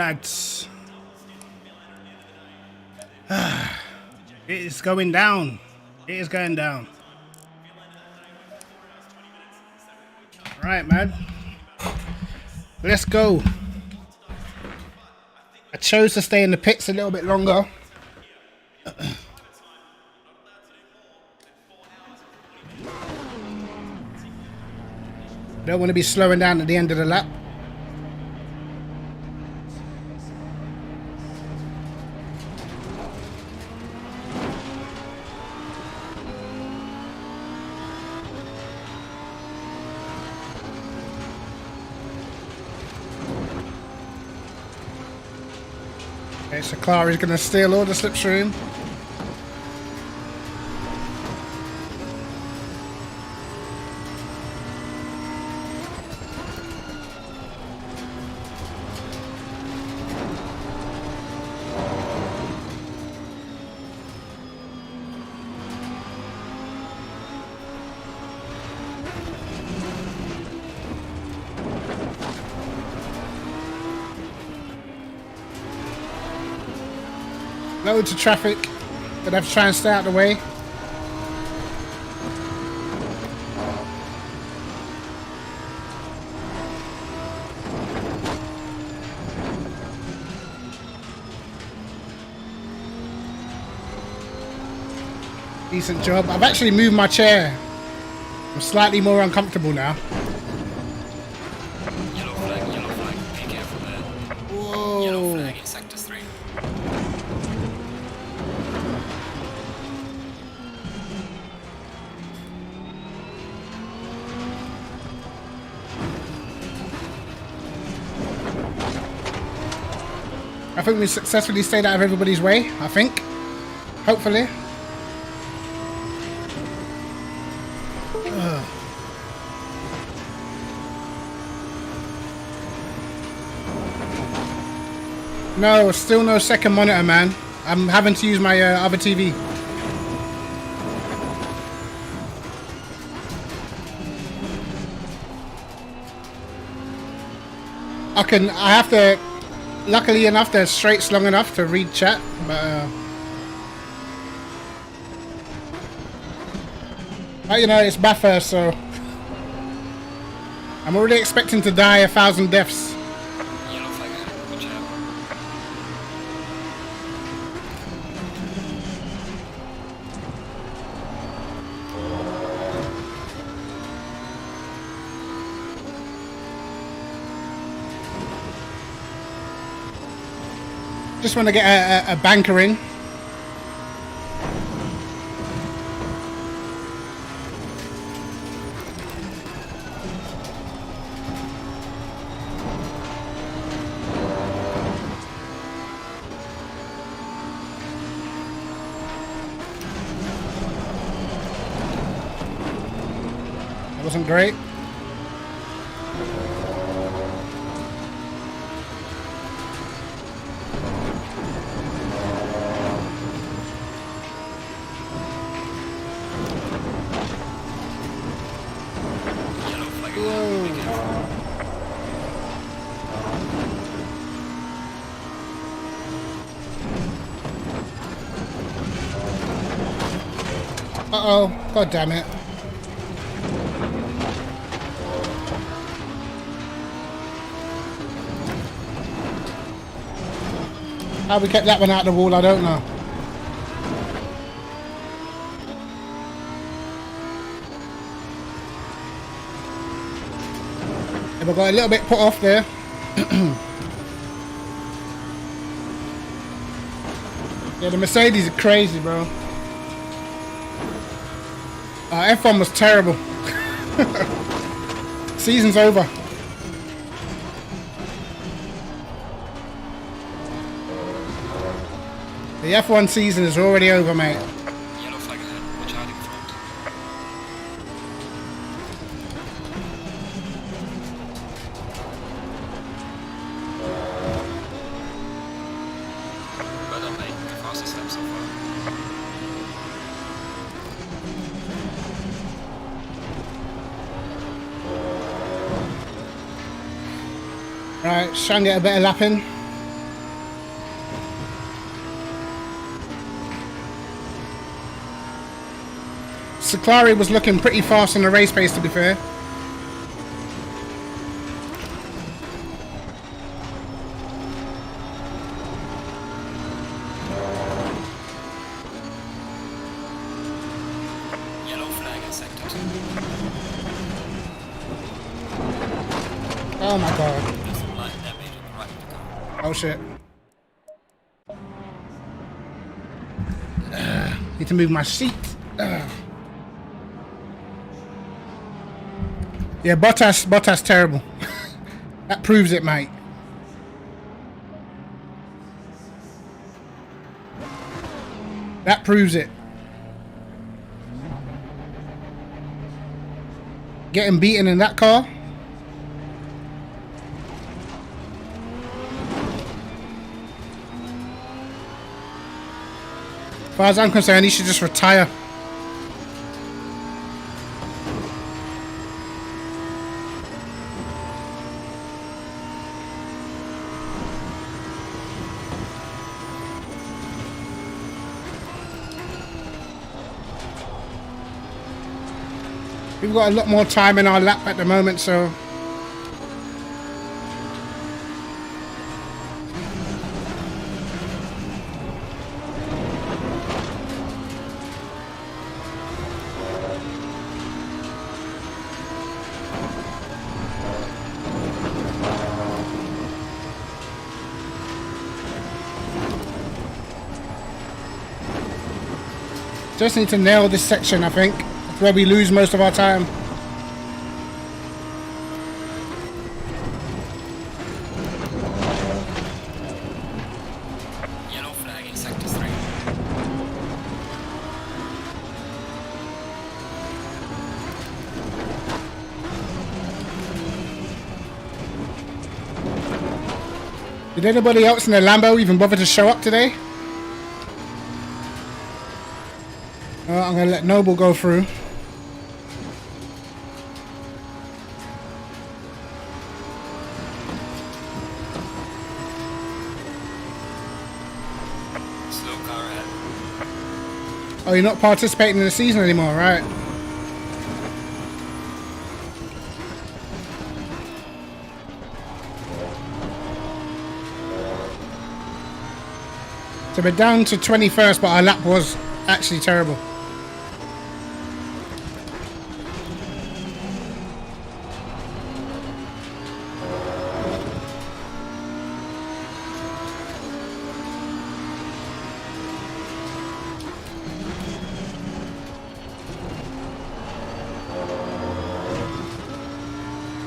lads. It is going down. It is going down. Right, man. Let's go. I chose to stay in the pits a little bit longer. Don't want to be slowing down at the end of the lap. Okay, so Clary's going to steal all the slipstream. Loads of traffic, but I have to try and stay out of the way. Decent job. I've actually moved my chair. I'm slightly more uncomfortable now. Yellow flag, be careful there. Whoa. Yellow flag in sector 3. I think we successfully stayed out of everybody's way, I think. Hopefully. No, still no second monitor, man. I'm having to use my other TV. I have to, luckily enough, they're straight long enough to read chat, but you know, it's Bathurst, so I'm already expecting to die 1,000 deaths. Yellow flag ahead, watch out. Just want to get a banker in. That wasn't great. Uh-oh, god damn it. How we kept that one out of the wall, I don't know. Yeah, we got a little bit put off there. Yeah, the Mercedes are crazy, bro. F1 was terrible. Season's over. The F1 season is already over, mate. Yellow flag ahead, watch out in front. Well done, mate. The fastest lap so far. Right, try and get a better lap in. Sakari was looking pretty fast on the race pace, to be fair. Yellow flag in sector 2. Oh my god. There's some light damage on the right of the car. Oh shit. Need to move my seat. Yeah, Bottas terrible. That proves it, mate. That proves it. Getting beaten in that car. As far as I'm concerned, he should just retire. We've got a lot more time in our lap at the moment, so... Just need to nail this section, I think. That's where we lose most of our time. Yellow flag in sector 3. Did anybody else in the Lambo even bother to show up today? I'm gonna let Noble go through. Slow car ahead. Oh, you're not participating in the season anymore, right? So we're down to 21st, but our lap was actually terrible.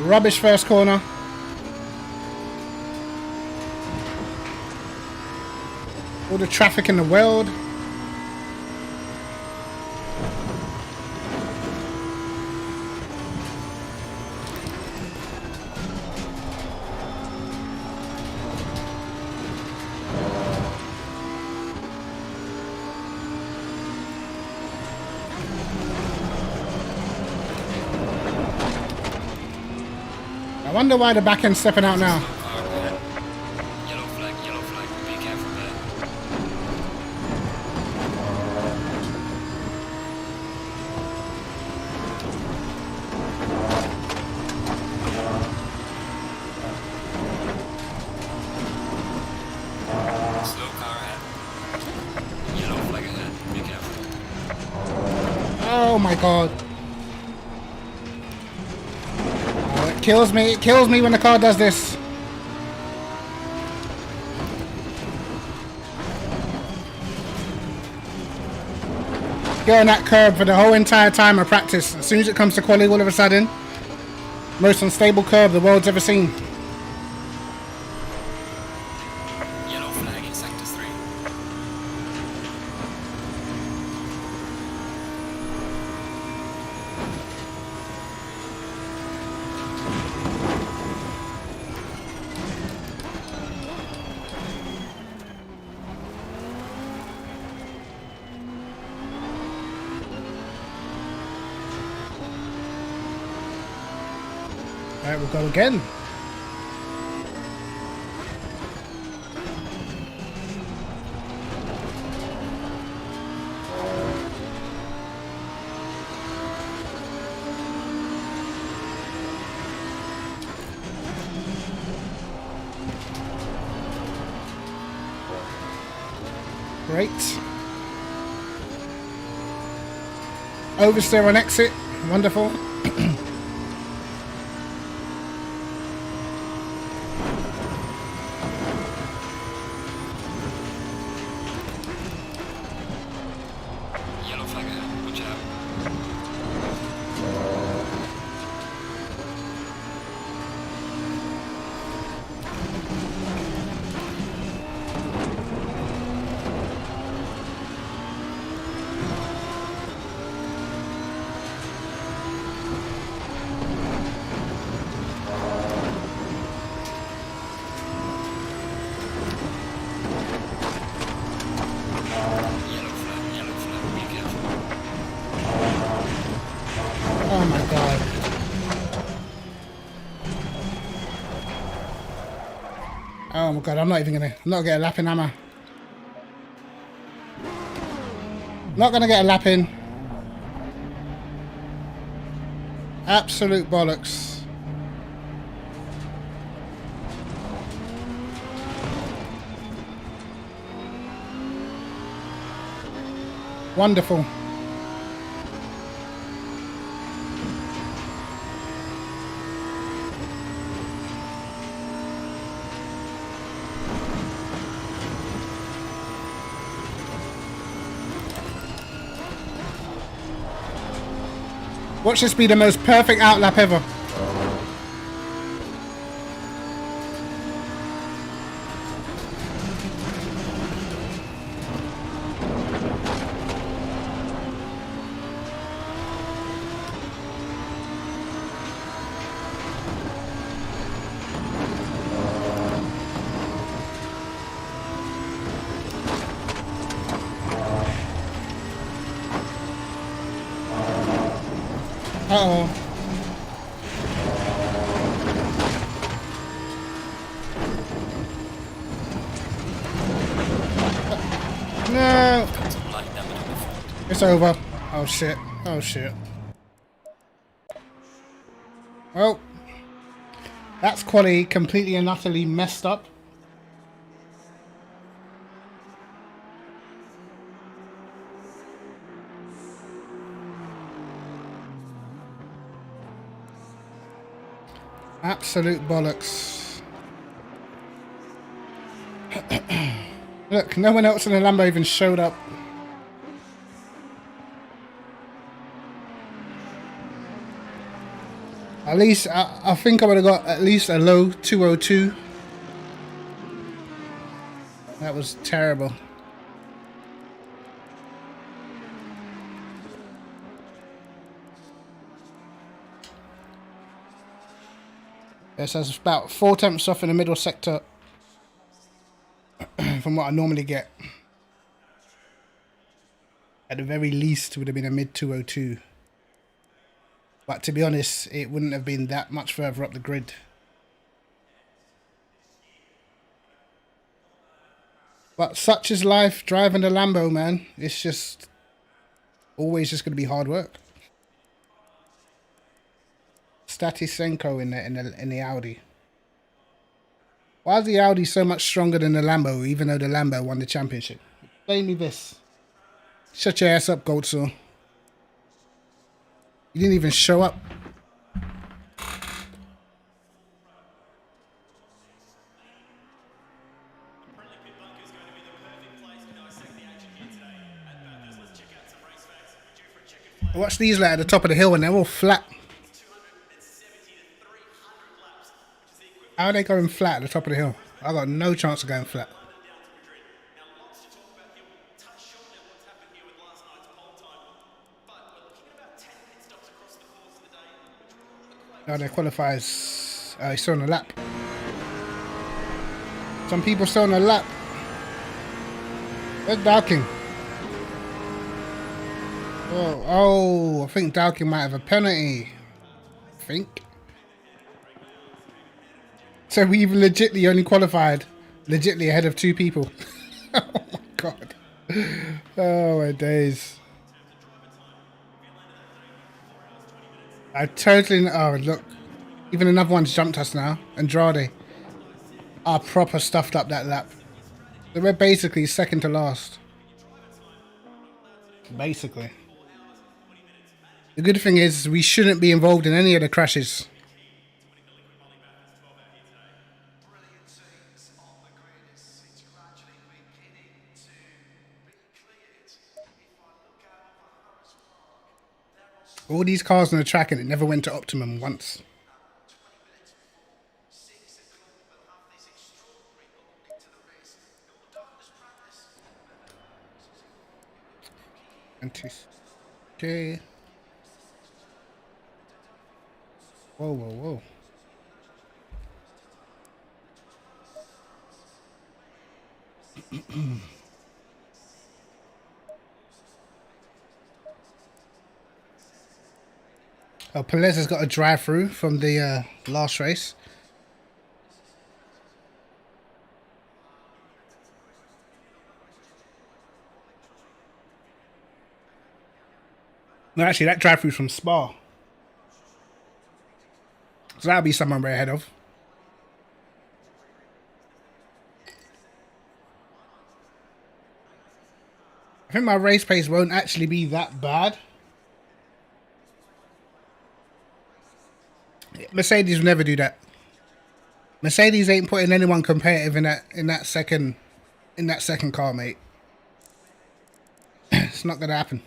Rubbish first corner. All the traffic in the world. I wonder why the back end's stepping out now. Car ahead. Yellow flag, be careful there. Slow car ahead. Yellow flag ahead, be careful. Oh my god. Oh, it kills me when the car does this. Go on that curb for the whole entire time of practice. As soon as it comes to quali, all of a sudden, most unstable curb the world's ever seen. Yellow flag in sector 3. Alright, we'll go again. Great. Oversteer on exit. Wonderful. Yellow flag ahead. Watch out. Yellow flag. Be careful. Oh my god. Oh my god, I'm not getting a lap in, am I? Not gonna get a lap in. Absolute bollocks. Wonderful. Watch this be the most perfect outlap ever. Uh-oh. No. It's over. Oh shit. Oh shit. Well, that's quality completely and utterly messed up. Absolute bollocks. Look, no one else in the Lambo even showed up. At least, I think I would have got at least a low 202. That was terrible. Yes, that's about 4 tenths off in the middle sector from what I normally get. At the very least, it would have been a mid 202. But to be honest, it wouldn't have been that much further up the grid. But such is life driving a Lambo, man. It's just always just going to be hard work. Statisenko in the Audi. Why is the Audi so much stronger than the Lambo, even though the Lambo won the championship? Explain me this. Shut your ass up, Goldsaw. You didn't even show up. Watch these like at the top of the hill and they're all flat. How are they going flat at the top of the hill? I got no chance of going flat. Oh, their qualifiers. He's still on the lap. Some people still on the lap. Where's Dowking? Oh, I think Dowking might have a penalty. I think. So we've legitly only qualified legitly ahead of 2 people. Oh my god. Oh my days. I totally... Oh, look. Even another one's jumped us now. Andrade. Are proper stuffed up that lap. So we're basically second to last. basically. The good thing is we shouldn't be involved in any of the crashes. All these cars on the track and it never went to optimum once. Okay. Whoa, whoa, whoa. Oh, Perez has got a drive-through from the last race. No, actually, that drive-through's from Spa. So that'll be someone we're ahead of. I think my race pace won't actually be that bad. Mercedes will never do that. Mercedes ain't putting anyone competitive in that second car, mate. It's not gonna happen.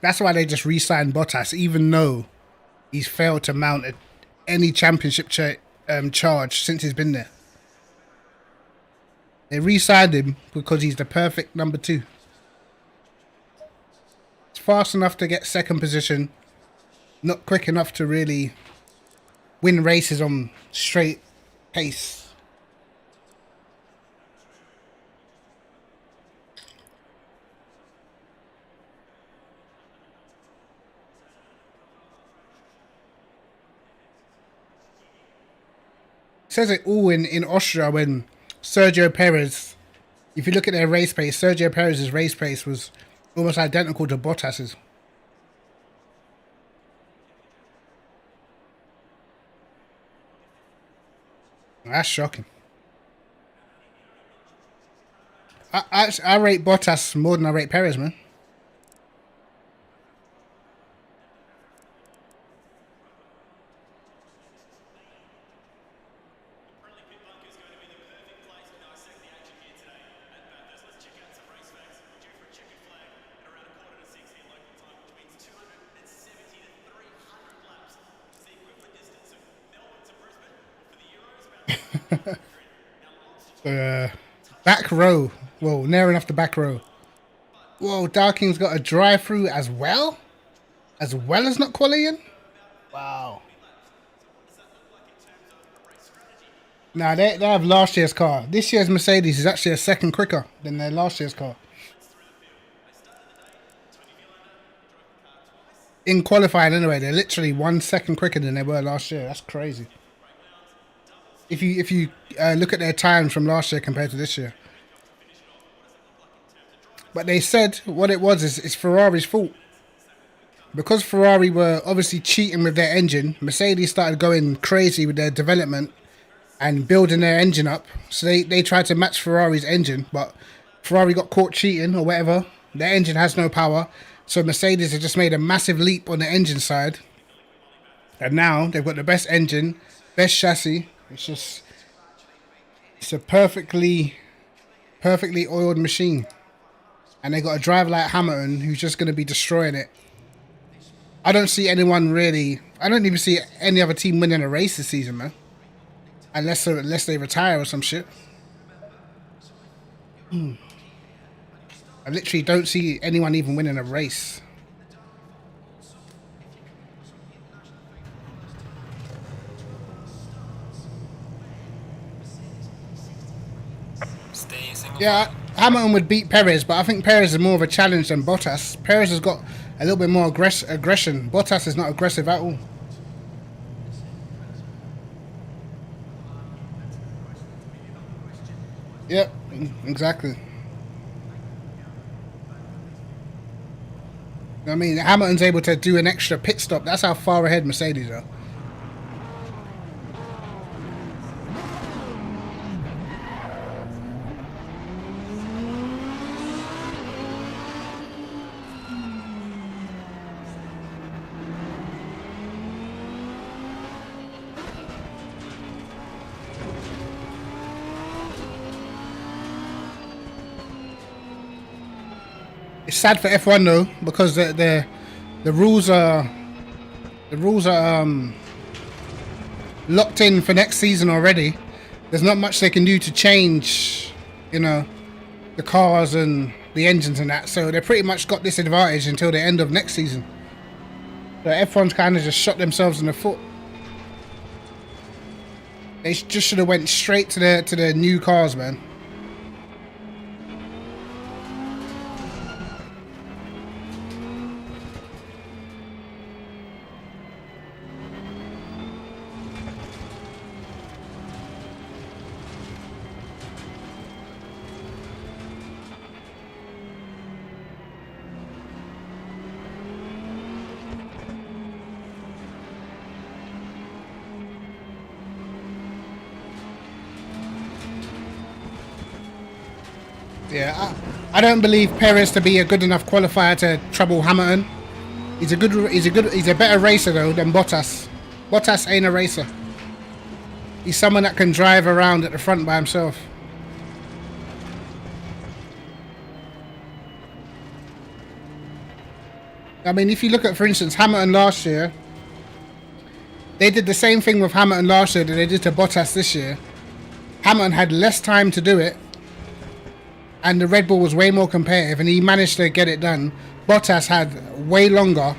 That's why they just re-signed Bottas, even though he's failed to mount any championship charge since he's been there. They re-signed him because he's the perfect number 2. It's fast enough to get second position, not quick enough to really win races on straight pace. It says it all in Austria when Sergio Perez, if you look at their race pace, Sergio Perez's race pace was almost identical to Bottas's. That's shocking. I rate Bottas more than I rate Perez, man. Back row. Whoa, near enough the back row. Whoa, Darking's got a drive-through as well? As well as not qualifying? Wow. Nah, they have last year's car. This year's Mercedes is actually a second quicker than their last year's car. In qualifying anyway, they're literally 1 second quicker than they were last year. That's crazy. If you look at their times from last year compared to this year. But they said what it was is it's Ferrari's fault. Because Ferrari were obviously cheating with their engine, Mercedes started going crazy with their development and building their engine up. So they tried to match Ferrari's engine, but Ferrari got caught cheating or whatever. Their engine has no power. So Mercedes have just made a massive leap on the engine side. And now they've got the best engine, best chassis. It's a perfectly oiled machine. And they got a driver like Hamilton who's just going to be destroying it. I don't see anyone really. I don't even see any other team winning a race this season, man. Unless they retire or some shit. I literally don't see anyone even winning a race. Yeah, Hamilton would beat Perez, but I think Perez is more of a challenge than Bottas. Perez has got a little bit more aggression. Bottas is not aggressive at all. Yep, exactly. I mean, Hamilton's able to do an extra pit stop. That's how far ahead Mercedes are. It's sad for F1 though, because the rules are locked in for next season already. There's not much they can do to change, you know, the cars and the engines and that. So they pretty much got this advantage until the end of next season. So F1's kind of just shot themselves in the foot. They just should have went straight to the new cars, man. Yeah, I don't believe Perez to be a good enough qualifier to trouble Hamilton. He's a better racer though than Bottas. Bottas ain't a racer. He's someone that can drive around at the front by himself. I mean, if you look at, for instance, Hamilton last year, they did the same thing with Hamilton last year that they did to Bottas this year. Hamilton had less time to do it, and the Red Bull was way more competitive, and he managed to get it done. Bottas had way longer,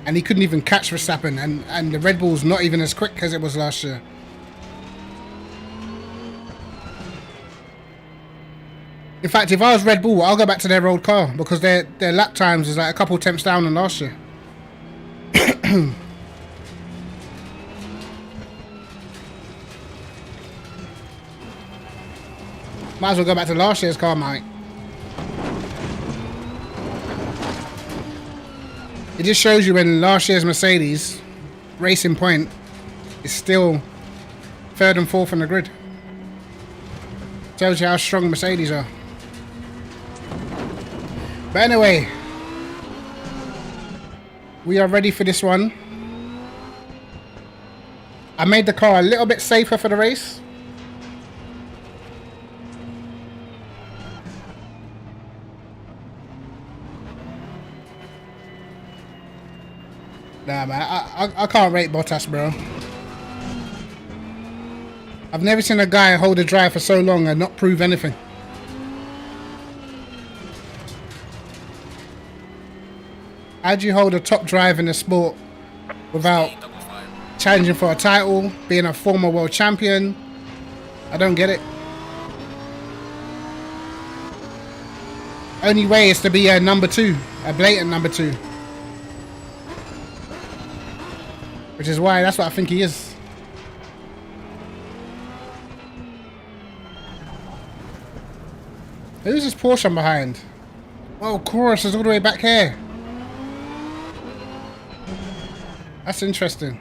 and he couldn't even catch Verstappen, and the Red Bull's not even as quick as it was last year. In fact, if I was Red Bull, I'll go back to their old car, because their lap times is like a couple tenths down than last year. Might as well go back to last year's car, mate. It just shows you when last year's Mercedes Racing Point is still third and fourth on the grid. Tells you how strong Mercedes are. But anyway, we are ready for this one. I made the car a little bit safer for the race. Nah, man, I can't rate Bottas, bro. I've never seen a guy hold a drive for so long and not prove anything. How do you hold a top drive in the sport without challenging for a title, being a former world champion? I don't get it. Only way is to be a number two, a blatant number two. Which is why, that's what I think he is. Who's this Porsche behind? Oh, Corsa is all the way back here. That's interesting.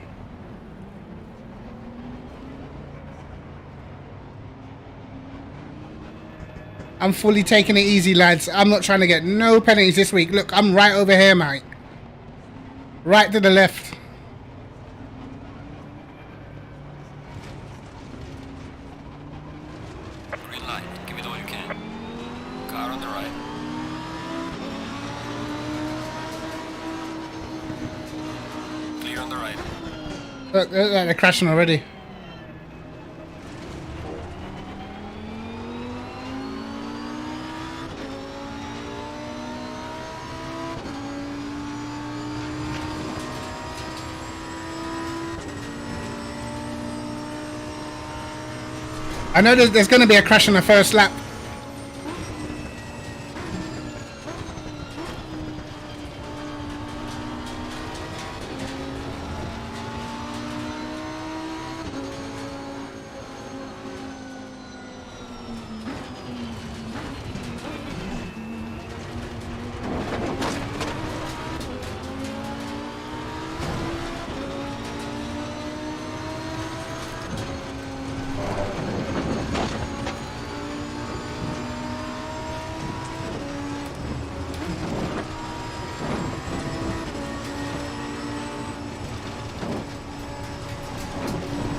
I'm fully taking it easy, lads. I'm not trying to get no penalties this week. Look, I'm right over here, mate. Right to the left. Green light. Give it all you can. Car on the right. Clear on the right. Look, they're crashing already. I know there's going to be a crash on the first lap.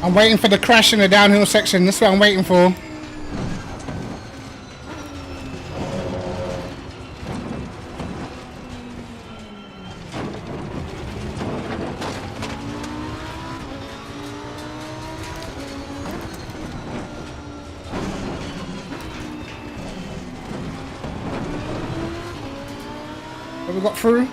I'm waiting for the crash in the downhill section. That's what I'm waiting for. Have we got through?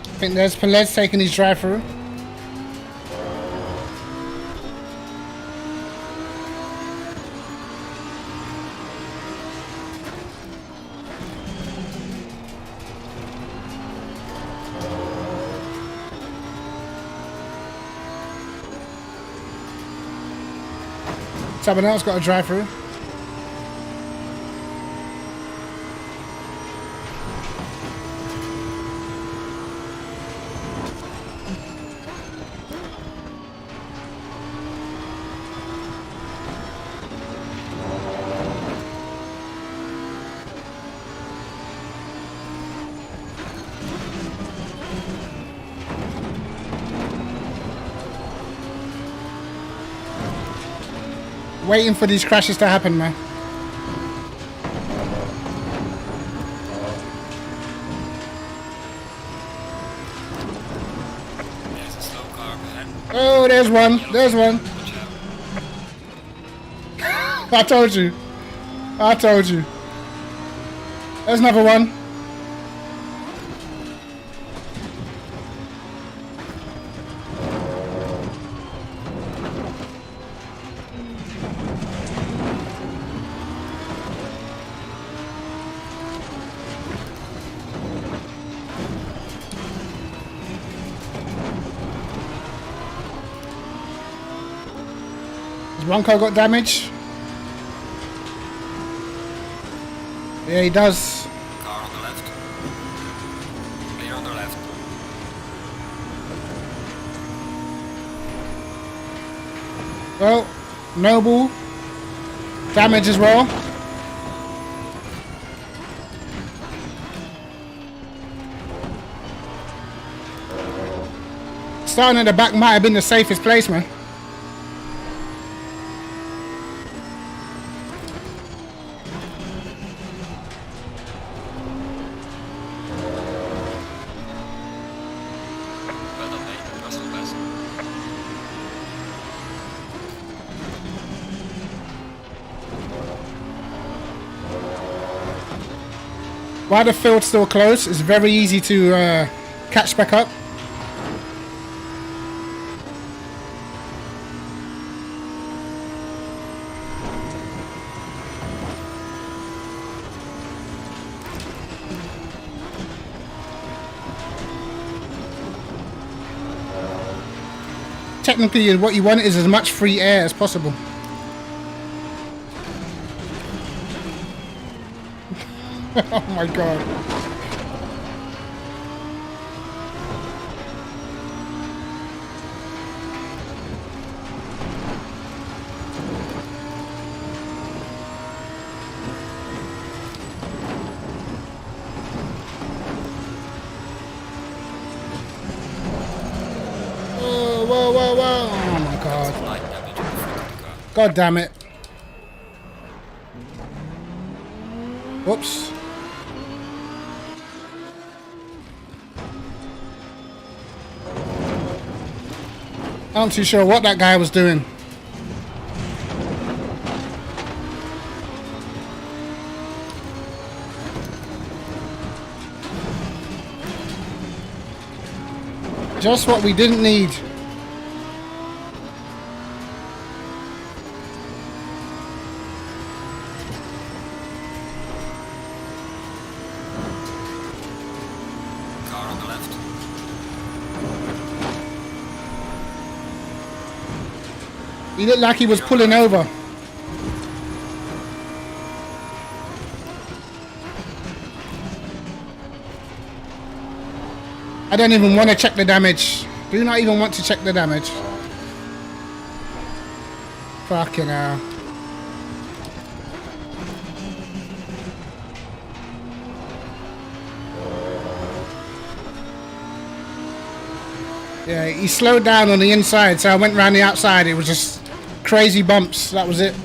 I think there's Pelez taking his drive through. Someone else got a drive through. Waiting for these crashes to happen, man. There's a slow car ahead. Oh, there's one. There's one. Watch out. I told you. I told you. There's another one. Ronco got damage. Yeah, he does. Car on the left. Clear on the left. Well, Noble. Damage as well. Starting at the back might have been the safest place, man. Well done, mate. That's the best. While the field's still close, it's very easy to catch back up. Technically, what you want is as much free air as possible. Oh my god. Whoa, whoa, whoa, whoa. Oh my god. Light damage on the front of the car. God damn it. Whoops. I'm not too sure what that guy was doing. Just what we didn't need. Car on the left. He looked like he was pulling over. I don't even want to check the damage. Do not even want to check the damage. Fucking hell. Yeah, he slowed down on the inside, so I went round the outside. It was just crazy bumps. That was it.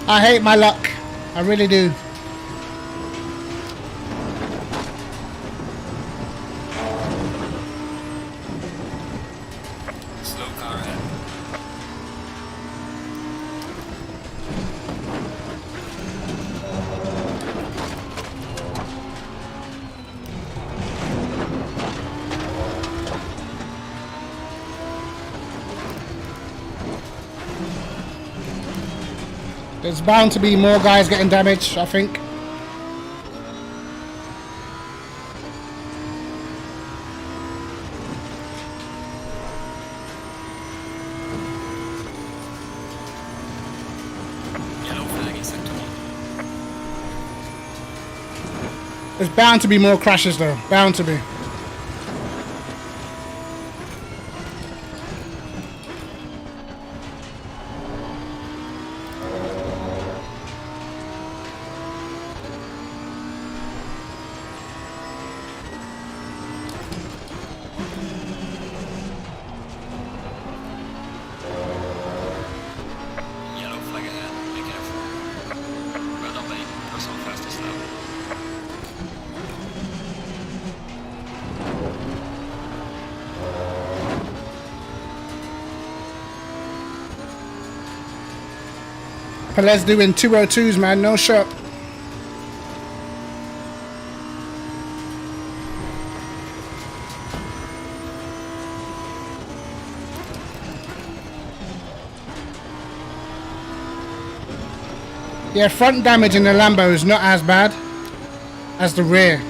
I hate my luck. I really do. Slow car ahead. There's bound to be more guys getting damaged, I think. Yellow flag in sector 1. There's bound to be more crashes though. Bound to be. Yellow flag ahead. Be careful. Red on lane. Personal fastest now. Pelez doing 202s, man. No shot. Yeah, front damage in the Lambo is not as bad as the rear.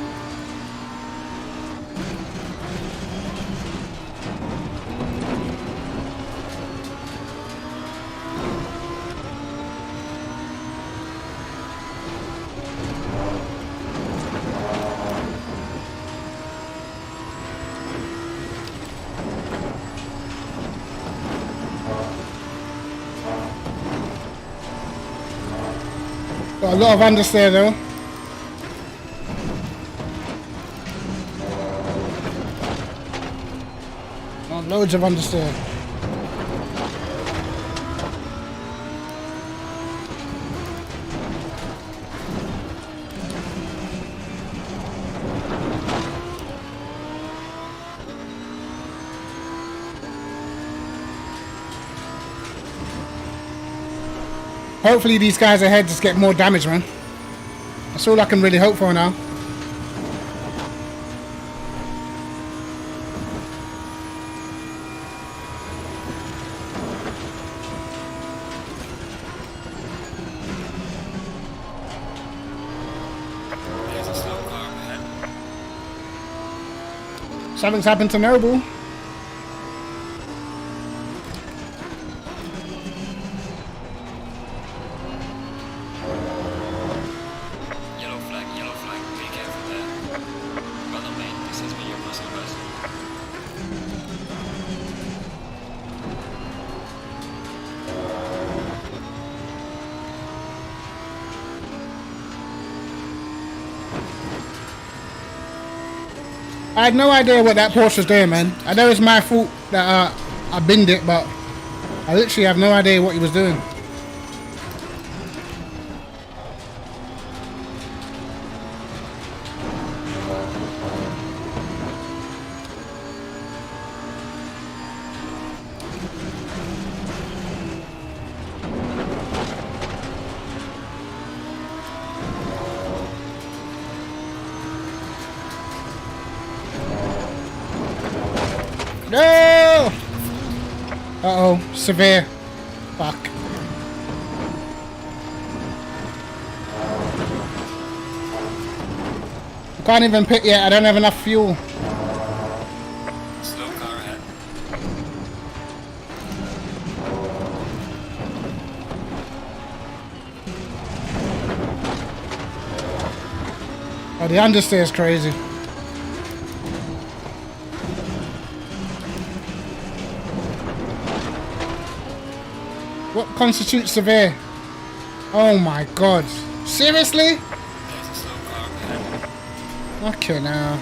Got a lot of understeer though. Got loads of understeer. Hopefully these guys ahead just get more damage, man. That's all I can really hope for now. There's a slow car ahead. Something's happened to Noble. Yellow flag. Be careful there. Red on lane. This has been your personal best. I had no idea what that Porsche was doing, man. I know it's my fault that I binned it, but I literally have no idea what he was doing. No! Uh-oh, severe. Fuck. I can't even pit yet, I don't have enough fuel. Slow car ahead. Oh, the understeer is crazy. What constitutes severe? Oh my god. Seriously? There's a slow car ahead. Okay, now.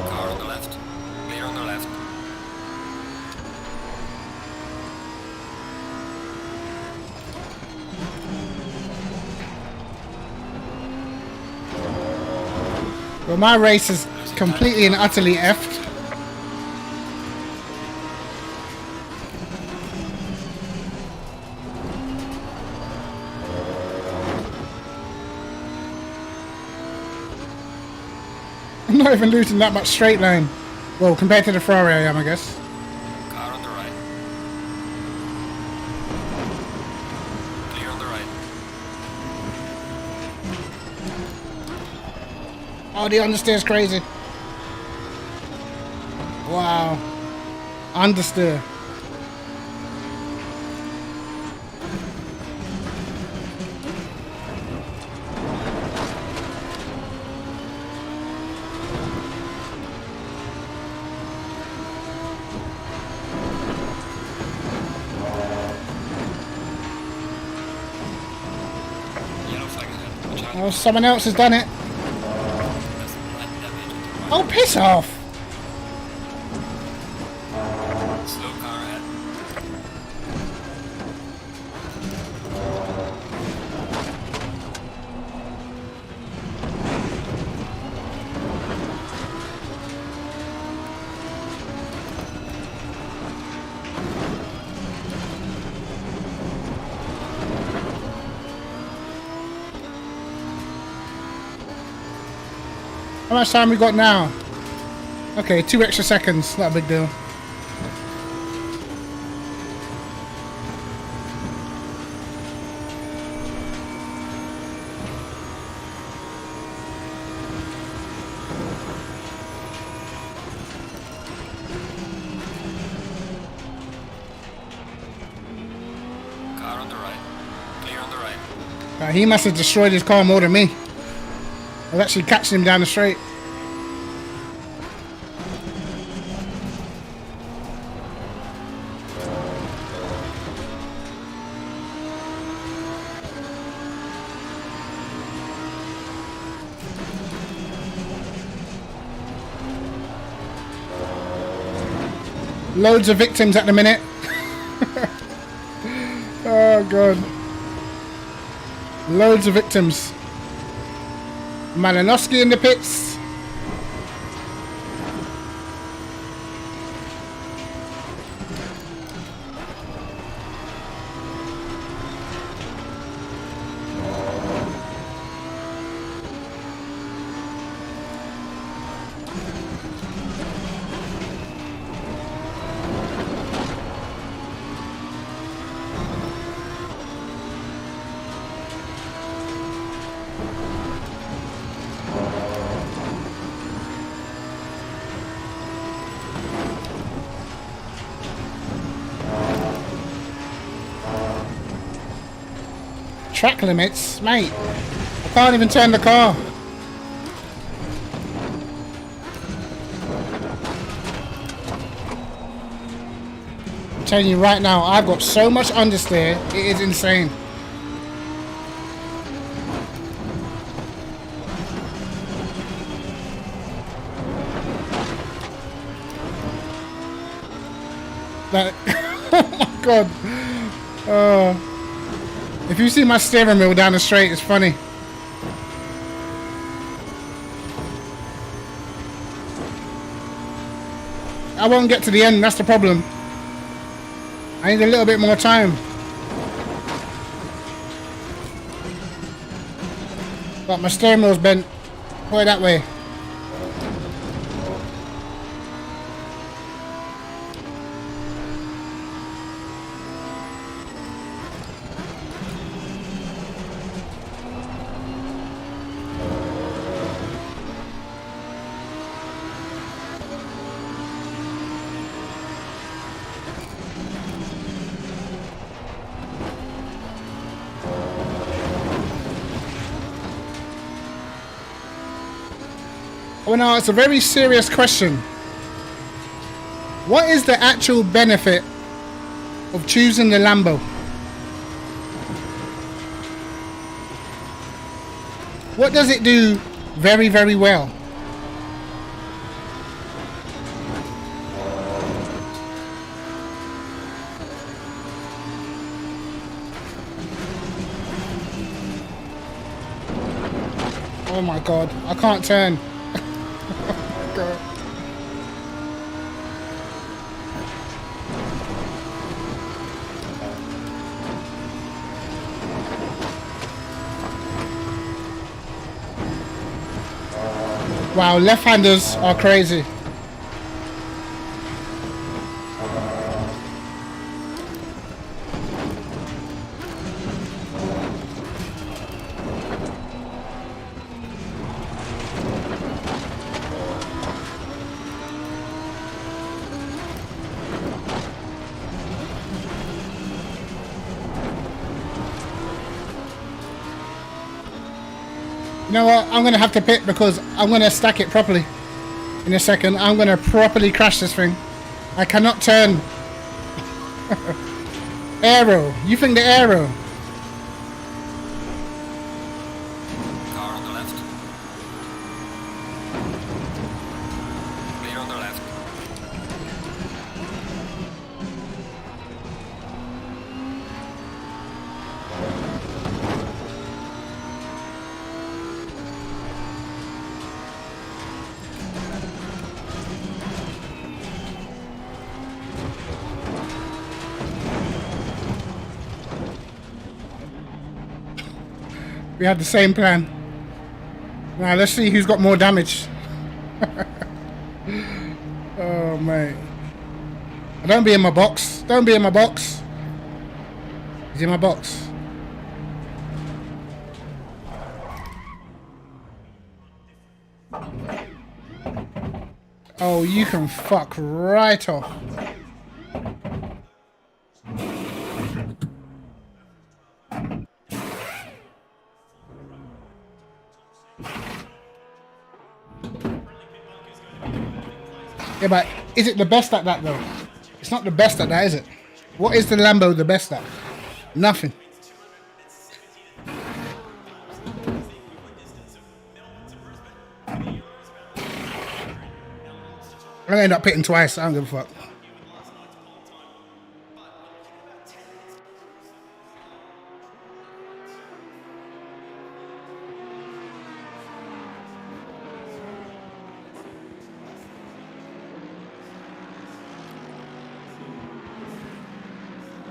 Car on the left. Clear on the left. Well, my race is completely and utterly effed. I'm not even losing that much straight line. Well, compared to the Ferrari I am, I guess. Car on the right. Clear on the right. Oh, the understeer is crazy. Wow. Understeer. Yellow flag ahead. Watch out. Oh, someone else has done it. That's light damage. Oh, piss off. Slow car ahead. How much time we got now? Okay, 2 extra seconds. Not a big deal. Car on the right. Clear on the right. He must have destroyed his car more than me. I was actually catching him down the straight. Loads of victims at the minute. Oh god. Loads of victims. Malinowski in the pits. Track limits, mate. I can't even turn the car. I'm telling you right now, I've got so much understeer, it is insane. Like, oh my god. If you see my steering wheel down the straight, it's funny. I won't get to the end. That's the problem. I need a little bit more time. But my steering wheel's bent. Put it that way. Well, now it's a very serious question. What is the actual benefit of choosing the Lambo? What does it do very, very well? Oh my God, I can't turn. God. Wow, left-handers are crazy. You know what? I'm going to have to pit because I'm going to stack it properly. In a second, I'm going to properly crash this thing. I cannot turn. Aero. You think the aero? Car on the left. Clear on the left. We had the same plan. Now let's see who's got more damage. Oh mate. Don't be in my box. Don't be in my box. He's in my box. Oh, you can fuck right off. Yeah, but is it the best at that though? It's not the best at that, is it? What is the Lambo the best at? Nothing. I'm gonna end up pitting twice. I don't give a fuck.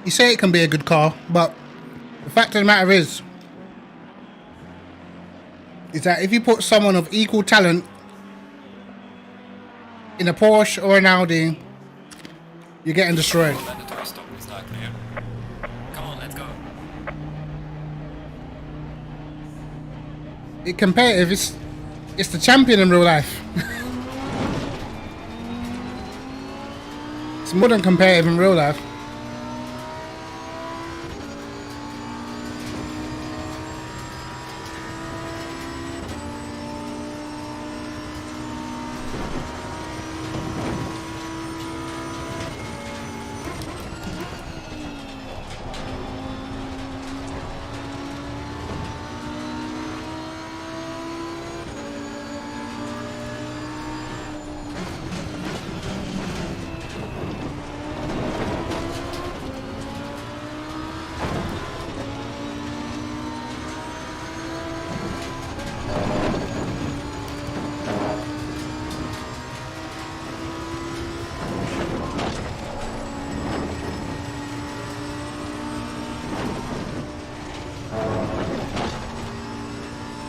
You say it can be a good car, but the fact of the matter is that if you put someone of equal talent in a Porsche or an Audi, you're getting destroyed. Mandatory stop is not clear. Come on, let's go. It's competitive. It's the champion in real life. It's more than competitive in real life.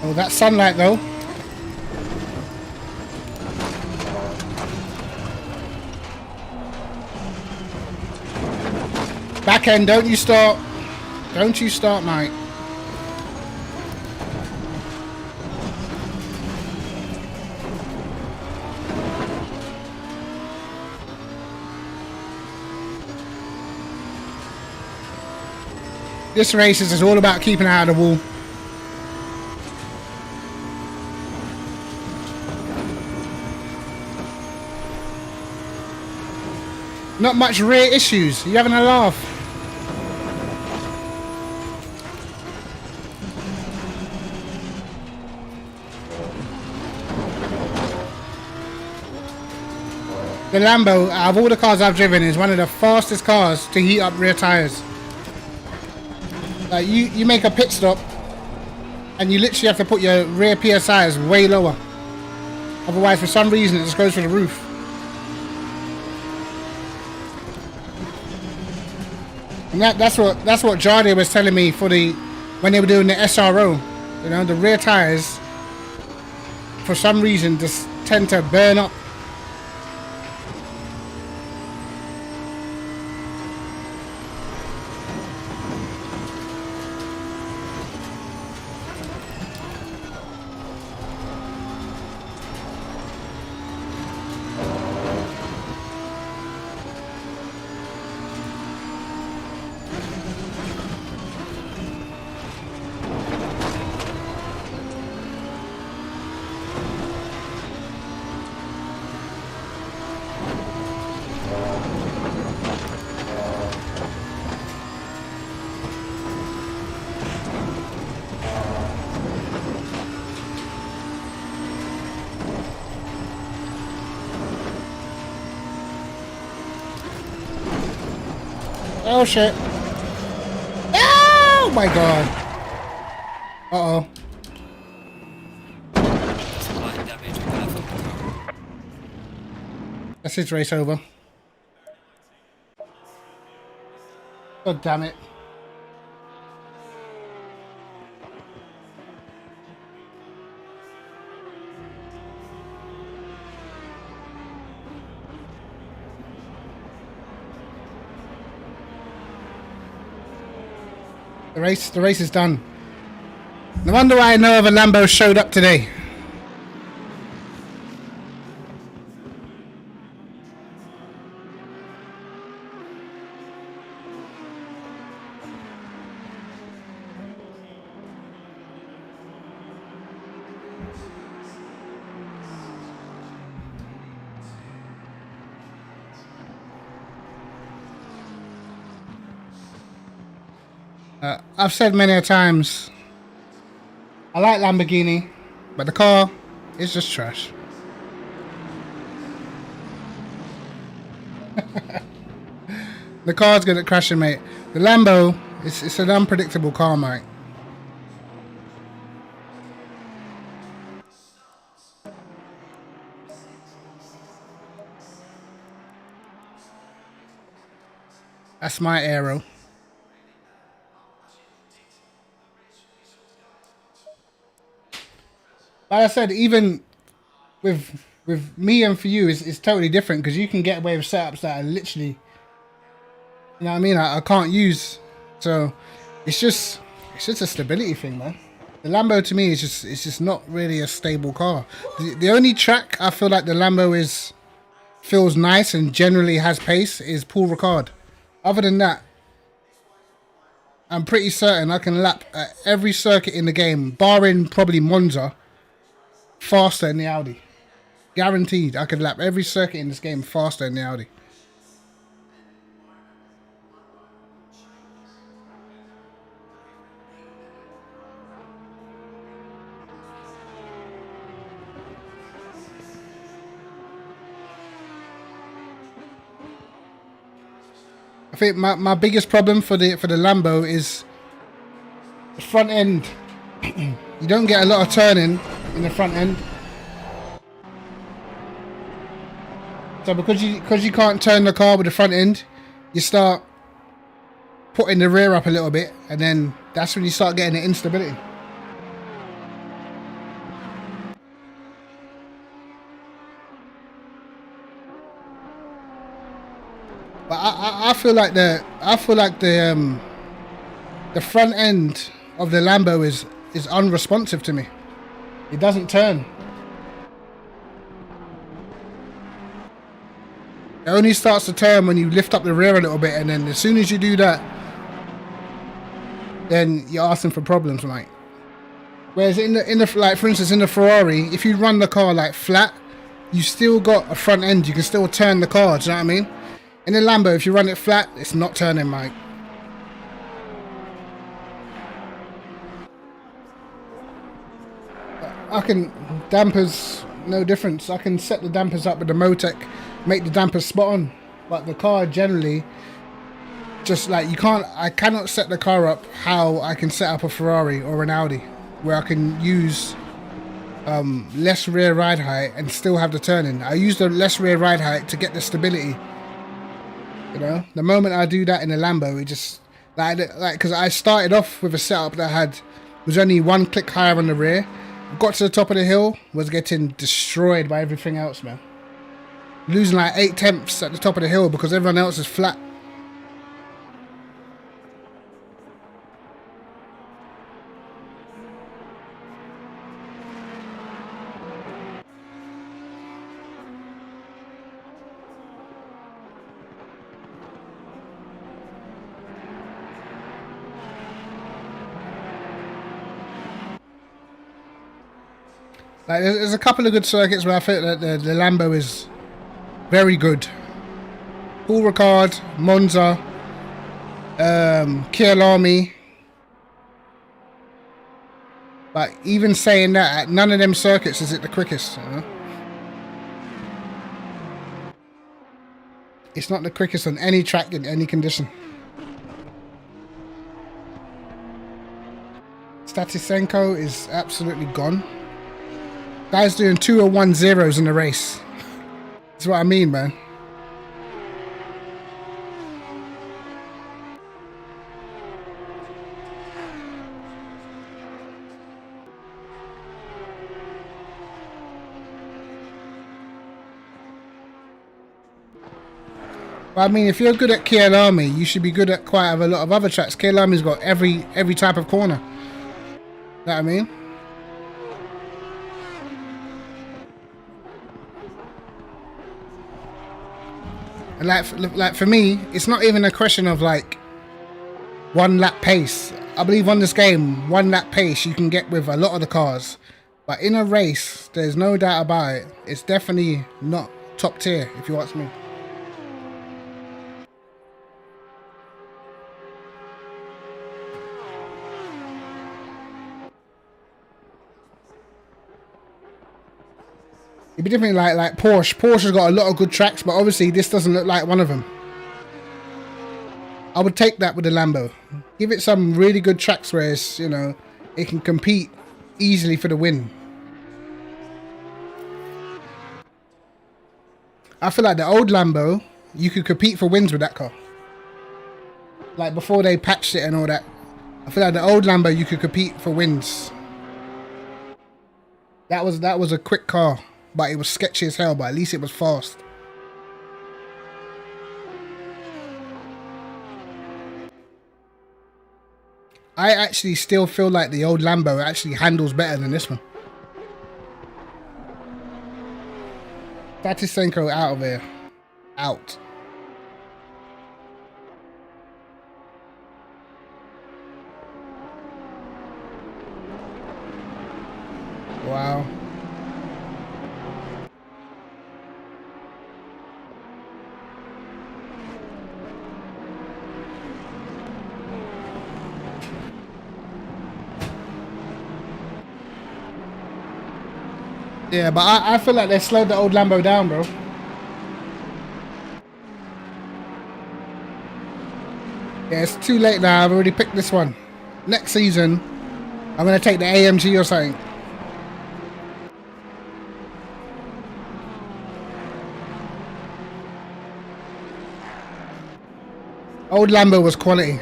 Oh, that sunlight though. Back end, don't you start. Don't you start, mate. This race is all about keeping out of the wall. Not much rear issues. You having a laugh? The Lambo, out of all the cars I've driven, is one of the fastest cars to heat up rear tires. Like you make a pit stop and you literally have to put your rear PSIs way lower. Otherwise, for some reason, it just goes through the roof. And that's what Jardy was telling me for when they were doing the SRO. You know, the rear tires for some reason just tend to burn up. Oh shit. Oh my god. Uh-oh. That's his race over. God damn it. The race is done. No wonder why no other Lambo showed up today. I've said many a times, I like Lamborghini, but the car is just trash. The car's good at crashing, mate. The Lambo, it's an unpredictable car, mate. That's my Aero. Like I said, even with me and for you, it's totally different because you can get away with setups that are literally, you know what I mean, I can't use. So it's just a stability thing, man. The Lambo to me is just not really a stable car. The only track I feel like the Lambo feels nice and generally has pace is Paul Ricard. Other than that, I'm pretty certain I can lap at every circuit in the game, barring probably Monza, faster than the Audi. Guaranteed, I could lap every circuit in this game faster than the Audi. I think my biggest problem for the Lambo is the front end. You don't get a lot of turning in the front end. So because you can't turn the car with the front end, you start putting the rear up a little bit, and then that's when you start getting the instability. I feel like the front end of the Lambo is unresponsive to me. It doesn't turn. It only starts to turn when you lift up the rear a little bit, and then as soon as you do that, then you're asking for problems, like. Whereas in the like, for instance, in the Ferrari, if you run the car like flat, you still got a front end. You can still turn the car. Do you know what I mean? In the Lambo, if you run it flat, it's not turning, Mike. I can dampers, no difference. I can set the dampers up with the Motec, make the dampers spot on. But the car generally, just like I cannot set the car up how I can set up a Ferrari or an Audi, where I can use less rear ride height and still have the turning. I use the less rear ride height to get the stability. You know, the moment I do that in a Lambo, it just like because I started off with a setup that was only one click higher on the rear. Got to the top of the hill, was getting destroyed by everything else, man. Losing like 8 tenths at the top of the hill because everyone else is flat. Like, there's a couple of good circuits where I feel that the Lambo is very good. Paul Ricard, Monza, Kyalami. But even saying that, at none of them circuits is it the quickest. You know? It's not the quickest on any track in any condition. Statisenko is absolutely gone. Guy's doing 201 zeros in the race. That's what I mean, man. Well, I mean, if you're good at Kyalami, you should be good at quite a lot of other tracks. Kyalami's got every type of corner. You know what I mean? And like for me, it's not even a question of like 1 lap pace. I believe on this game, 1 lap pace you can get with a lot of the cars. But in a race, there's no doubt about it. It's definitely not top tier, if you ask me. It'd be different like Porsche. Porsche's got a lot of good tracks, but obviously this doesn't look like one of them. I would take that with the Lambo. Give it some really good tracks where it's, you know, it can compete easily for the win. I feel like the old Lambo, you could compete for wins with that car. Like before they patched it and all that. I feel like the old Lambo, you could compete for wins. That was a quick car. But it was sketchy as hell, but at least it was fast. I actually still feel like the old Lambo actually handles better than this one. Statisenko out of here. Out. Wow. Yeah, but I feel like they slowed the old Lambo down, bro. Yeah, it's too late now. I've already picked this one. Next season, I'm going to take the AMG or something. Old Lambo was quality.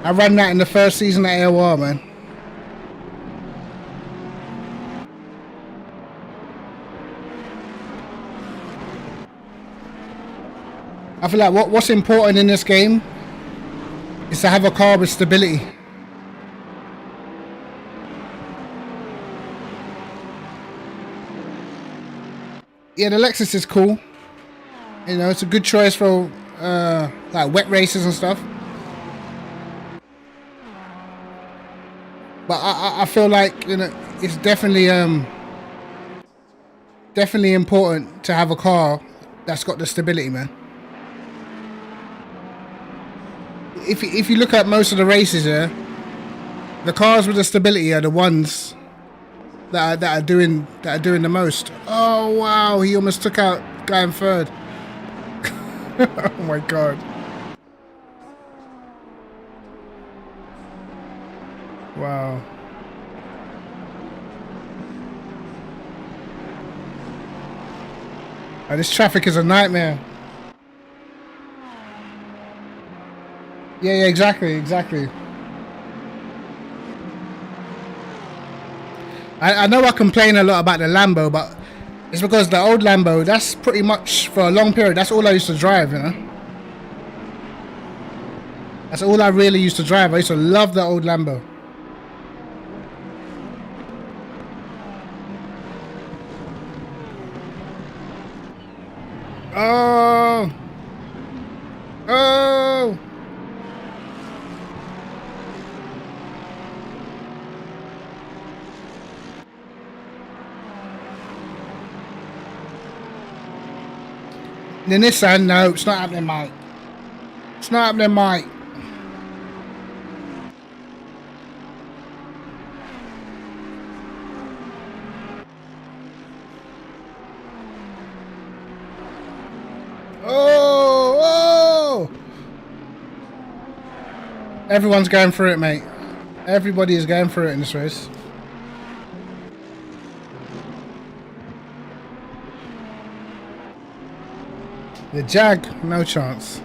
I ran that in the first season at AOR, man. I feel like what's important in this game is to have a car with stability. Yeah, the Lexus is cool. You know, it's a good choice for like wet races and stuff. But I feel like, you know, it's definitely important to have a car that's got the stability, man. If you look at most of the races here, the cars with the stability are the ones that are doing the most. Oh wow, he almost took out guy in third. Oh my god. Wow. Oh, this traffic is a nightmare. Yeah, exactly. I know I complain a lot about the Lambo, but it's because the old Lambo, that's pretty much, for a long period, that's all I used to drive, you know? That's all I really used to drive. I used to love the old Lambo. Oh! Oh! The Nissan, no, it's not happening, mate. It's not happening, mate. Oh! Everyone's going through it, mate. Everybody is going through it in this race. The Jag, no chance.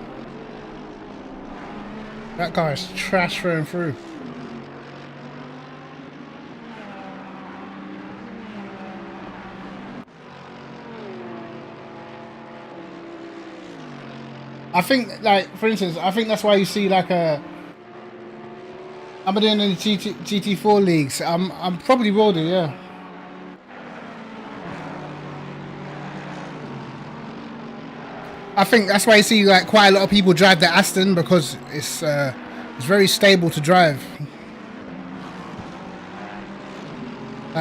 That car is trash through and through. I think, like, for instance, I think that's why you see like I'm doing in the GT4 leagues. I'm probably will do, yeah. I think that's why you see like quite a lot of people drive the Aston, because it's very stable to drive.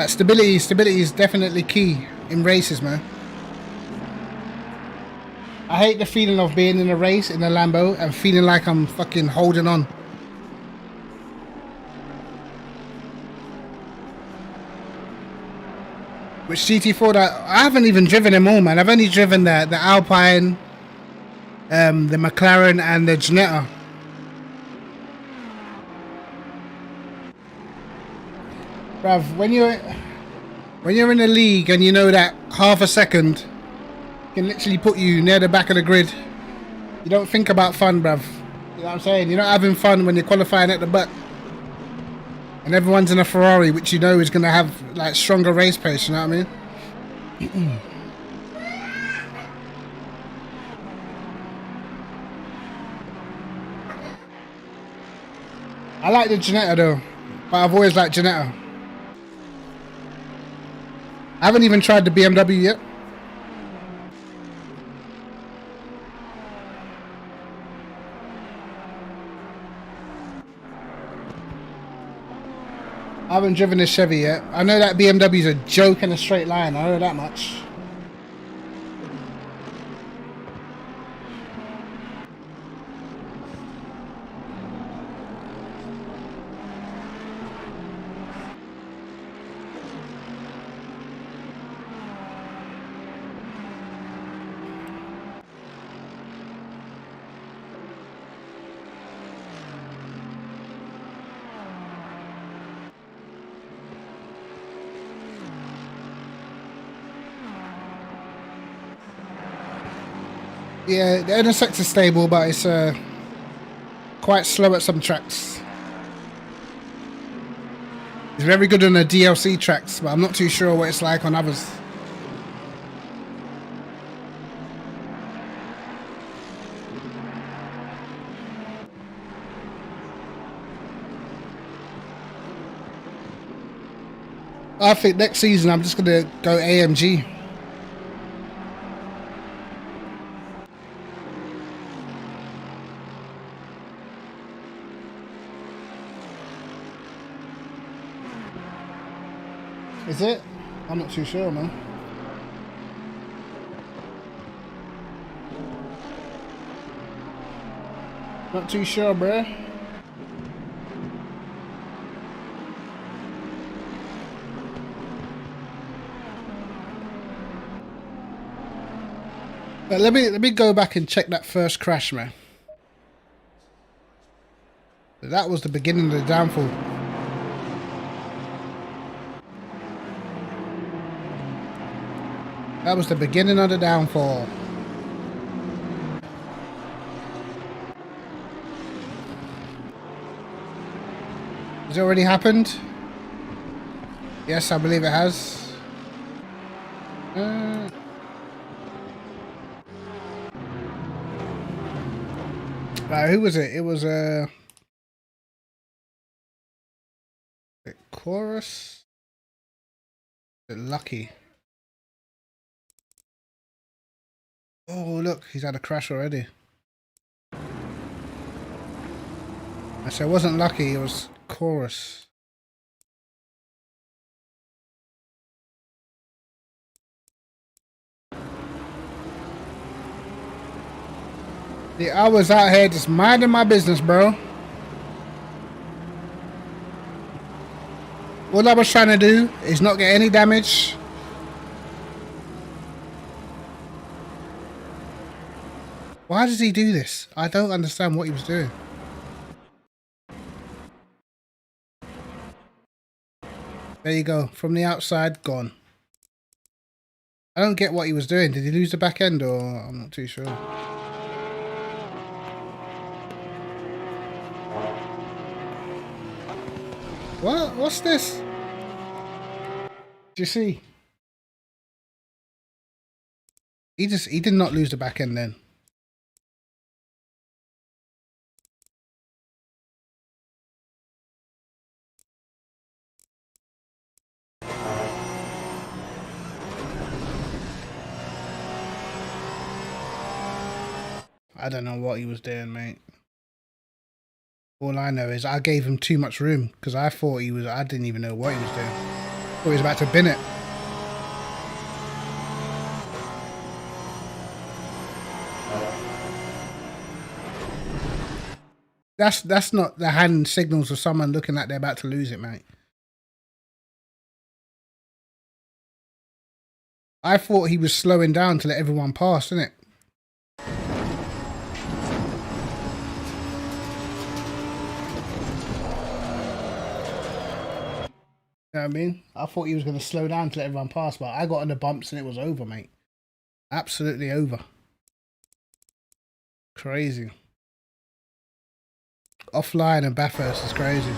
Stability is definitely key in races, man. I hate the feeling of being in a race in a Lambo and feeling like I'm fucking holding on. Which GT4 that I haven't even driven them all, man. I've only driven the Alpine, the McLaren and the Ginetta. Bruv, when you're in a league and you know that half a second can literally put you near the back of the grid, you don't think about fun, bruv. You know what I'm saying? You're not having fun when you're qualifying at the back and everyone's in a Ferrari, which you know is going to have like stronger race pace, you know what I mean? I like the Ginetta though, but I've always liked Ginetta. I haven't even tried the BMW yet. I haven't driven a Chevy yet. I know that BMW's a joke in a straight line. I know that much. Yeah, the NSX is stable, but it's quite slow at some tracks. It's very good on the DLC tracks, but I'm not too sure what it's like on others. I think next season I'm just gonna go AMG. Is it? I'm not too sure, man. Not too sure, bruh. But let me go back and check that first crash, man. That was the beginning of the downfall. That was the beginning of the downfall. Has it already happened? Yes, I believe it has. Right, who was it? It was Chorus. Lucky. Oh look, he's had a crash already. I said it wasn't Lucky, it was Chorus. I was out here just minding my business, bro. All I was trying to do is not get any damage. Why does he do this? I don't understand what he was doing. There you go. From the outside, gone. I don't get what he was doing. Did he lose the back end or I'm not too sure. What? What's this? Do you see? He did not lose the back end then. I don't know what he was doing, mate. All I know is I gave him too much room because I thought I didn't even know what he was doing. I thought he was about to bin it. That's not the hand signals of someone looking like they're about to lose it, mate. I thought he was slowing down to let everyone pass, didn't it? You know what I mean? I thought he was going to slow down to let everyone pass, but I got on the bumps and it was over, mate. Absolutely over. Crazy. Offline and Bathurst is crazy.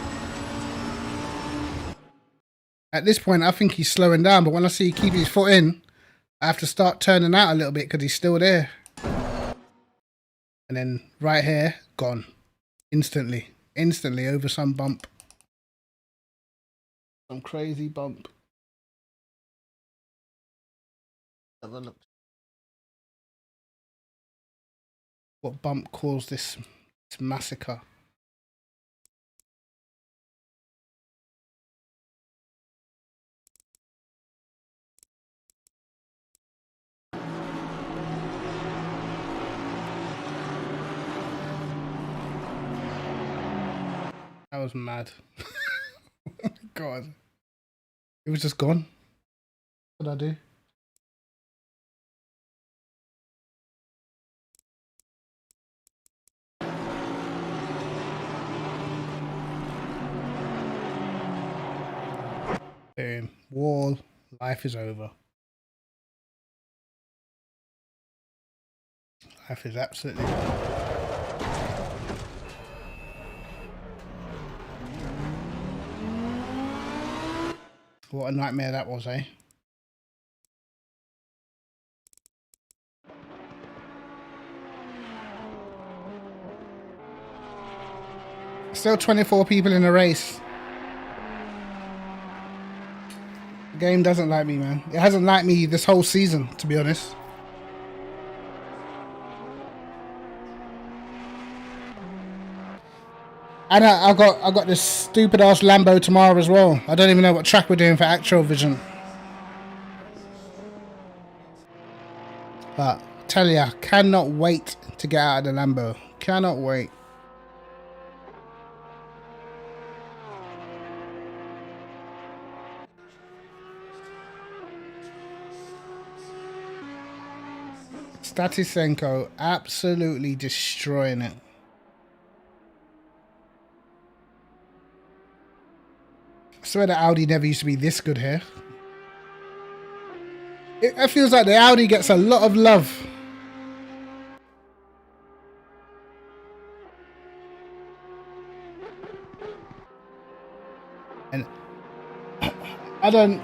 At this point, I think he's slowing down, but when I see he keep his foot in, I have to start turning out a little bit because he's still there. And then right here, gone. Instantly. Instantly over some bump. Some crazy bump. Have a look. What bump caused this massacre? That was mad. Oh my God. It was just gone. What did I do? Boom. Wall. Life is over. Life is absolutely over. What a nightmare that was, eh? Still 24 people in the race. The game doesn't like me, man. It hasn't liked me this whole season, to be honest. And I got this stupid ass Lambo tomorrow as well. I don't even know what track we're doing for actual vision. But tell ya, cannot wait to get out of the Lambo. Cannot wait. Statisenko absolutely destroying it. I swear the Audi never used to be this good here. It feels like the Audi gets a lot of love. And I don't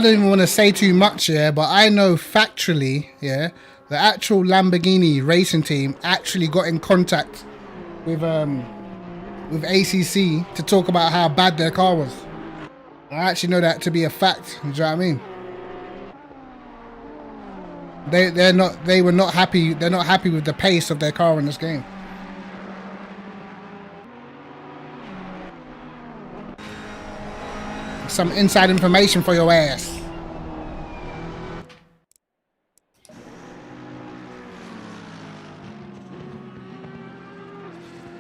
even want to say too much here, but I know factually, yeah, the actual Lamborghini racing team actually got in contact with ACC to talk about how bad their car was. I actually know that to be a fact. You know what I mean? They were not happy. They're not happy with the pace of their car in this game. Some inside information for your ass.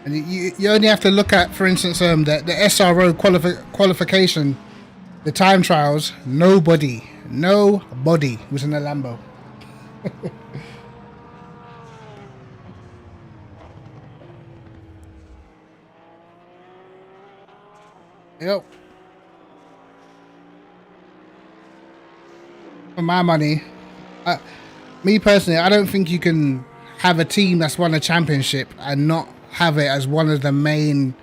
And you only have to look at, for instance, the SRO qualification, the time trials. Nobody was in the Lambo. Yep. For my money, me personally, I don't think you can have a team that's won a championship and not have it as one of the main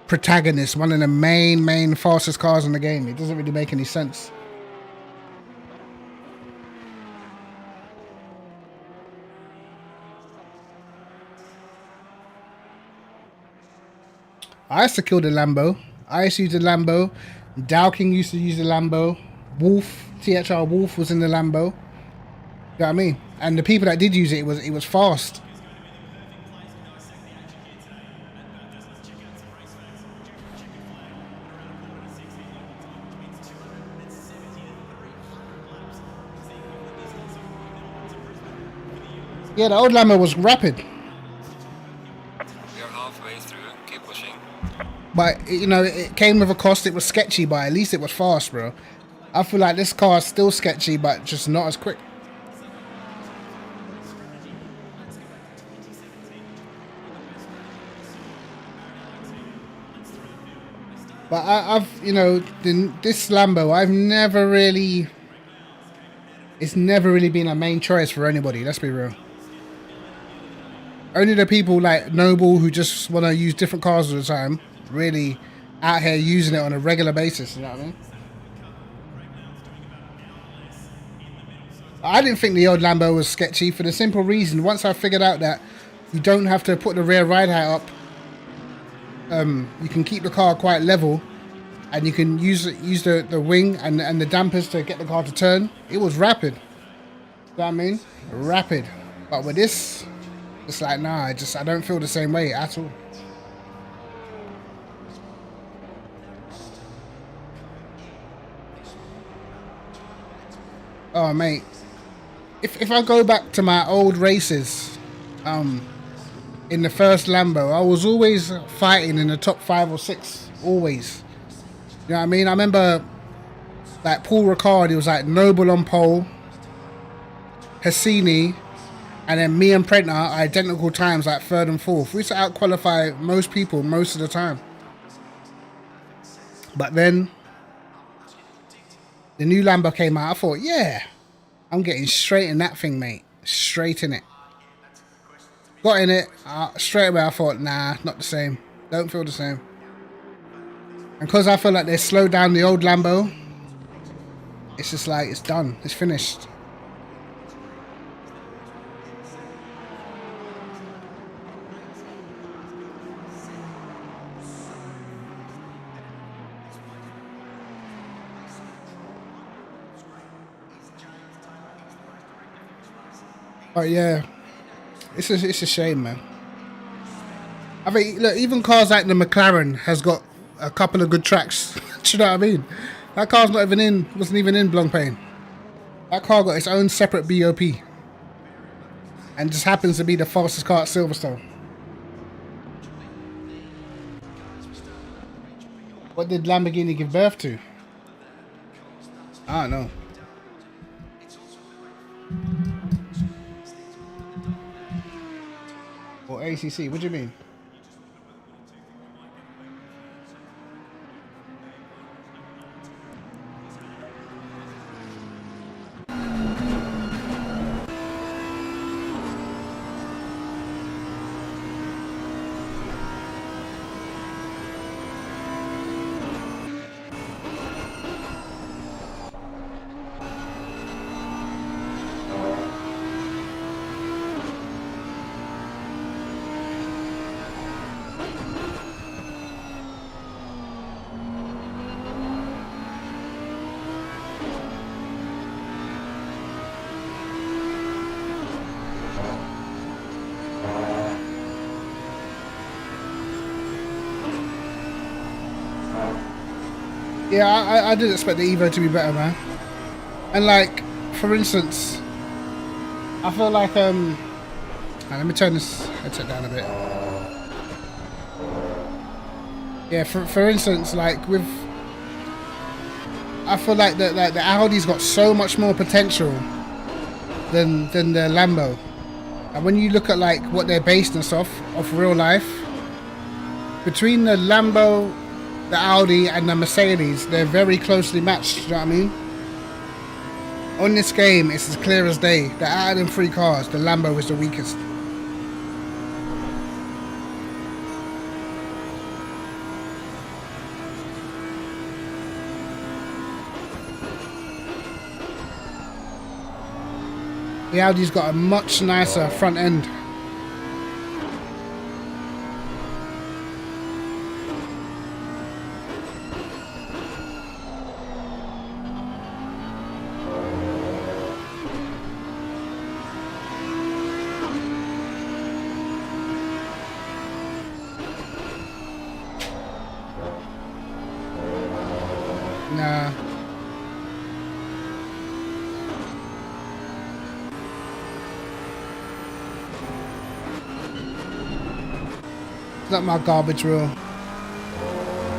protagonists, one of the main fastest cars in the game. It doesn't really make any sense. I used to kill the Lambo. I used to use the Lambo. Dowking used to use the Lambo. Wolf, THR Wolf was in the Lambo. You know what I mean? And the people that did use it, it was fast. Yeah, the old Lambo was rapid. We are halfway through. Keep pushing. But, you know, it came with a cost. It was sketchy, but at least it was fast, bro. I feel like this car is still sketchy, but just not as quick. But I've, you know, this Lambo, it's never really been a main choice for anybody. Let's be real. Only the people like Noble who just want to use different cars all the time, really out here using it on a regular basis. You know what I mean? I didn't think the old Lambo was sketchy for the simple reason. Once I figured out that you don't have to put the rear ride height up, you can keep the car quite level, and you can use the wing and the dampers to get the car to turn. It was rapid. You know what I mean? Rapid. But with this, it's like, nah, I don't feel the same way at all. Oh, mate. If I go back to my old races, in the first Lambo, I was always fighting in the top 5 or 6. Always. You know what I mean? I remember, like, Paul Ricard, he was like Noble on pole, Hassini, and then me and Prentner identical times, like 3rd and 4th. We used to out-qualify most people most of the time. But then the new Lambo came out. I thought, yeah, I'm getting straight in that thing, mate. Straight in it. Got in it. Straight away I thought, nah, not the same. Don't feel the same. And because I feel like they slowed down the old Lambo, it's just like, it's done. It's finished. But yeah, it's a shame, man. I think look, even cars like the McLaren has got a couple of good tracks. Do you know what I mean? That car's not even in, wasn't even in Blancpain. That car got its own separate BOP, and just happens to be the fastest car at Silverstone. What did Lamborghini give birth to? I don't know. Or ACC? What do you mean? Yeah, I did expect the Evo to be better, man. And like, for instance, I feel like let me turn this headset down a bit. Yeah, for instance, like I feel like the Audi's got so much more potential than the Lambo. And when you look at like what they're based and stuff off real life, between the Lambo, the Audi and the Mercedes, they're very closely matched, you know what I mean? On this game, it's as clear as day that out of them three cars, the Lambo is the weakest. The Audi's got a much nicer front end. Nah. It's not my garbage rule.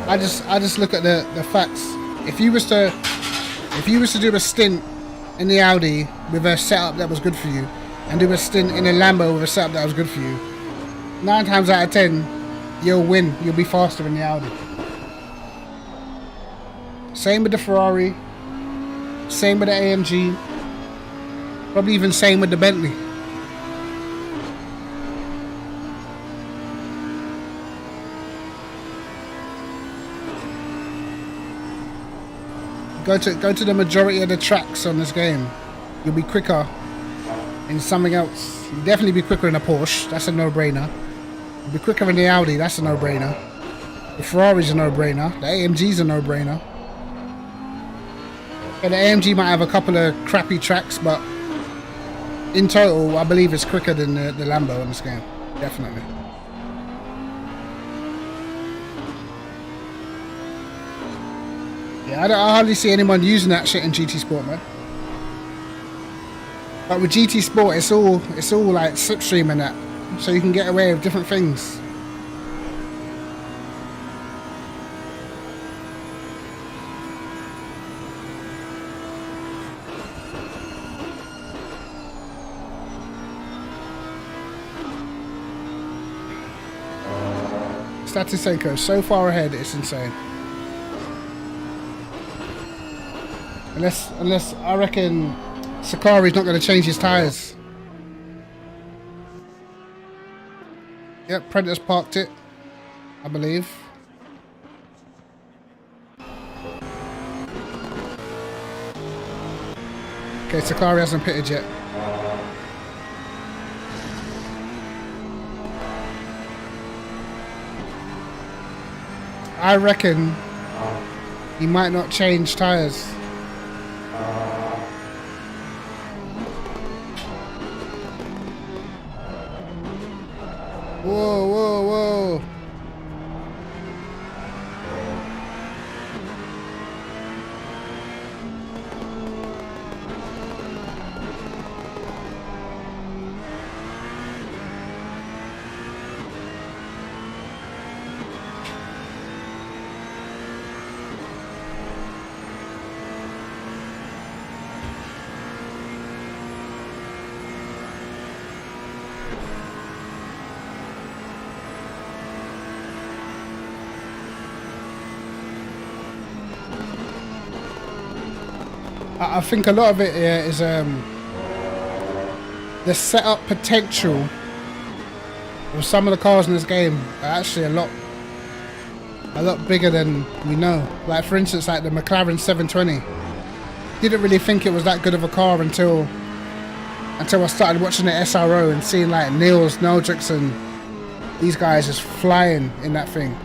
I just look at the facts. If you was to do a stint in the Audi with a setup that was good for you, and do a stint in a Lambo with a setup that was good for you, 9 times out of 10, you'll win. You'll be faster in the Audi. Same with the Ferrari. Same with the AMG. Probably even same with the Bentley. Go to the majority of the tracks on this game. You'll be quicker in something else. You'll definitely be quicker in a Porsche. That's a no-brainer. You'll be quicker in the Audi. That's a no-brainer. The Ferrari's a no-brainer. The AMG's a no-brainer. Yeah, the AMG might have a couple of crappy tracks, but in total, I believe it's quicker than the Lambo in this game. Definitely. Yeah, I hardly see anyone using that shit in GT Sport, man. But with GT Sport, it's all like slipstream and that, so you can get away with different things. Statisenko so far ahead, it's insane. Unless I reckon Sakari's not going to change his tyres. Yep, Predator's parked it, I believe. Okay, Sakari hasn't pitted yet. I reckon he might not change tyres. Whoa, whoa, whoa. I think a lot of it is the setup potential of some of the cars in this game are actually a lot bigger than we know. Like for instance, like the McLaren 720. Didn't really think it was that good of a car until I started watching the SRO and seeing like Niels, Neldrix and these guys just flying in that thing.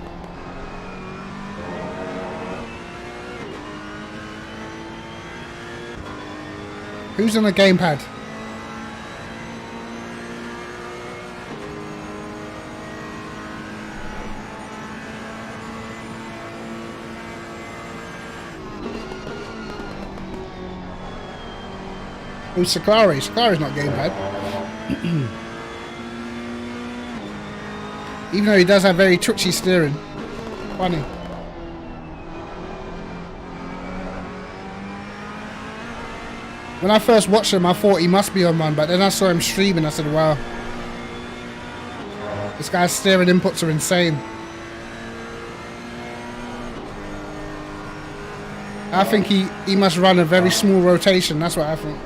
Who's on the gamepad? Who's Sakari? Sakari's not gamepad. Even though he does have very twitchy steering. Funny. When I first watched him, I thought he must be on one, but then I saw him streaming. I said, wow. This guy's steering inputs are insane. I think he must run a very small rotation. That's what I think.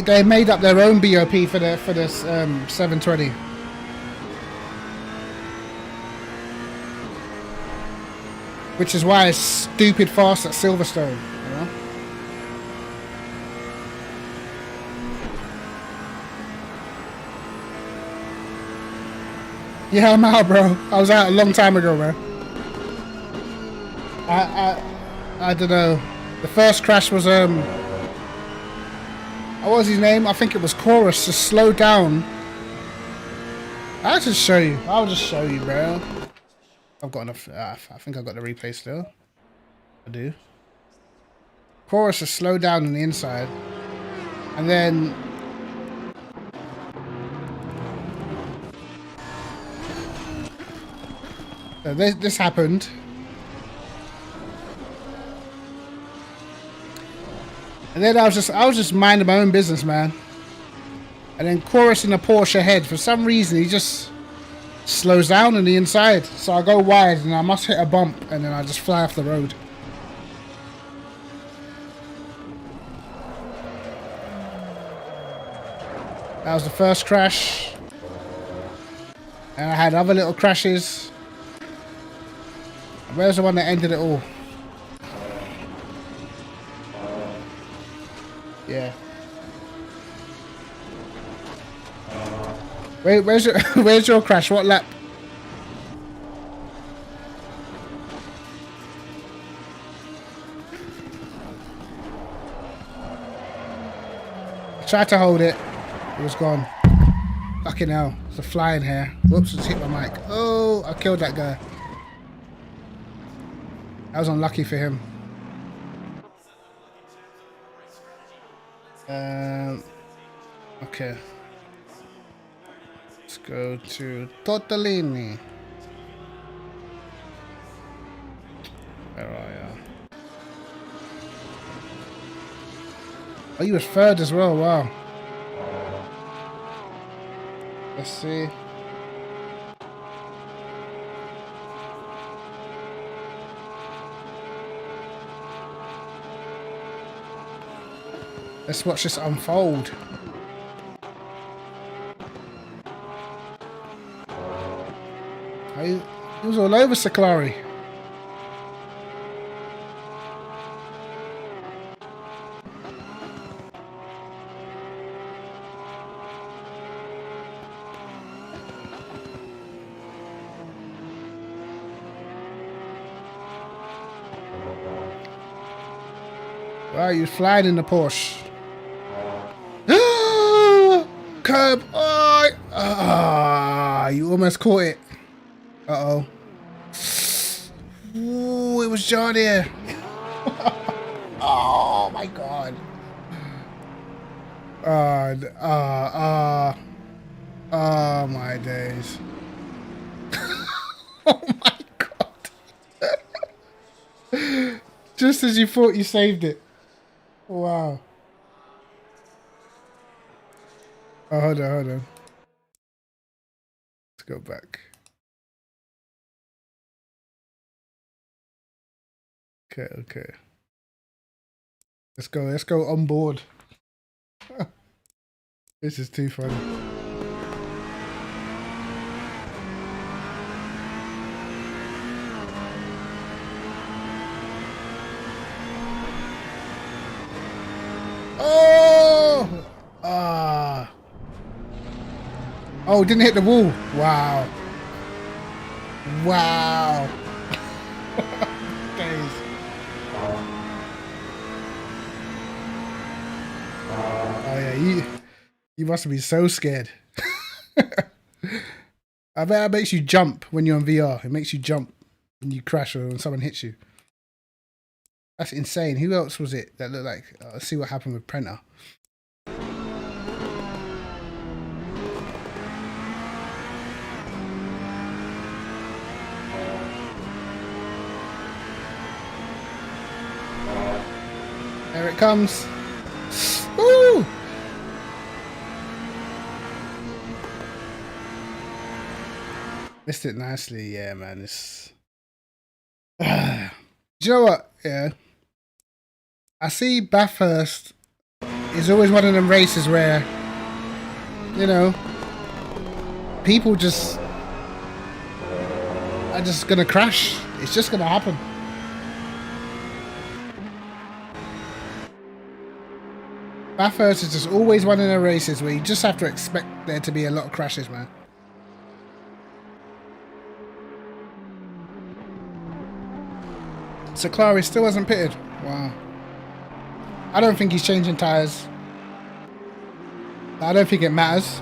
They made up their own BOP for this 720. Which is why it's stupid fast at Silverstone, you know? Yeah, I'm out, bro. I was out a long time ago, bro. I don't know. The first crash was what was his name? I think it was Chorus. Just slow down. I'll just show you. I'll just show you, bro. I've got enough. I think I've got the replay still. I do. Chorus just slow down on the inside. And then... So this happened. And then I was just minding my own business, man. And then Chorus in a Porsche ahead, for some reason he just slows down on the inside. So I go wide and I must hit a bump and then I just fly off the road. That was the first crash. And I had other little crashes. Where's the one that ended it all? Yeah. Where's your crash? What lap? I tried to hold it. It was gone. Fucking hell. It's a flying hair. Whoops, just hit my mic. Oh, I killed that guy. That was unlucky for him. Okay. Let's go to Tortellini. Where are you? Oh, you was third as well. Wow. Let's see. Let's watch this unfold. He was all over Saklari. Alright, you flying in the Porsche. Curb! You almost caught it. Uh-oh. Ooh, it was John here. Oh my god. Oh my days. Oh my god. Just as you thought you saved it. Wow. Oh, hold on. Let's go back. Okay. Let's go on board. This is too funny. Oh! Oh, didn't hit the wall. Wow. Days. Oh yeah, you must be so scared. I bet it makes you jump when you're on VR. It makes you jump when you crash or when someone hits you. That's insane. Who else was it that looked like? Let's see what happened with Prenter. There it comes. Woo! Missed it nicely, yeah, man. It's. Do you know what? Yeah. I see Bathurst is always one of them races where, you know, people just are just gonna crash. It's just gonna happen. Bathurst is just always one of the races where you just have to expect there to be a lot of crashes, man. Sakari still hasn't pitted. Wow. I don't think he's changing tyres. I don't think it matters.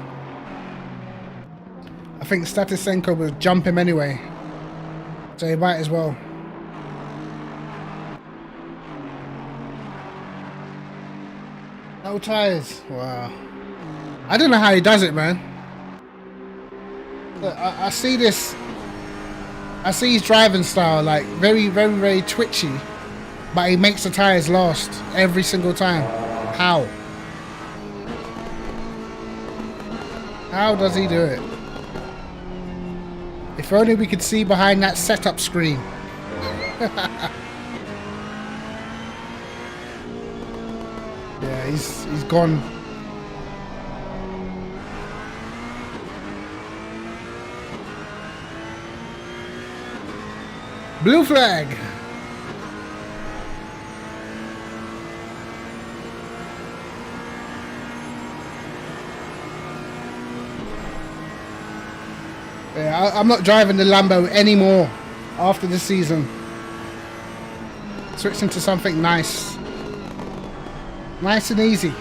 I think Statisenko will jump him anyway. So he might as well. No tyres. Wow. I don't know how he does it, man. Look, I see this. I see his driving style, like very twitchy, but he makes the tyres last every single time. How? How does he do it? If only we could see behind that setup screen. Yeah, he's gone. Blue flag. Yeah, I'm not driving the Lambo anymore after this season. Switching to something nice. Nice and easy.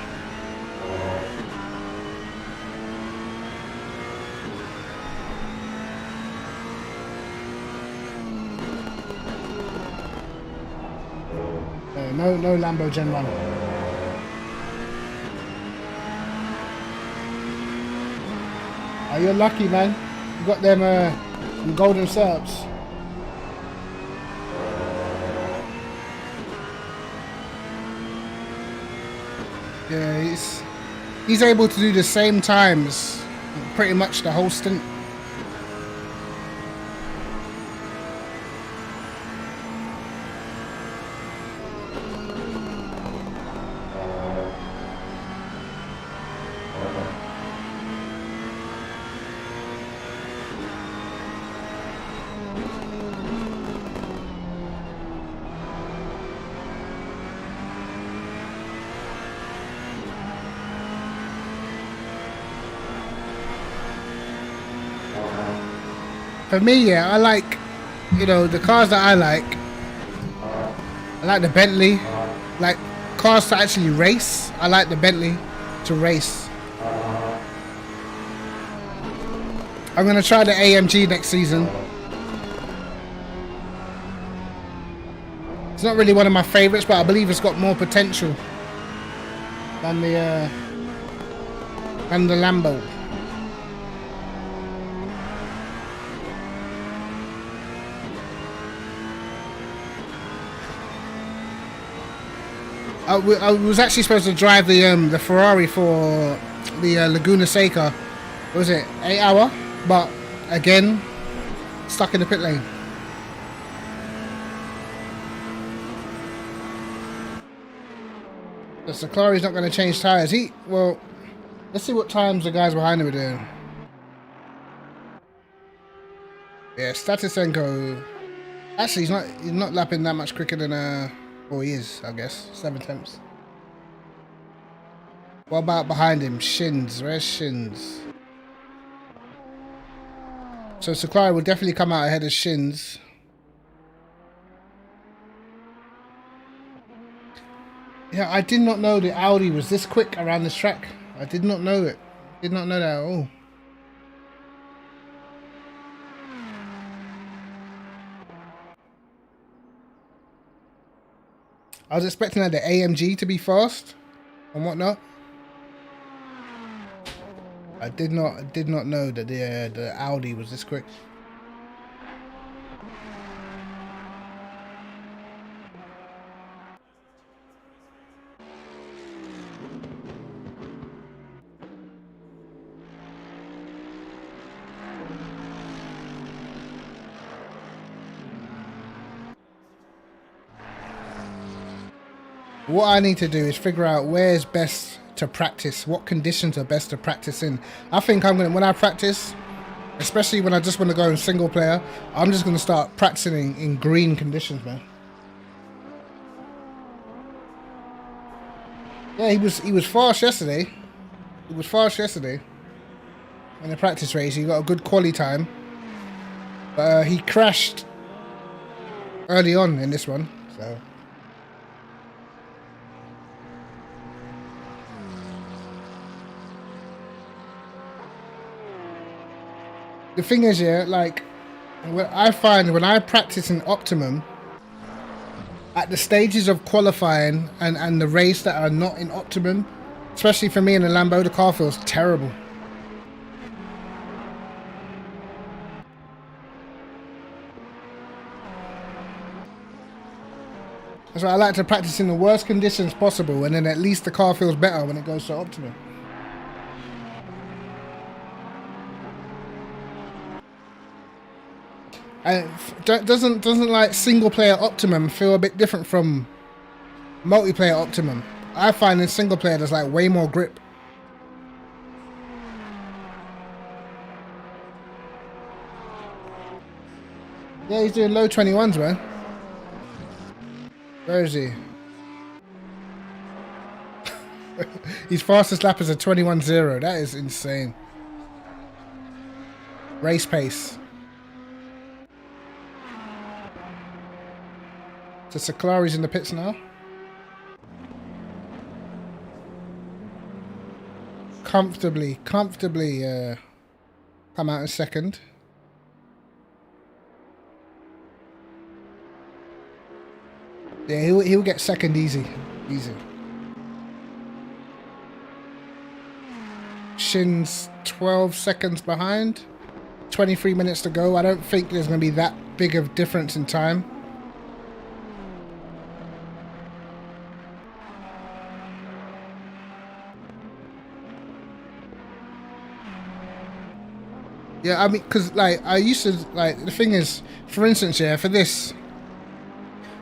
No Lambo Gen 1. Oh, you're lucky, man. You got them golden setups. Yeah, he's able to do the same times pretty much the whole stint. For me, yeah, I like, you know, the cars that I like the Bentley, like cars to actually race. I like the Bentley to race. I'm gonna try the AMG next season. It's not really one of my favorites, but I believe it's got more potential than the Lambo. I was actually supposed to drive the Ferrari for the Laguna Seca. What was it, 8 hour? But again, stuck in the pit lane. The Saclari's not going to change tires. Well, let's see what times the guys behind him are doing. Yeah, Statisenko. Actually, he's not lapping that much quicker than well, he is, I guess. 7 tenths. What about behind him? Shins. Where's Shins? So Saclari will definitely come out ahead of Shins. Yeah, I did not know the Audi was this quick around this track. I did not know it. Did not know that at all. I was expecting the AMG to be fast and whatnot. I did not know that the Audi was this quick. What I need to do is figure out where's best to practice, what conditions are best to practice in. I think when I practice, especially when I just want to go in single player, I'm just gonna start practicing in green conditions, man. Yeah, he was fast yesterday. He was fast yesterday in the practice race. He got a good quali time, but he crashed early on in this one, so. The thing is, yeah, like, what I find when I practice in optimum, at the stages of qualifying and the race that are not in optimum, especially for me in the Lambo, the car feels terrible. That's why I like to practice in the worst conditions possible, and then at least the car feels better when it goes to optimum. And doesn't like single player optimum feel a bit different from multiplayer optimum? I find in single player there's like way more grip. Yeah, he's doing low 21s, man. Where is he? His fastest lap is a 21.0. That is insane. Race pace. So Saclari's in the pits now. Comfortably come out in second. Yeah, he'll get second easy. Shin's 12 seconds behind. 23 minutes to go. I don't think there's going to be that big of difference in time. Yeah, I mean, because, like, I used to, like, the thing is, for instance, yeah, for this,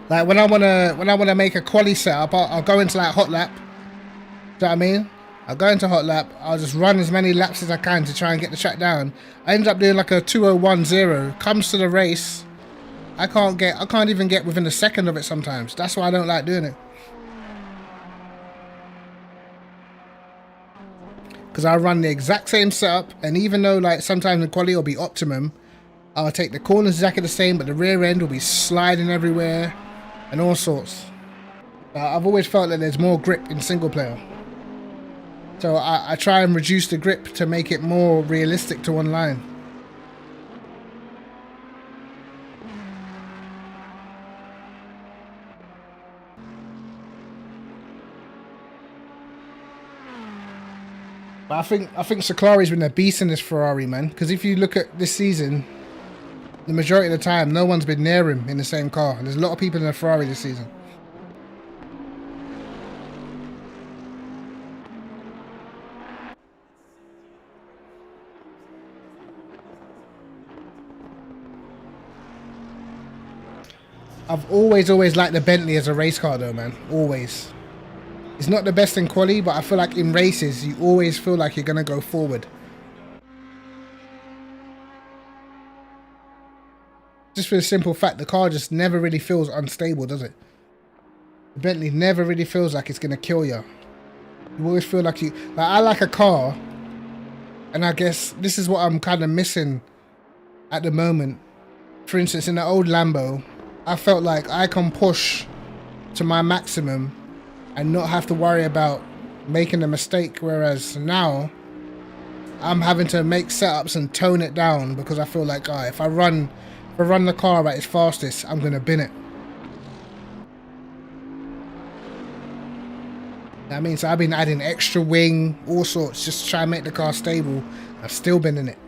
like, when I wanna make a quali setup, I'll go into, like, hot lap. Do you know what I mean? I'll go into hot lap, I'll just run as many laps as I can to try and get the track down. I end up doing, like, a 2:01.0. Comes to the race, I can't even get within a second of it sometimes. That's why I don't like doing it. Because I run the exact same setup, and even though, like, sometimes the quality will be optimum, I'll take the corners exactly the same, but the rear end will be sliding everywhere and all sorts. I've always felt that there's more grip in single player. So I try and reduce the grip to make it more realistic to online. But I think Sakari's been a beast in this Ferrari, man. Because if you look at this season, the majority of the time, no one's been near him in the same car. And there's a lot of people in a Ferrari this season. I've always liked the Bentley as a race car though, man. Always. It's not the best in quali, but I feel like in races, you always feel like you're going to go forward. Just for the simple fact, the car just never really feels unstable, does it? The Bentley never really feels like it's going to kill you. You always feel like you... Like, I like a car, and I guess this is what I'm kind of missing at the moment. For instance, in the old Lambo, I felt like I can push to my maximum and not have to worry about making a mistake, whereas now I'm having to make setups and tone it down because I feel like if I run the car at its fastest, I'm gonna bin it. That means I've been adding extra wing, all sorts, just to try and make the car stable. I've still been in it.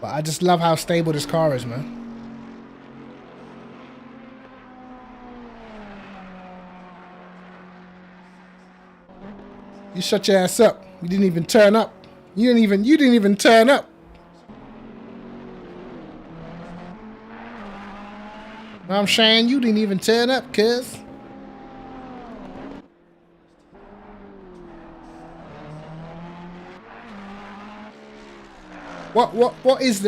But I just love how stable this car is, man. You shut your ass up. You didn't even turn up. You didn't even turn up. Know what I'm saying? You didn't even turn up, cuz. What is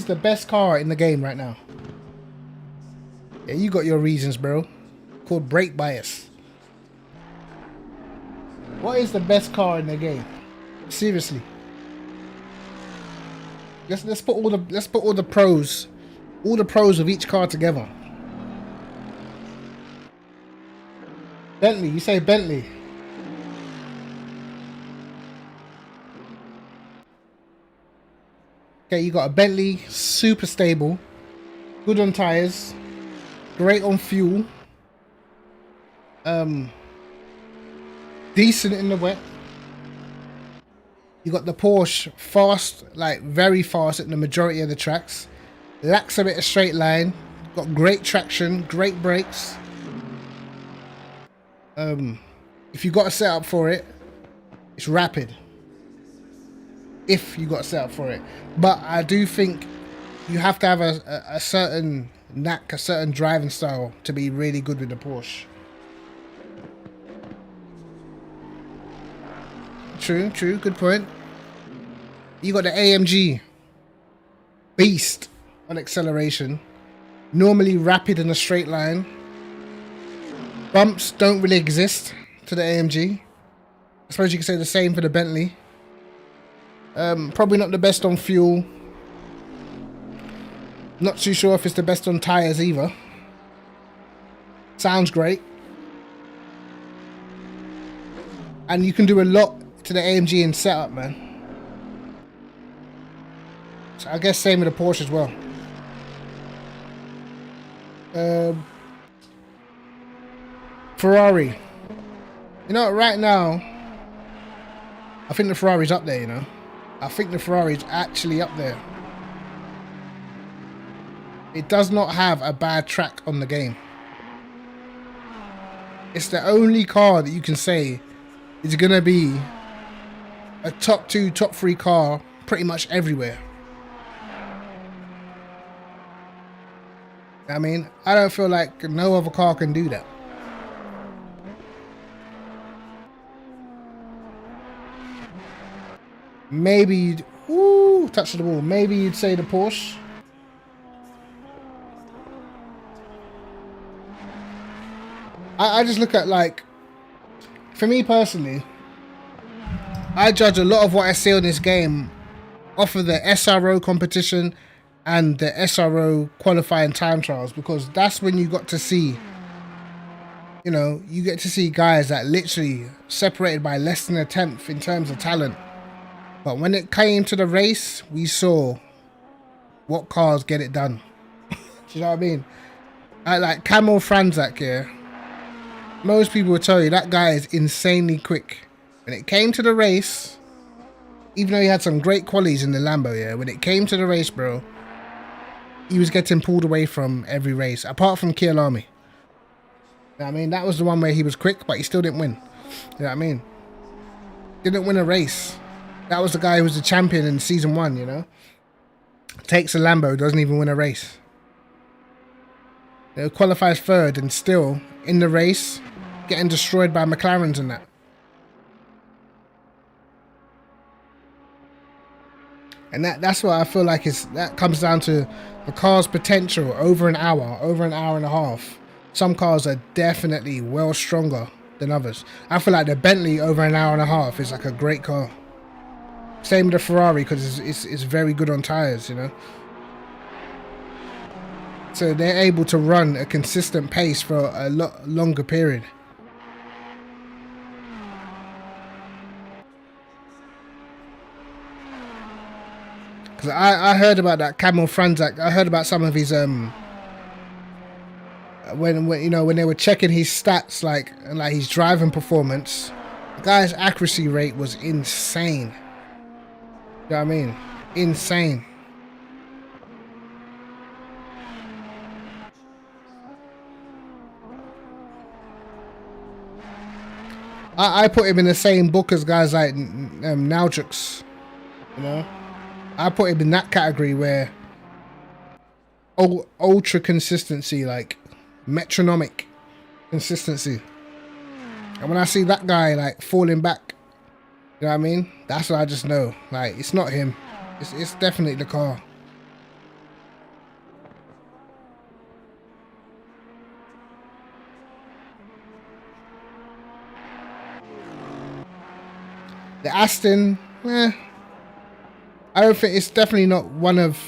the best car in the game right now? Yeah, you got your reasons, bro. Called brake bias. What is the best car in the game? Seriously. Let's put all the pros of each car together. Bentley, you say Bentley. Okay, you got a Bentley, super stable, good on tires, great on fuel, decent in the wet. You got the Porsche, fast, like very fast at the majority of the tracks, lacks a bit of straight line, got great traction, great brakes. If you got a setup for it, it's rapid. If you got a setup for it, but I do think you have to have a certain knack, a certain driving style to be really good with the Porsche. True, good point. You got the AMG beast on acceleration, normally rapid in a straight line. Bumps don't really exist to the AMG. I suppose you could say the same for the Bentley. Probably not the best on fuel. Not too sure if it's the best on tires either. Sounds great. And you can do a lot to the AMG in setup, man. So I guess same with the Porsche as well. Ferrari. You know, right now, I think the Ferrari's up there, you know. I think the Ferrari's actually up there. It does not have a bad track on the game. It's the only car that you can say is going to be a top 2, top 3 car pretty much everywhere. I mean, I don't feel like no other car can do that. Maybe you'd... Ooh, touch the ball. Maybe you'd say the Porsche. I just look at, like... For me personally, I judge a lot of what I see on this game off of the SRO competition and the SRO qualifying time trials, because that's when you got to see, you know, you get to see guys that literally separated by less than a tenth in terms of talent. But when it came to the race, we saw what cars get it done. Do you know what I mean? Like Camel Franzak here, most people will tell you that guy is insanely quick. When it came to the race, even though he had some great qualities in the Lambo, yeah, when it came to the race, bro, he was getting pulled away from every race, apart from Kielami. You know what I mean? That was the one where he was quick, but he still didn't win. You know what I mean? Didn't win a race. That was the guy who was the champion in season 1, you know? Takes a Lambo, doesn't even win a race. He qualifies third and still, in the race, getting destroyed by McLarens and that. And that's what I feel like that comes down to the car's potential over an hour and a half. Some cars are definitely well stronger than others. I feel like the Bentley over an hour and a half is like a great car. Same with the Ferrari, because it's very good on tires, you know. So they're able to run a consistent pace for a lot longer period. Because I heard about that Camel Franzak. I heard about some of his when you know, when they were checking his stats, like his driving performance, the guy's accuracy rate was insane. You know what I mean? Insane. I put him in the same book as guys like Naujux, you know. I put him in that category where ultra consistency, like metronomic consistency. And when I see that guy like falling back, you know what I mean? That's what I just know. Like, it's not him. It's definitely the car. The Aston, I don't think it's definitely not one of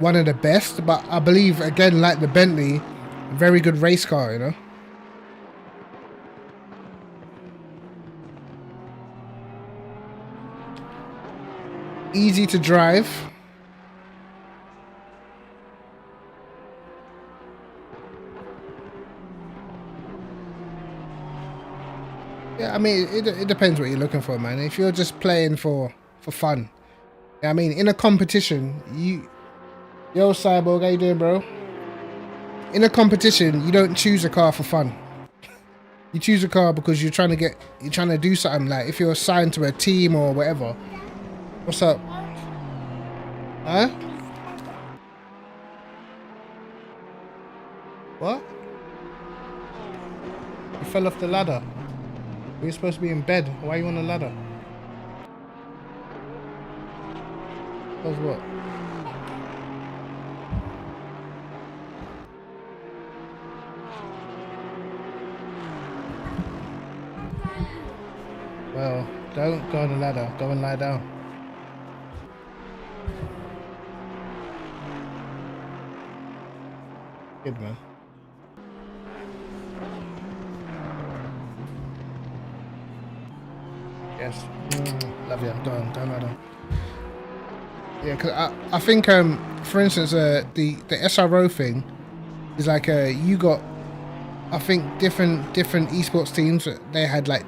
the best, but I believe, again, like the Bentley, a very good race car, you know. Easy to drive. Yeah, I mean, it depends what you're looking for, man. If you're just playing for fun, yeah, I mean, in a competition, yo, Cyborg, how you doing, bro? In a competition, you don't choose a car for fun. You choose a car because you're trying to do something. Like, if you're assigned to a team or whatever. What's up? Huh? What? You fell off the ladder. You're supposed to be in bed. Why are you on the ladder? Does what? Well, don't go on the ladder. Go and lie down. Good, man. Yes. Love you. Don't lie down. Yeah, because I think, for instance, the SRO thing is like, you got, I think, different esports teams, they had like,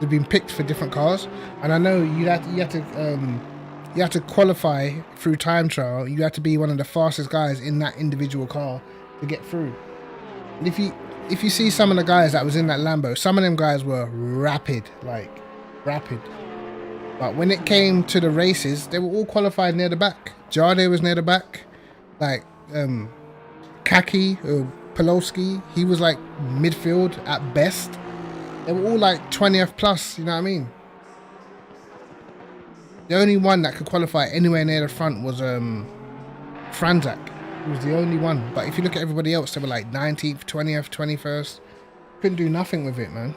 they've been picked for different cars, and I know you have to qualify through time trial. You have to be one of the fastest guys in that individual car to get through. And if you see some of the guys that was in that Lambo, some of them guys were rapid. But when it came to the races, they were all qualified near the back. Jade was near the back, like Kaki or Polowski, he was like midfield at best. They were all like 20th plus, you know what I mean? The only one that could qualify anywhere near the front was Franzak. He was the only one. But if you look at everybody else, they were like 19th, 20th, 21st. Couldn't do nothing with it, man.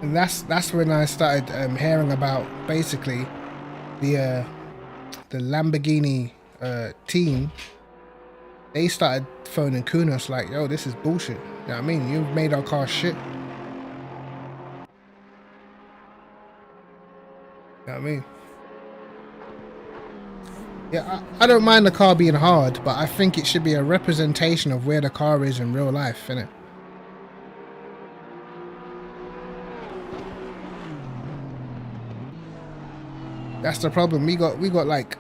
And that's when I started hearing about, basically, the Lamborghini team, they started phoning Kunos like, yo, this is bullshit. You know what I mean? You've made our car shit. You know what I mean? Yeah, I don't mind the car being hard, but I think it should be a representation of where the car is in real life, innit? That's the problem. We got like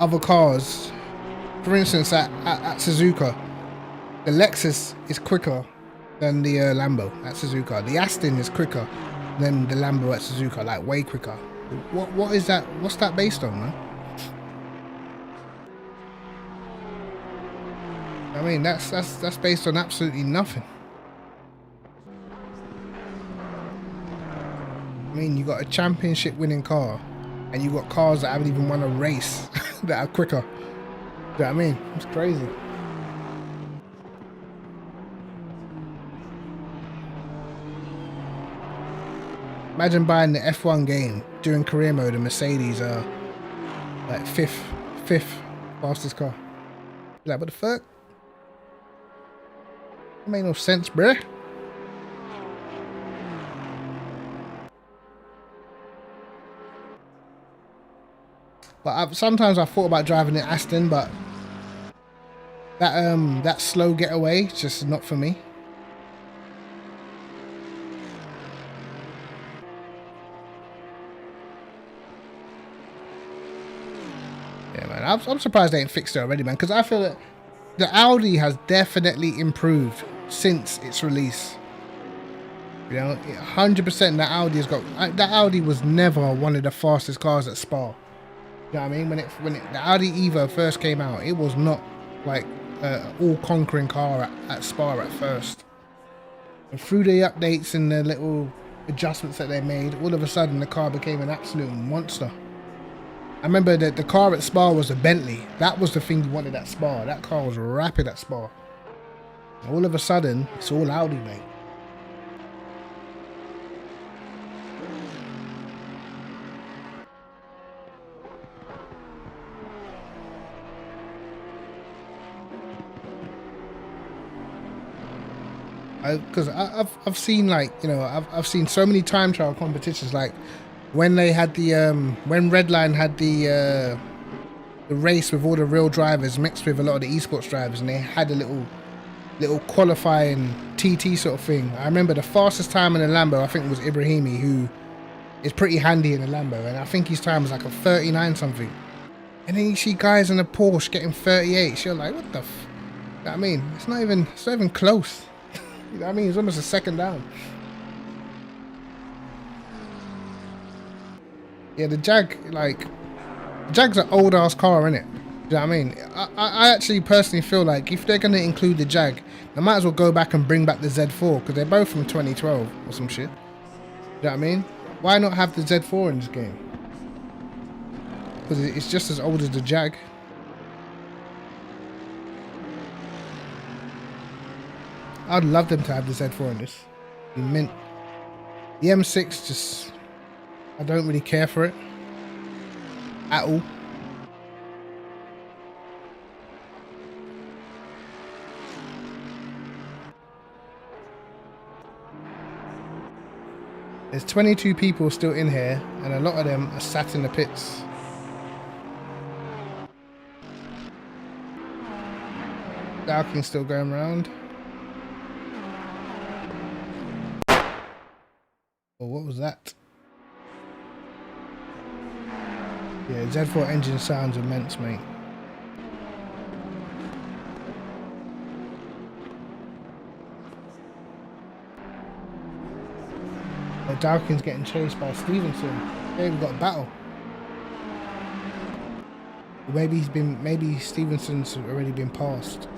other cars. For instance, at Suzuka, the Lexus is quicker than the Lambo at Suzuka. The Aston is quicker than the Lambo at Suzuka, like way quicker. What is that? What's that based on, man? I mean, that's based on absolutely nothing. I mean, you got a championship winning car, and you got cars that haven't even won a race that are quicker. You know what I mean? It's crazy. Imagine buying the F1 game during career mode and Mercedes are like fifth fastest car. Like, what the fuck? That made no sense, bruh. But sometimes I thought about driving an Aston, but that slow getaway just not for me. Yeah, man, I'm surprised they ain't fixed it already, man. Because I feel that the Audi has definitely improved since its release. You know, 100% that Audi has got. That Audi was never one of the fastest cars at Spa. You know what I mean? When the Audi Evo first came out, it was not like all-conquering car at Spa at first. And through the updates and the little adjustments that they made, all of a sudden the car became an absolute monster. I remember that the car at Spa was a Bentley. That was the thing you wanted at Spa. That car was rapid at Spa. And all of a sudden, it's all Audi, mate. Because I've seen, like, you know, I've seen so many time trial competitions, like when they had the when Redline had the race with all the real drivers mixed with a lot of the esports drivers, and they had a little qualifying TT sort of thing. I remember the fastest time in a Lambo, I think, was Ibrahimi, who is pretty handy in a Lambo, and I think his time was like a 39 something. And then you see guys in a Porsche getting 38. You're like, what the f? You know what I mean? It's not even close. You know what I mean? It's almost a second down. Yeah, the Jag, like, the Jag's an old ass car, innit? Do you know what I mean? I actually personally feel like if they're going to include the Jag, they might as well go back and bring back the Z4, because they're both from 2012 or some shit. Do you know what I mean? Why not have the Z4 in this game? Because it's just as old as the Jag. I'd love them to have the Z4 in this. It'd be mint. The M6 just... I don't really care for it. At all. There's 22 people still in here, and a lot of them are sat in the pits. Dalking's still going around. Oh, what was that? Yeah, Z4 engine sounds immense, mate. Oh, Dalkin's getting chased by Stevenson. Hey, we've got a battle. Maybe Stevenson's already been passed.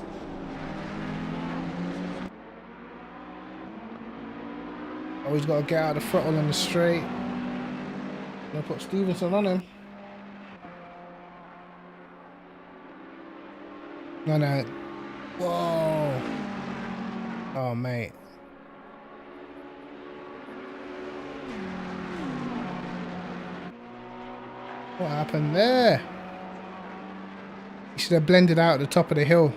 Oh, he's got to get out of the throttle on the straight. Gonna put Stevenson on him. No. Whoa. Oh, mate. What happened there? He should have blended out at the top of the hill.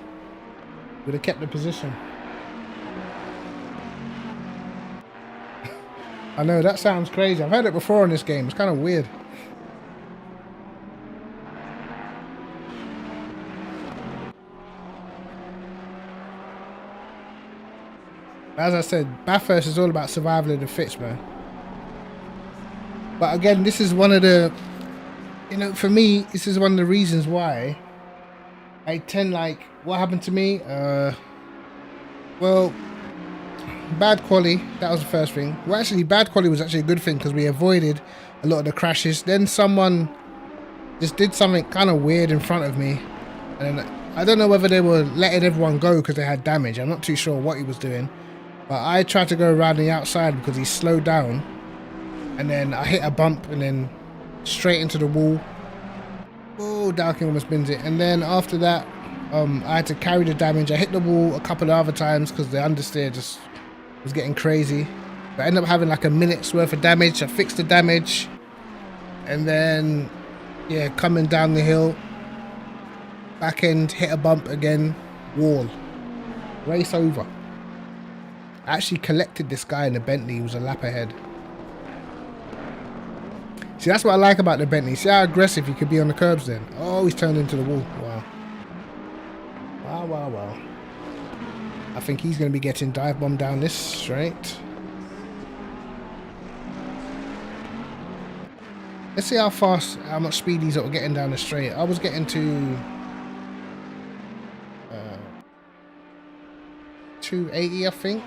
Would have kept the position. I know, that sounds crazy. I've heard it before in this game. It's kind of weird. As I said, Bathurst is all about survival of the fittest, man. But again, this is one of the, you know, for me, this is one of the reasons why I tend, like, what happened to me? Well, bad quality, that was the first thing. Well, actually, bad quality was actually a good thing because we avoided a lot of the crashes. Then someone just did something kind of weird in front of me. And I don't know whether they were letting everyone go because they had damage. I'm not too sure what he was doing. But I tried to go around the outside because he slowed down. And then I hit a bump and then straight into the wall. Oh, Dalkin almost bins it. And then after that, I had to carry the damage. I hit the wall a couple of other times because the understeer just was getting crazy. But I ended up having like a minute's worth of damage. I fixed the damage. And then, yeah, coming down the hill. Back end, hit a bump again. Wall. Race over. I actually collected this guy in the Bentley. He was a lap ahead. See, that's what I like about the Bentley. See how aggressive he could be on the curbs then. Oh, he's turned into the wall. Wow. Wow, wow, wow. I think he's going to be getting dive bombed down this straight. Let's see how fast, how much speed he's up getting down the straight. I was getting to 280, I think.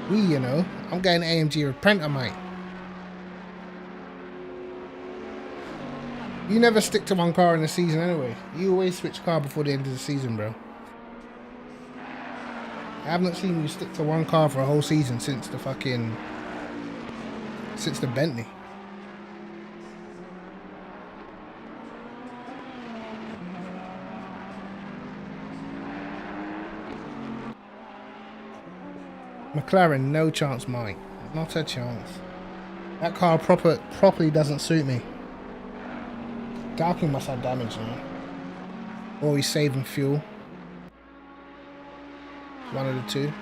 You know, I'm getting AMG Repenter, mate. You never stick to one car in the season anyway. You always switch car before the end of the season, bro. I haven't seen you stick to one car for a whole season since the fucking... since the Bentley. McLaren, no chance, Mike. Not a chance. That car properly doesn't suit me. Darking must have damage now. Or he's saving fuel. One of the two.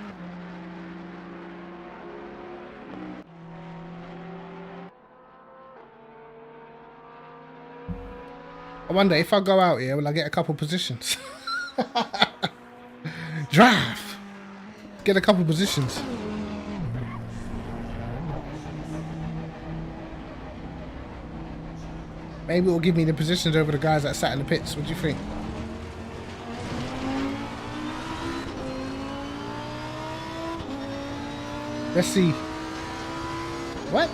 I wonder if I go out here, will I get a couple positions? Drive! Get a couple positions. Maybe it will give me the positions over the guys that sat in the pits. What do you think? Let's see. What?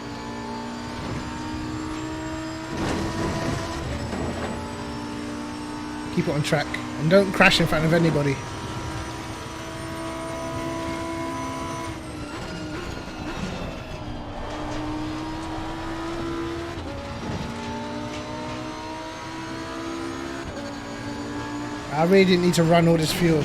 Keep it on track. And don't crash in front of anybody. I really didn't need to run all this fuel.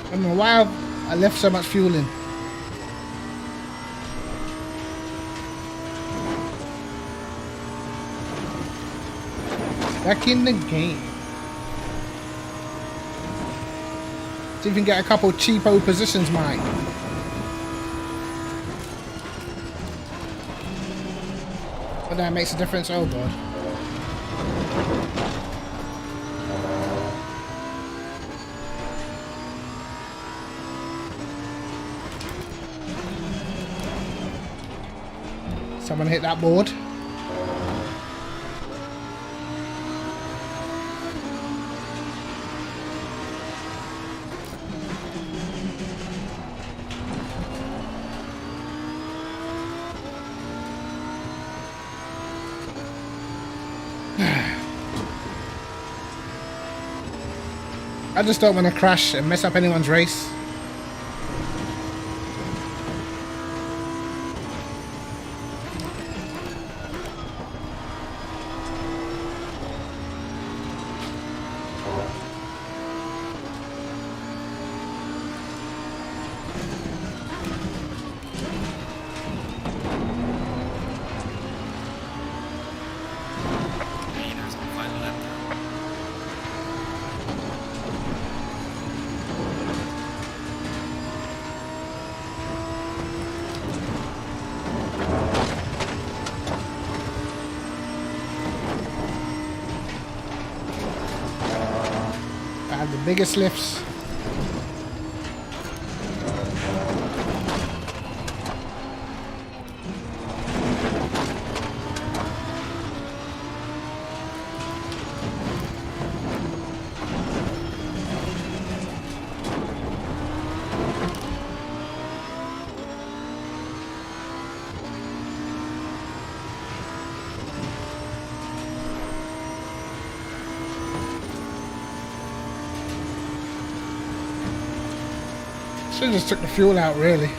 I don't know why I left so much fuel in. Back in the game. See if you can get a couple cheapo positions, mate. But that makes a difference. Oh god. Someone hit that board. I just don't want to crash and mess up anyone's race. Hey, there's my final lap now. I have the biggest lifts. Should've just took the fuel out, really.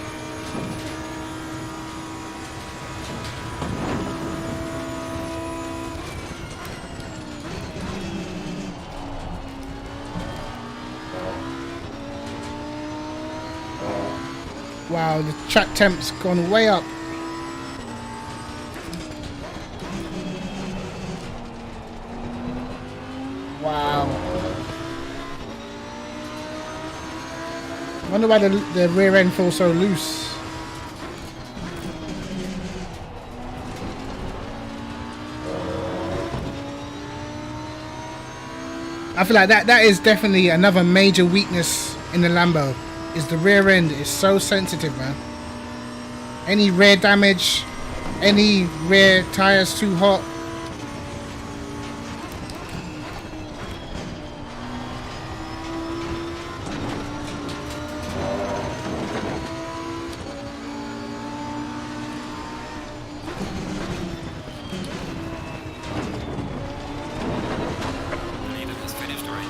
Wow, the track temp's gone way up. Wow. Wonder why the rear end feels so loose. I feel like that is definitely another major weakness in the Lambo. Is the rear end is so sensitive, man. Any rear damage, any rear tires too hot. Leader has finished the race.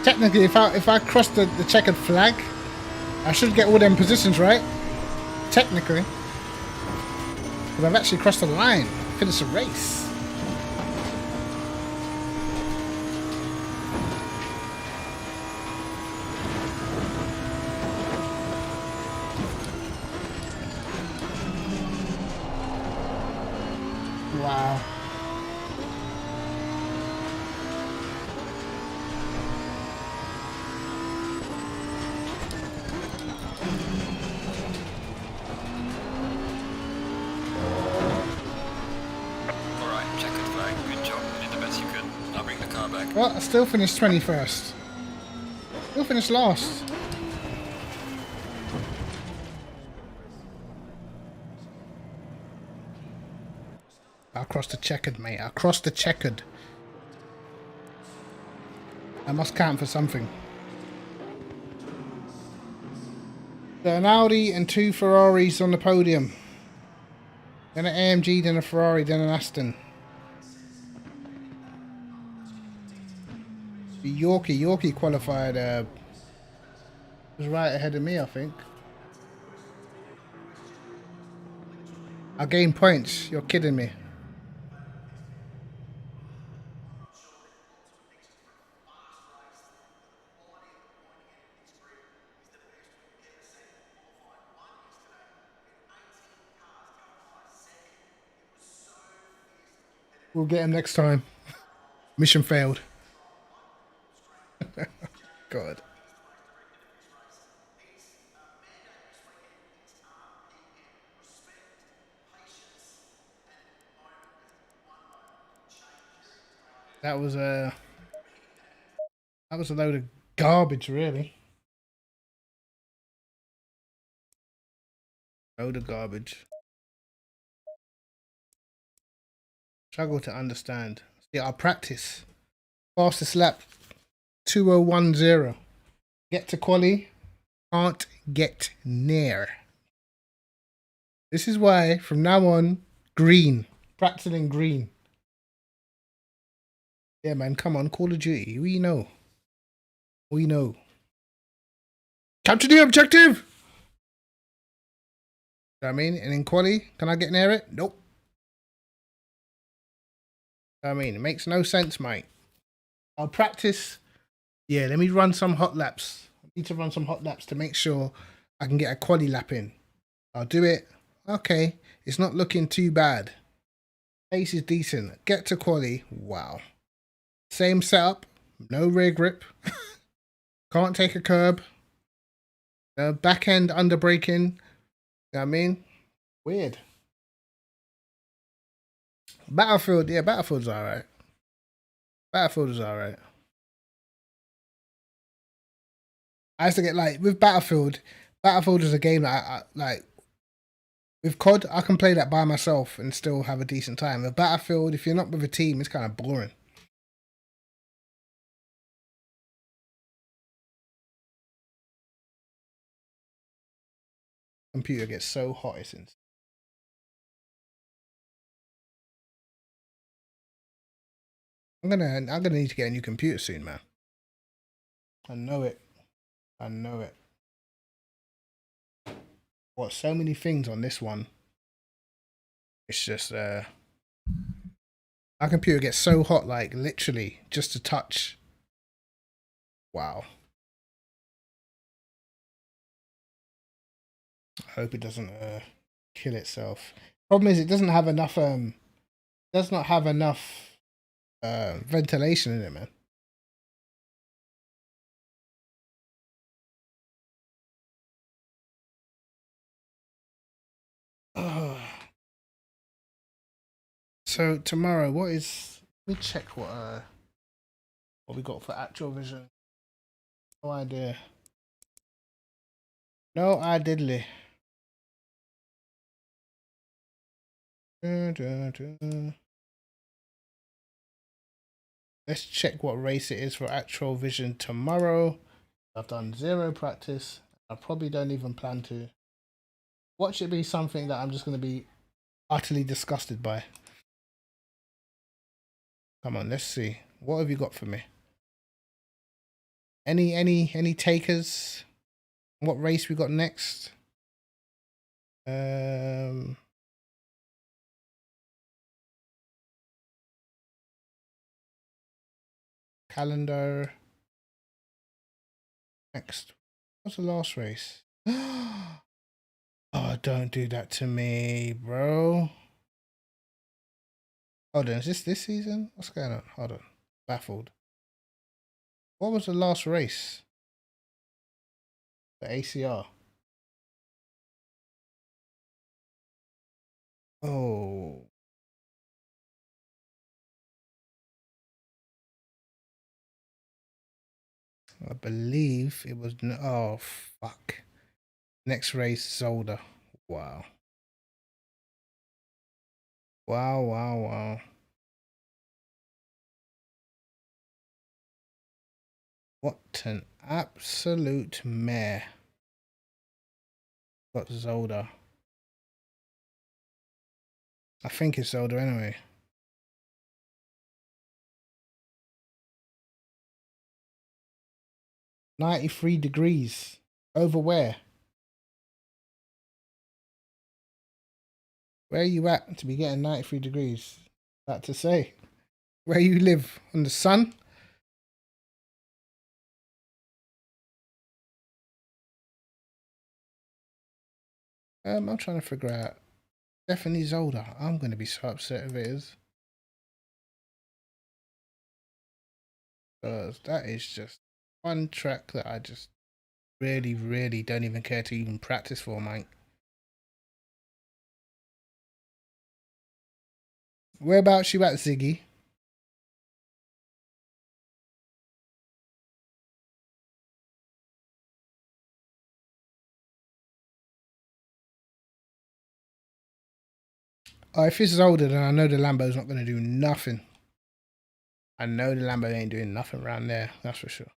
Technically, if I cross the checkered flag, I should get all them positions, right? Technically. Because I've actually crossed the line. Finished the race. Wow. Alright, checkered flag. Good job. You did the best you could. I'll bring the car back. Well, I still finished 21st. Still finished last. I crossed the checkered, mate. I crossed the checkered. I must count for something. So an Audi and two Ferraris on the podium. Then an AMG, then a Ferrari, then an Aston. Yorkie qualified. Was right ahead of me, I think. I gained points. You're kidding me. We'll get him next time. Mission failed. God. That was a load of garbage, really. Load of garbage. Struggle to understand. See, our practice. Fastest lap 2010. Get to quali. Can't get near. This is why from now on, green. Practicing green. Yeah, man, come on, Call of Duty. We know. We know. Capture the objective! You know what I mean? And in quali, can I get near it? Nope. You know what I mean? It makes no sense, mate. I'll practice. Yeah, let me run some hot laps. I need to run some hot laps to make sure I can get a quali lap in. I'll do it. Okay, it's not looking too bad. Pace is decent. Get to quali. Wow. Same setup. No rear grip. Can't take a curb. Back end under braking. You know what I mean? Weird. Battlefield, yeah, Battlefield's alright. Battlefield is alright. I used to get like with Battlefield. Battlefield is a game that I like. With COD, I can play that by myself and still have a decent time. With Battlefield, if you're not with a team, it's kind of boring. Computer gets so hot, it's insane. I'm gonna need to get a new computer soon, man. I know it. I know it. Got so many things on this one. It's just my computer gets so hot, like literally just a touch. Wow. I hope it doesn't kill itself. Problem is, it doesn't have enough. Does not have enough ventilation in it, man. Oh. So tomorrow, what is? Let me check what we got for actual vision. No idea. No idea. Let's check what race it is for actual vision tomorrow. I've done 0 practice. I probably don't even plan to. Watch it be something that I'm just going to be utterly disgusted by. Come on, let's see. What have you got for me? Any takers? What race we got next? Calendar. Next. What's the last race? Oh, don't do that to me, bro. Hold on, is this season? What's going on? Hold on. Baffled. What was the last race? The ACR. Oh. I believe it was. Oh, fuck. Next race, Zolder. Wow. Wow, wow, wow. What an absolute mare. Got Zolder. I think it's Zolder anyway. $93. Over where? Where are you at to be getting 93 degrees? That to say. Where you live? On the sun? I'm trying to figure out. Definitely Zolder. I'm going to be so upset if it is. Because that is just one track that I just really, really don't even care to even practice for, mate. Whereabouts you at, Ziggy? Oh, if this is older, then I know the Lambo's not going to do nothing. I know the Lambo ain't doing nothing around there. That's for sure.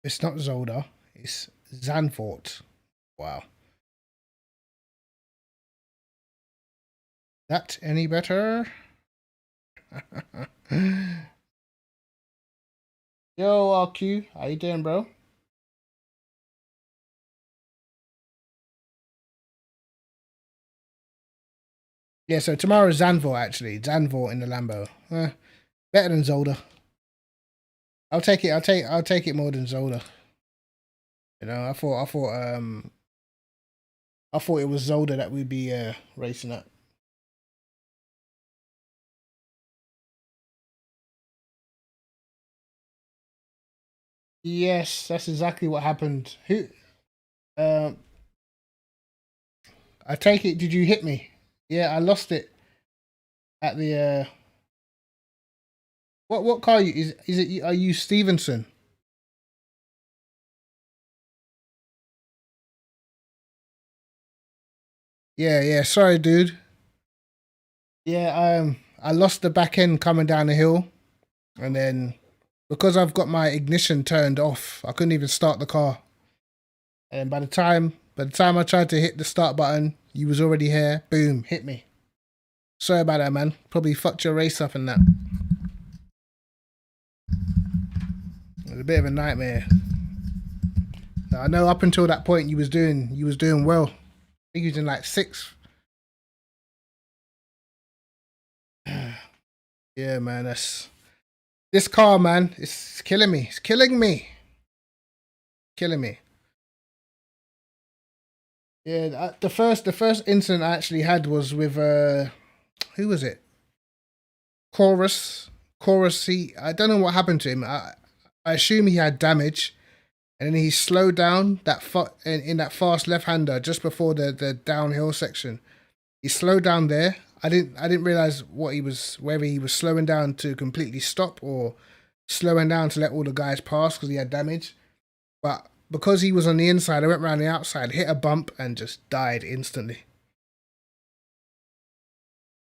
It's not Zolder. It's Zandvoort. Wow. That any better? Yo, RQ. How you doing, bro? Yeah, so tomorrow's Zandvoort, actually. Zandvoort in the Lambo. Better than Zolder. I'll take it. I'll take it more than Zolder. You know, I thought it was Zolder that we'd be racing at. Yes, that's exactly what happened. Who? I take it. Did you hit me? Yeah, I lost it at the. What car is it? Are you Stevenson? Yeah. Sorry, dude. Yeah, I lost the back end coming down the hill, and then because I've got my ignition turned off, I couldn't even start the car. And by the time I tried to hit the start button, you was already here. Boom, hit me. Sorry about that, man. Probably fucked your race up and that. It was a bit of a nightmare. I know up until that point you was doing well. I think you was in like 6th. Yeah, man. This car, man. It's killing me. It's killing me. Killing me. Yeah, the first incident I actually had was with who was it? Chorus. I don't know what happened to him. I assume he had damage, and then he slowed down in that fast left-hander just before the downhill section. He slowed down there. I didn't realize whether he was slowing down to completely stop or slowing down to let all the guys pass because he had damage. But because he was on the inside, I went around the outside, hit a bump, and just died instantly.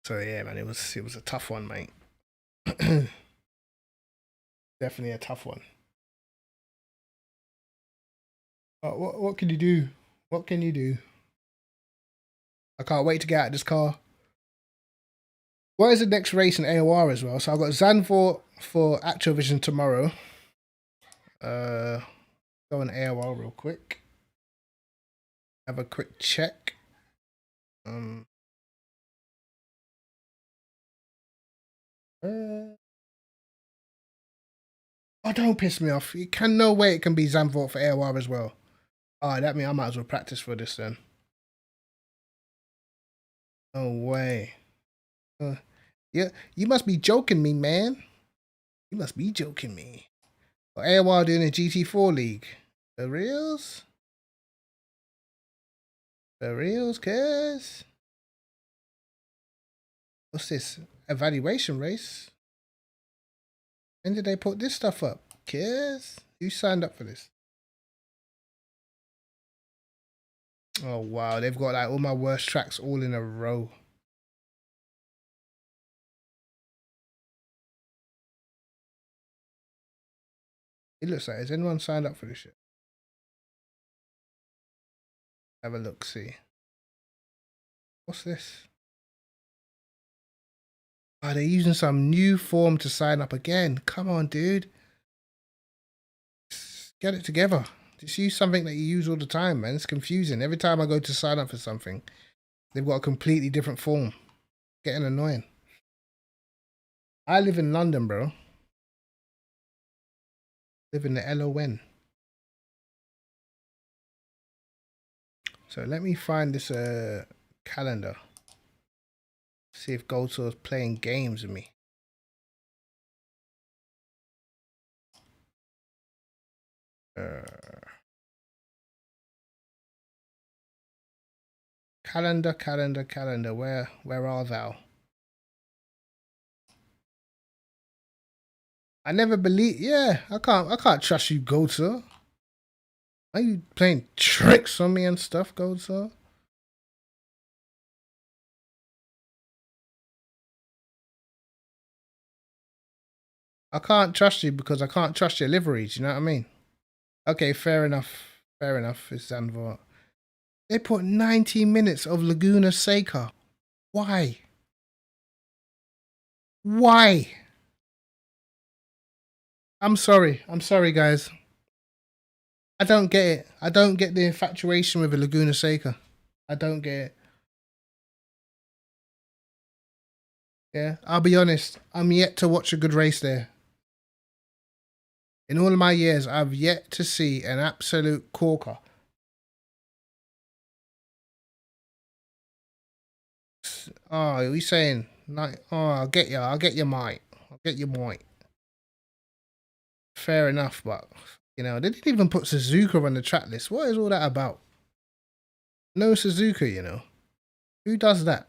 So yeah, man, it was a tough one, mate. Definitely a tough one. What can you do? What can you do? I can't wait to get out of this car. What is the next race in AOR as well? So I've got Zandvoort for Activision tomorrow. Go on AOR real quick. Have a quick check. Oh, don't piss me off. No way it can be Zandvoort for AOR as well. Oh, that means I might as well practice for this then. No way. Yeah, you must be joking me, man. You must be joking me. Well, AOR doing a GT4 league. The reals? The reals, cuz? What's this? Evaluation race? When did they put this stuff up? Cuz? Who signed up for this? Oh, wow. They've got like all my worst tracks all in a row. It looks like, has anyone signed up for this shit? Have a look, see. What's this? Oh, they're using some new form to sign up again. Come on, dude. Get it together. Just use something that you use all the time, man. It's confusing. Every time I go to sign up for something, they've got a completely different form. Getting annoying. I live in London, bro. Live in the LON. So let me find this calendar. See if Goldsaw is playing games with me. Calendar. Where are thou? I never believe. Yeah, I can't trust you, Goldsaw. Are you playing tricks on me and stuff, Goldsaw? I can't trust you because I can't trust your liveries. You know what I mean? Okay, fair enough. Fair enough. It's Zanvort. They put 90 minutes of Laguna Seca. Why? Why? I'm sorry. I'm sorry, guys. I don't get it. I don't get the infatuation with a Laguna Seca. I don't get it. Yeah, I'll be honest. I'm yet to watch a good race there. In all of my years, I've yet to see an absolute corker. Oh, are you saying? Like, oh, I'll get you. I'll get you, mate. I'll get you, mate. Fair enough, but you know, they didn't even put Suzuka on the track list. What is all that about? No Suzuka, you know. Who does that?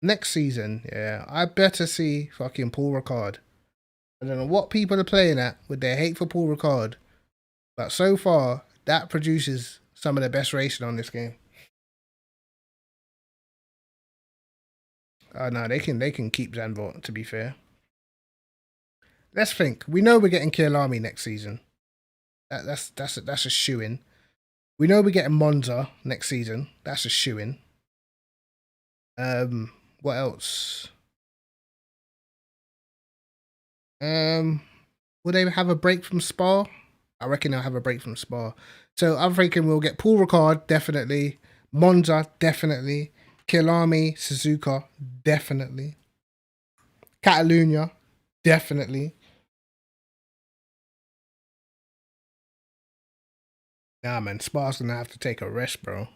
Next season, yeah, I better see fucking Paul Ricard. I don't know what people are playing at with their hate for Paul Ricard, but so far that produces some of the best racing on this game. No, they can keep Zandvoort, to be fair. Let's think. We know we're getting Kielami next season. That's a shoo-in. We know we're getting Monza next season. That's a shoo-in. What else? Will they have a break from Spa? I reckon they'll have a break from Spa. So I'm thinking we'll get Paul Ricard, definitely. Monza, definitely. Kielami, Suzuka, definitely. Catalunya, definitely. Nah, man, Spa's gonna have to take a rest, bro.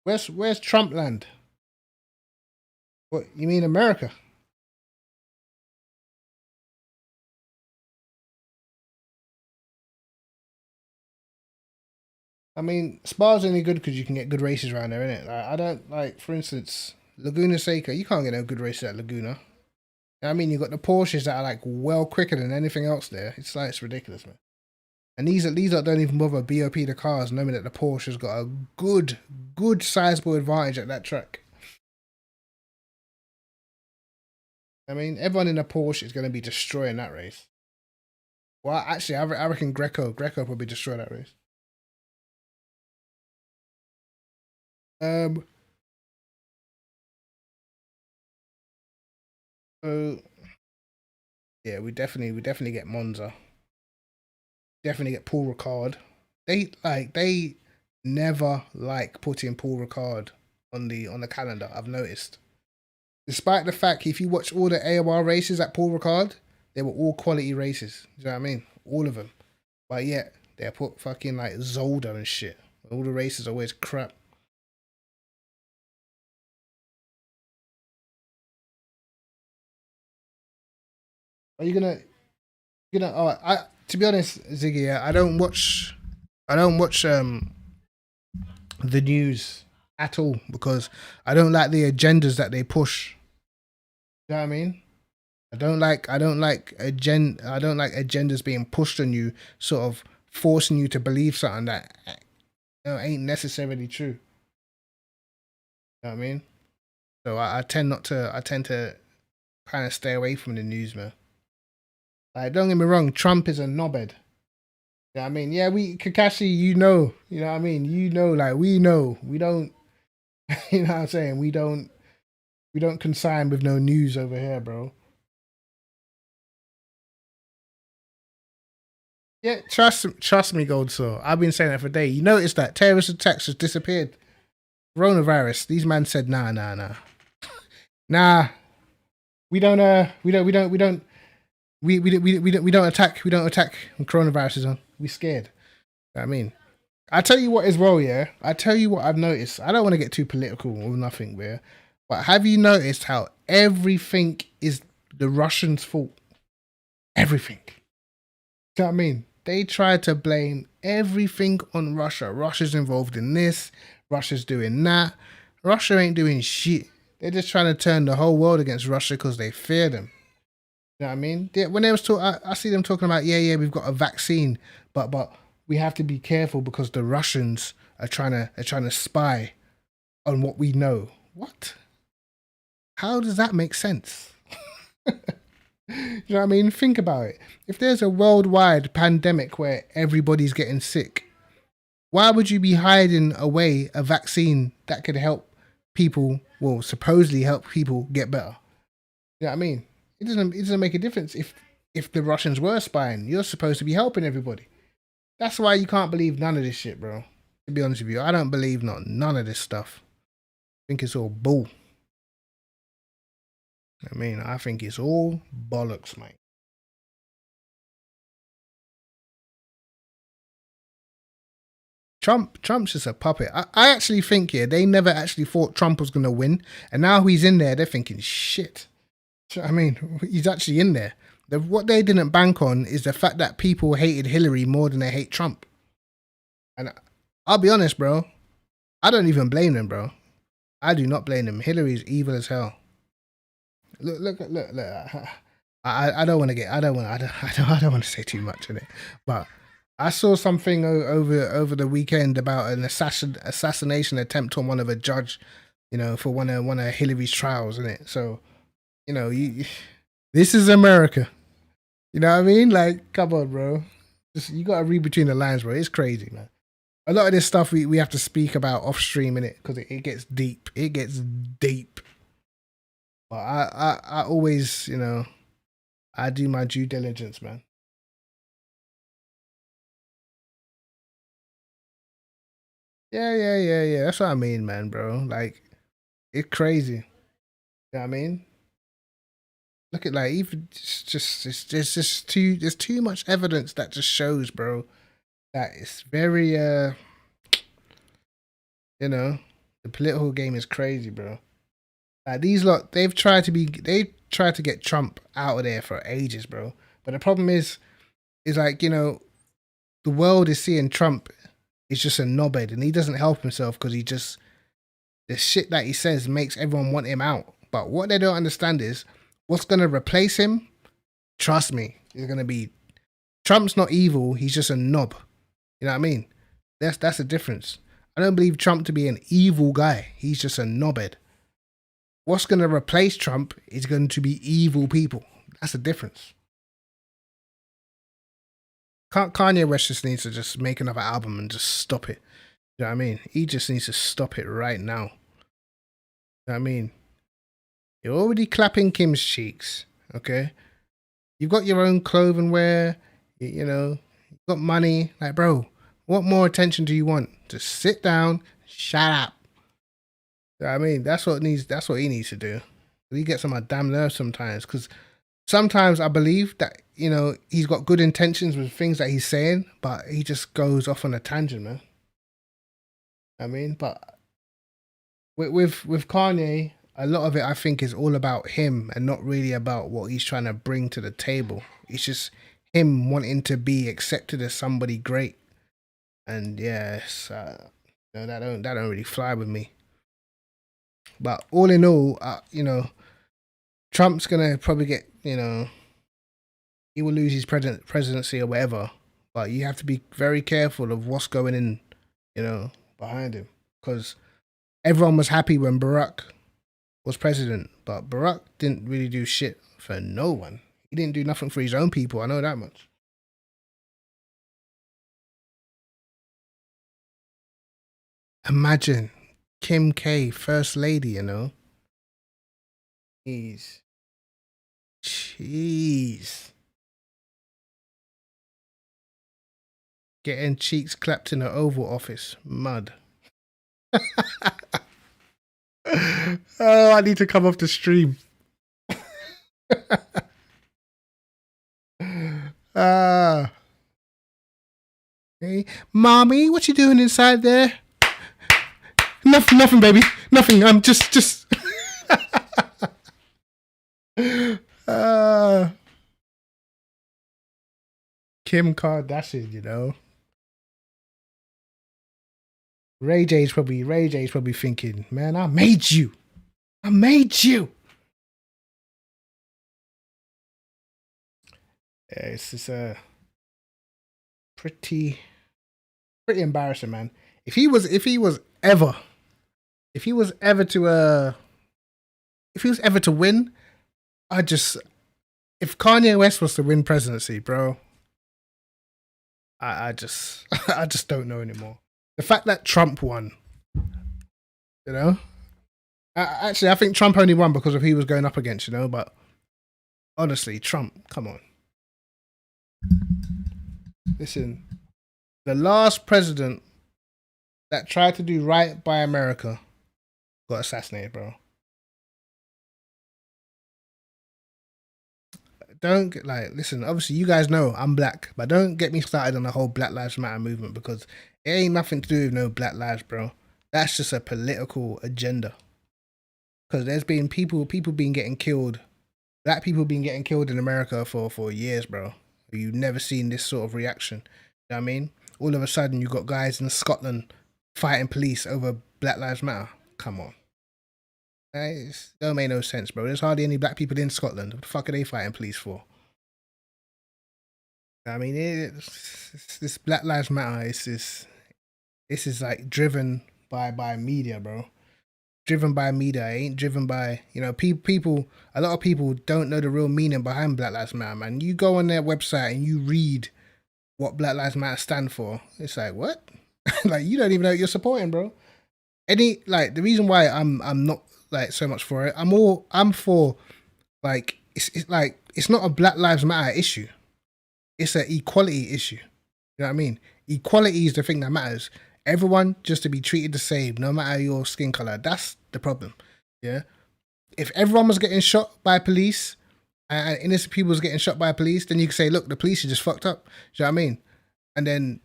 Where's Trumpland? What, you mean America? I mean, Spa's only good because you can get good races around there, innit? Like, I don't like, for instance, Laguna Seca. You can't get no good races at Laguna. I mean, you got the Porsches that are like well quicker than anything else there. It's like it's ridiculous, man. And these don't even bother BOP the cars, knowing that the Porsche's got a good sizable advantage at that track. I mean, everyone in a Porsche is going to be destroying that race. Well, actually, I reckon Greco probably destroy that race. So yeah, we definitely get Monza. Definitely get Paul Ricard. They never like putting Paul Ricard on the calendar. I've noticed. Despite the fact, if you watch all the AOR races at Paul Ricard, they were all quality races. You know what I mean? All of them. But yet, they put fucking like Zolder and shit. All the races are always crap. Are you gonna? Oh, to be honest, Ziggy, yeah, I don't watch the news at all because I don't like the agendas that they push. You know what I mean? I don't like agendas being pushed on you, sort of forcing you to believe something that ain't necessarily true. You know what I mean? So I tend to kind of stay away from the news, man. Like, don't get me wrong, Trump is a knobhead. You know what I mean? Yeah, Kakashi, you know what I mean? Like we know. We don't you know what I'm saying? We don't consign with no news over here, bro. Yeah, trust me, Gold Saw. I've been saying that for days. You notice that terrorist attacks has disappeared. Coronavirus. These men said, nah. Nah. We don't We don't attack. We don't attack when coronavirus is on. We scared. You know what I mean, I tell you what as well. Yeah, I tell you what I've noticed. I don't want to get too political or nothing, yeah. But have you noticed how everything is the Russians' fault? Everything. Do you know what I mean? They try to blame everything on Russia. Russia's involved in this. Russia's doing that. Russia ain't doing shit. They're just trying to turn the whole world against Russia because they fear them. You know what I mean? When they was talking, I see them talking about, yeah, we've got a vaccine, but we have to be careful because the Russians are trying to spy on what we know. What? How does that make sense? You know what I mean? Think about it. If there's a worldwide pandemic where everybody's getting sick, why would you be hiding away a vaccine that could help people, well, supposedly help people get better? You know what I mean? It doesn't make a difference if the Russians were spying. You're supposed to be helping everybody. That's why you can't believe none of this shit, bro. To be honest with you, I don't believe none of this stuff. I think it's all bull. I mean, I think it's all bollocks, mate. Trump's just a puppet. I actually think, yeah, they never actually thought Trump was gonna win, and now he's in there. They're thinking, shit. I mean, he's actually in there. What they didn't bank on is the fact that people hated Hillary more than they hate Trump. And I'll be honest, bro. I don't even blame them, bro. I do not blame them. Hillary's evil as hell. Look. I don't want to get. I don't want to say too much in it, but I saw something over the weekend about an assassination attempt on one of a judge, you know, for one of Hillary's trials, isn't it? So, you know, this is America. You know what I mean? Like, come on, bro. You got to read between the lines, bro. It's crazy, man. A lot of this stuff we have to speak about off stream in it because it gets deep. It gets deep. But I always, you know, I do my due diligence, man. Yeah. That's what I mean, man, bro. Like, it's crazy. You know what I mean? Look at like even there's too much evidence that just shows, bro, that it's very you know, the political game is crazy, bro. Like these lot, they tried to get Trump out of there for ages, bro. But the problem is like, you know, the world is seeing Trump is just a knobhead and he doesn't help himself because the shit that he says makes everyone want him out. But what they don't understand is what's gonna replace him, trust me, is gonna be Trump's not evil, he's just a knob. You know what I mean? That's the difference. I don't believe Trump to be an evil guy. He's just a knobhead. What's going to replace Trump is going to be evil people. That's the difference. Kanye West just needs to just make another album and just stop it. You know what I mean? He just needs to stop it right now. You know what I mean? You're already clapping Kim's cheeks, okay? You've got your own clothing wear, you know, you've got money. Like, bro, what more attention do you want? Just sit down, shut up. You know what I mean? That's what he needs to do. He gets on my damn nerves sometimes because sometimes I believe that, you know, he's got good intentions with things that he's saying, but he just goes off on a tangent, man. I mean, but with Kanye, a lot of it I think is all about him and not really about what he's trying to bring to the table. It's just him wanting to be accepted as somebody great, and yes, no, that don't really fly with me. But all in all, you know, Trump's gonna probably get, you know, he will lose his presidency or whatever. But you have to be very careful of what's going in, you know, behind him, because everyone was happy when Barack was president, but Barack didn't really do shit for no one. He didn't do nothing for his own people. I know that much. Imagine Kim K, first lady, you know. Jeez. Getting cheeks clapped in the Oval Office. Mud. Oh, I need to come off the stream. Hey, mommy, what you doing inside there? Nothing, baby. Nothing. I'm just. Kim Kardashian, you know. Ray J's probably thinking, man, I made you. I made you. Yeah, it's just pretty embarrassing, man. If he was ever to win, if Kanye West was to win presidency, bro, I just I just don't know anymore. The fact that Trump won, you know, actually I think Trump only won because of who he was going up against, you know. But honestly, Trump, come on. Listen, the last president that tried to do right by America got assassinated, bro. Don't get listen, obviously you guys know I'm black, but don't get me started on the whole Black Lives Matter movement because it ain't nothing to do with no black lives, bro. That's just a political agenda. Because there's been people been getting killed, black people been getting killed in America for years, bro. You've never seen this sort of reaction. You know what I mean? All of a sudden you got guys in Scotland fighting police over Black Lives Matter. Come on. It don't make no sense, bro. There's hardly any black people in Scotland. What the fuck are they fighting police for? I mean, this Black Lives Matter. This is like driven by media, bro. Driven by media. It ain't driven by, you know, people. A lot of people don't know the real meaning behind Black Lives Matter, man. You go on their website and you read what Black Lives Matter stand for. It's like, what? Like, you don't even know what you're supporting, bro. The reason why I'm not like so much for it. I'm for like it's not a Black Lives Matter issue. It's an equality issue. You know what I mean? Equality is the thing that matters. Everyone just to be treated the same, no matter your skin color. That's the problem. Yeah. If everyone was getting shot by police and innocent people was getting shot by police, then you could say, look, the police are just fucked up. Do you know what I mean? And then,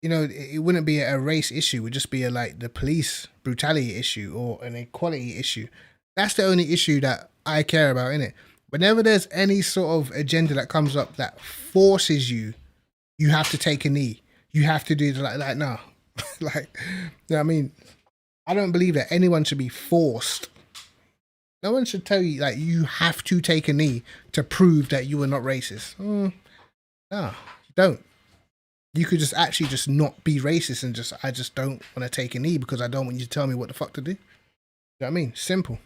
you know, it wouldn't be a race issue. It would just be the police brutality issue or an equality issue. That's the only issue that I care about, innit? Whenever there's any sort of agenda that comes up that forces you have to take a knee. You have to do like nah. Like, you know what I mean? I don't believe that anyone should be forced. No one should tell you you have to take a knee to prove that you are not racist. No, you don't. You could just actually just not be racist and I just don't want to take a knee because I don't want you to tell me what the fuck to do. You know what I mean? Simple.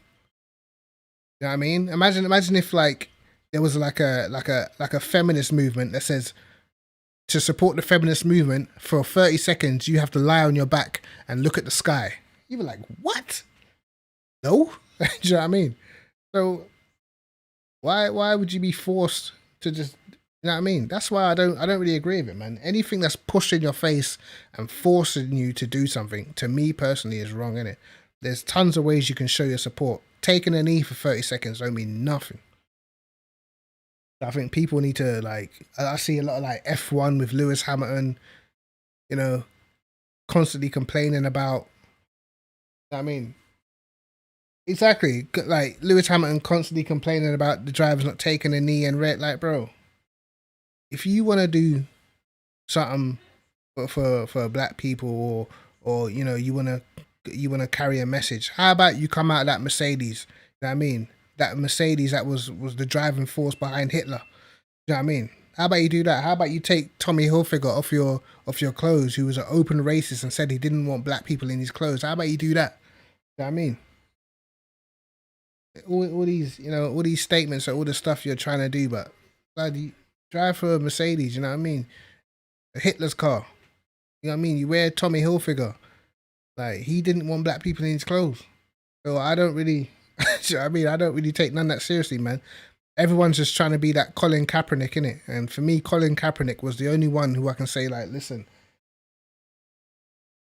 You know what I mean? Imagine if there was like a feminist movement that says to support the feminist movement for 30 seconds you have to lie on your back and look at the sky. You'd be like, what? No? Do you know what I mean? So why would you be forced to just, you know what I mean? That's why I don't really agree with it, man. Anything that's pushed in your face and forcing you to do something, to me personally, is wrong, innit? There's tons of ways you can show your support. Taking a knee for 30 seconds don't mean nothing. I think people need to I see a lot of F1 with Lewis Hamilton, you know, constantly complaining about, you know what I mean? Exactly. Lewis Hamilton constantly complaining about the drivers not taking a knee and bro, if you want to do something for black people or you know, you want to carry a message, how about you come out of that Mercedes? You know what I mean? That Mercedes that was the driving force behind Hitler. You know what I mean? How about you do that? How about you take Tommy Hilfiger off your clothes, who was an open racist and said he didn't want black people in his clothes? How about you do that? You know what I mean? All these, you know, all these statements are all the stuff you're trying to do, but you drive for a Mercedes, you know what I mean? Hitler's car. You know what I mean? You wear Tommy Hilfiger. He didn't want black people in his clothes. So I don't really I mean, I don't really take none of that seriously, man. Everyone's just trying to be that Colin Kaepernick, innit? And for me, Colin Kaepernick was the only one who I can say, listen,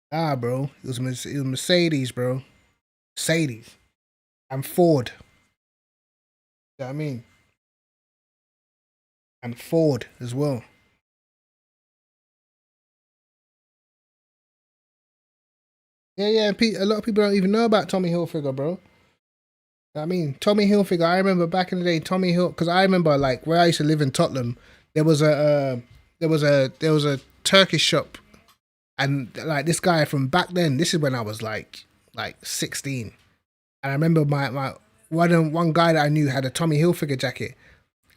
bro, it was Mercedes, bro. Mercedes. And Ford. You know what I mean? And Ford as well. Yeah. A lot of people don't even know about Tommy Hilfiger, bro. I mean, Tommy Hilfiger. I remember back in the day, Tommy Hill, because I remember like where I used to live in Tottenham, there was a Turkish shop, and like this guy from back then. This is when I was like 16, and I remember my one guy that I knew had a Tommy Hilfiger jacket,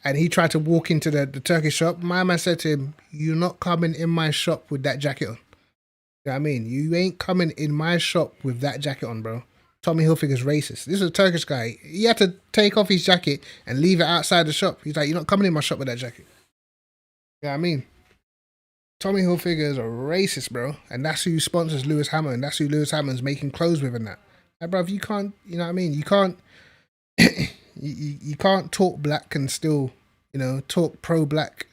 and he tried to walk into the Turkish shop. My man said to him, "You're not coming in my shop with that jacket on." You know what I mean? You ain't coming in my shop with that jacket on, bro. Tommy Hilfiger's racist. This is a Turkish guy. He had to take off his jacket and leave it outside the shop. He's like, "You're not coming in my shop with that jacket." You know what I mean? Tommy Hilfiger is a racist, bro. And that's who sponsors Lewis Hammer. And that's who Lewis Hammer's making clothes with and that. Like, bro, you can't, you know what I mean? You can't, you can't talk black and still, talk pro-black,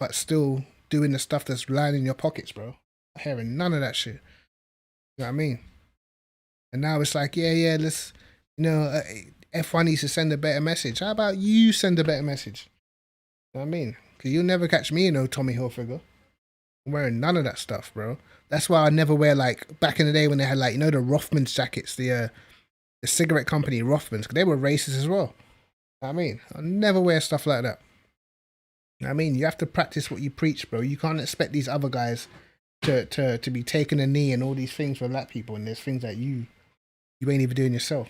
but still doing the stuff that's lining your pockets, bro. I'm hearing none of that shit. You know what I mean? And now it's like, yeah, let's, F1 needs to send a better message. How about you send a better message? You know what I mean? Because you'll never catch me in no Tommy Hilfiger. I'm wearing none of that stuff, bro. That's why I never wear, like, back in the day when they had, like, the Rothmans jackets, the cigarette company Rothmans, because they were racist as well. You know what I mean? I'll never wear stuff like that. You know what I mean? You have to practice what you preach, bro. You can't expect these other guys to be taking a knee and all these things for black people, and there's things that you ain't even doing yourself.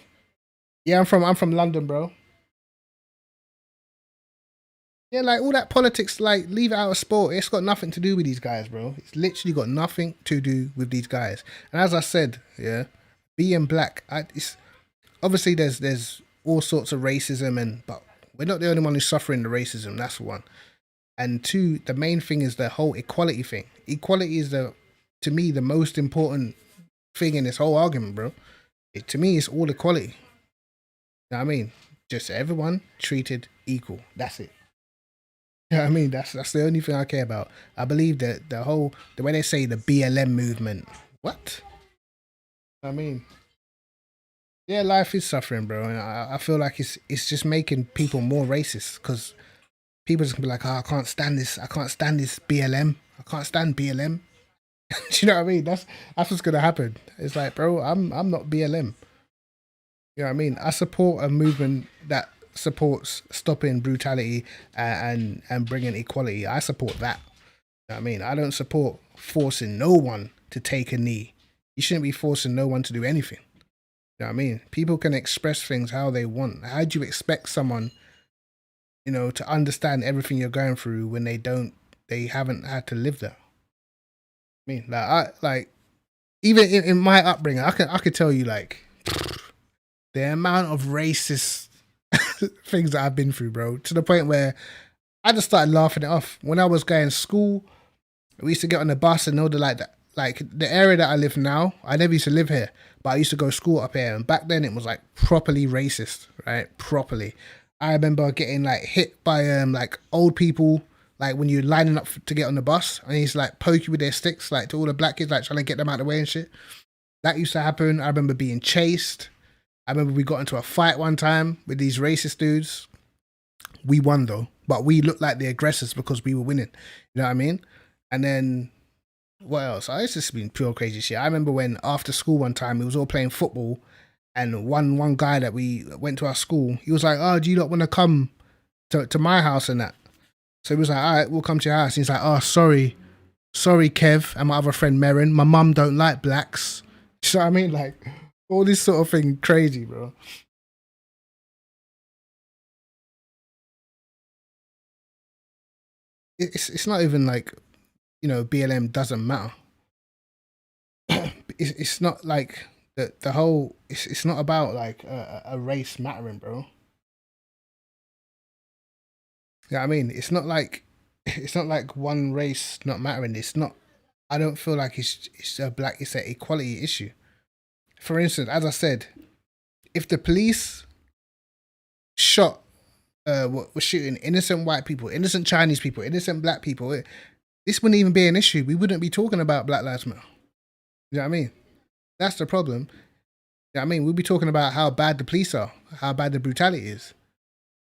Yeah, I'm from London, bro. Yeah, like all that politics, like leave it out of sport. It's got nothing to do with these guys, bro. It's literally got nothing to do with these guys. And as I said, yeah, being black, it's obviously there's all sorts of racism, but we're not the only one who's suffering the racism. That's one. And two, the main thing is the whole equality thing. Equality is to me, the most important thing in this whole argument, bro. To me, it's all equality. You know what I mean? Just everyone treated equal. That's it. You know what I mean? That's the only thing I care about. I believe that the way they say the BLM movement. What? I mean, yeah, life is suffering, bro, and I feel like it's just making people more racist because people just gonna be like, oh, I can't stand this. I can't stand this BLM. I can't stand BLM. Do you know what I mean? That's what's gonna happen. It's like, bro, I'm not BLM. You know what I mean? I support a movement that supports stopping brutality and bringing equality. I support that. You know what I mean? I don't support forcing no one to take a knee. You shouldn't be forcing no one to do anything. You know what I mean? People can express things how they want. How do you expect someone, to understand everything you're going through when they haven't had to live that? I mean, even in my upbringing, I could tell you like the amount of racist things that I've been through, bro, to the point where I just started laughing it off. When I was going to school, we used to get on the bus and all the like the area that I live now, I never used to live here, but I used to go to school up here. And back then it was like properly racist, right? Properly. I remember getting like hit by like old people, like when you're lining up to get on the bus and he's like poke you with their sticks, like to all the black kids, like trying to get them out of the way and shit. That used to happen. I remember being chased. I remember we got into a fight one time with these racist dudes. We won though, but we looked like the aggressors because we were winning. You know what I mean? And then what else? It's just been pure crazy shit. I remember when after school one time we was all playing football, and one guy that we went to our school, he was like, "Oh, do you not want to come to my house and that?" So he was like, "All right, we'll come to your house." And he's like, "Oh, sorry, Kev, and my other friend Merrin. My mum don't like blacks." You know what I mean? Like all this sort of thing, crazy, bro. It's not even like BLM doesn't matter. It's not like the whole. It's not about like a race mattering, bro. Yeah, I mean, it's not like one race not mattering. It's not. I don't feel like it's a black. It's an equality issue. For instance, as I said, if the police shot, were shooting innocent white people, innocent Chinese people, innocent black people, this wouldn't even be an issue. We wouldn't be talking about Black Lives Matter. You know what I mean? That's the problem. You know what I mean? We'll be talking about how bad the police are, how bad the brutality is.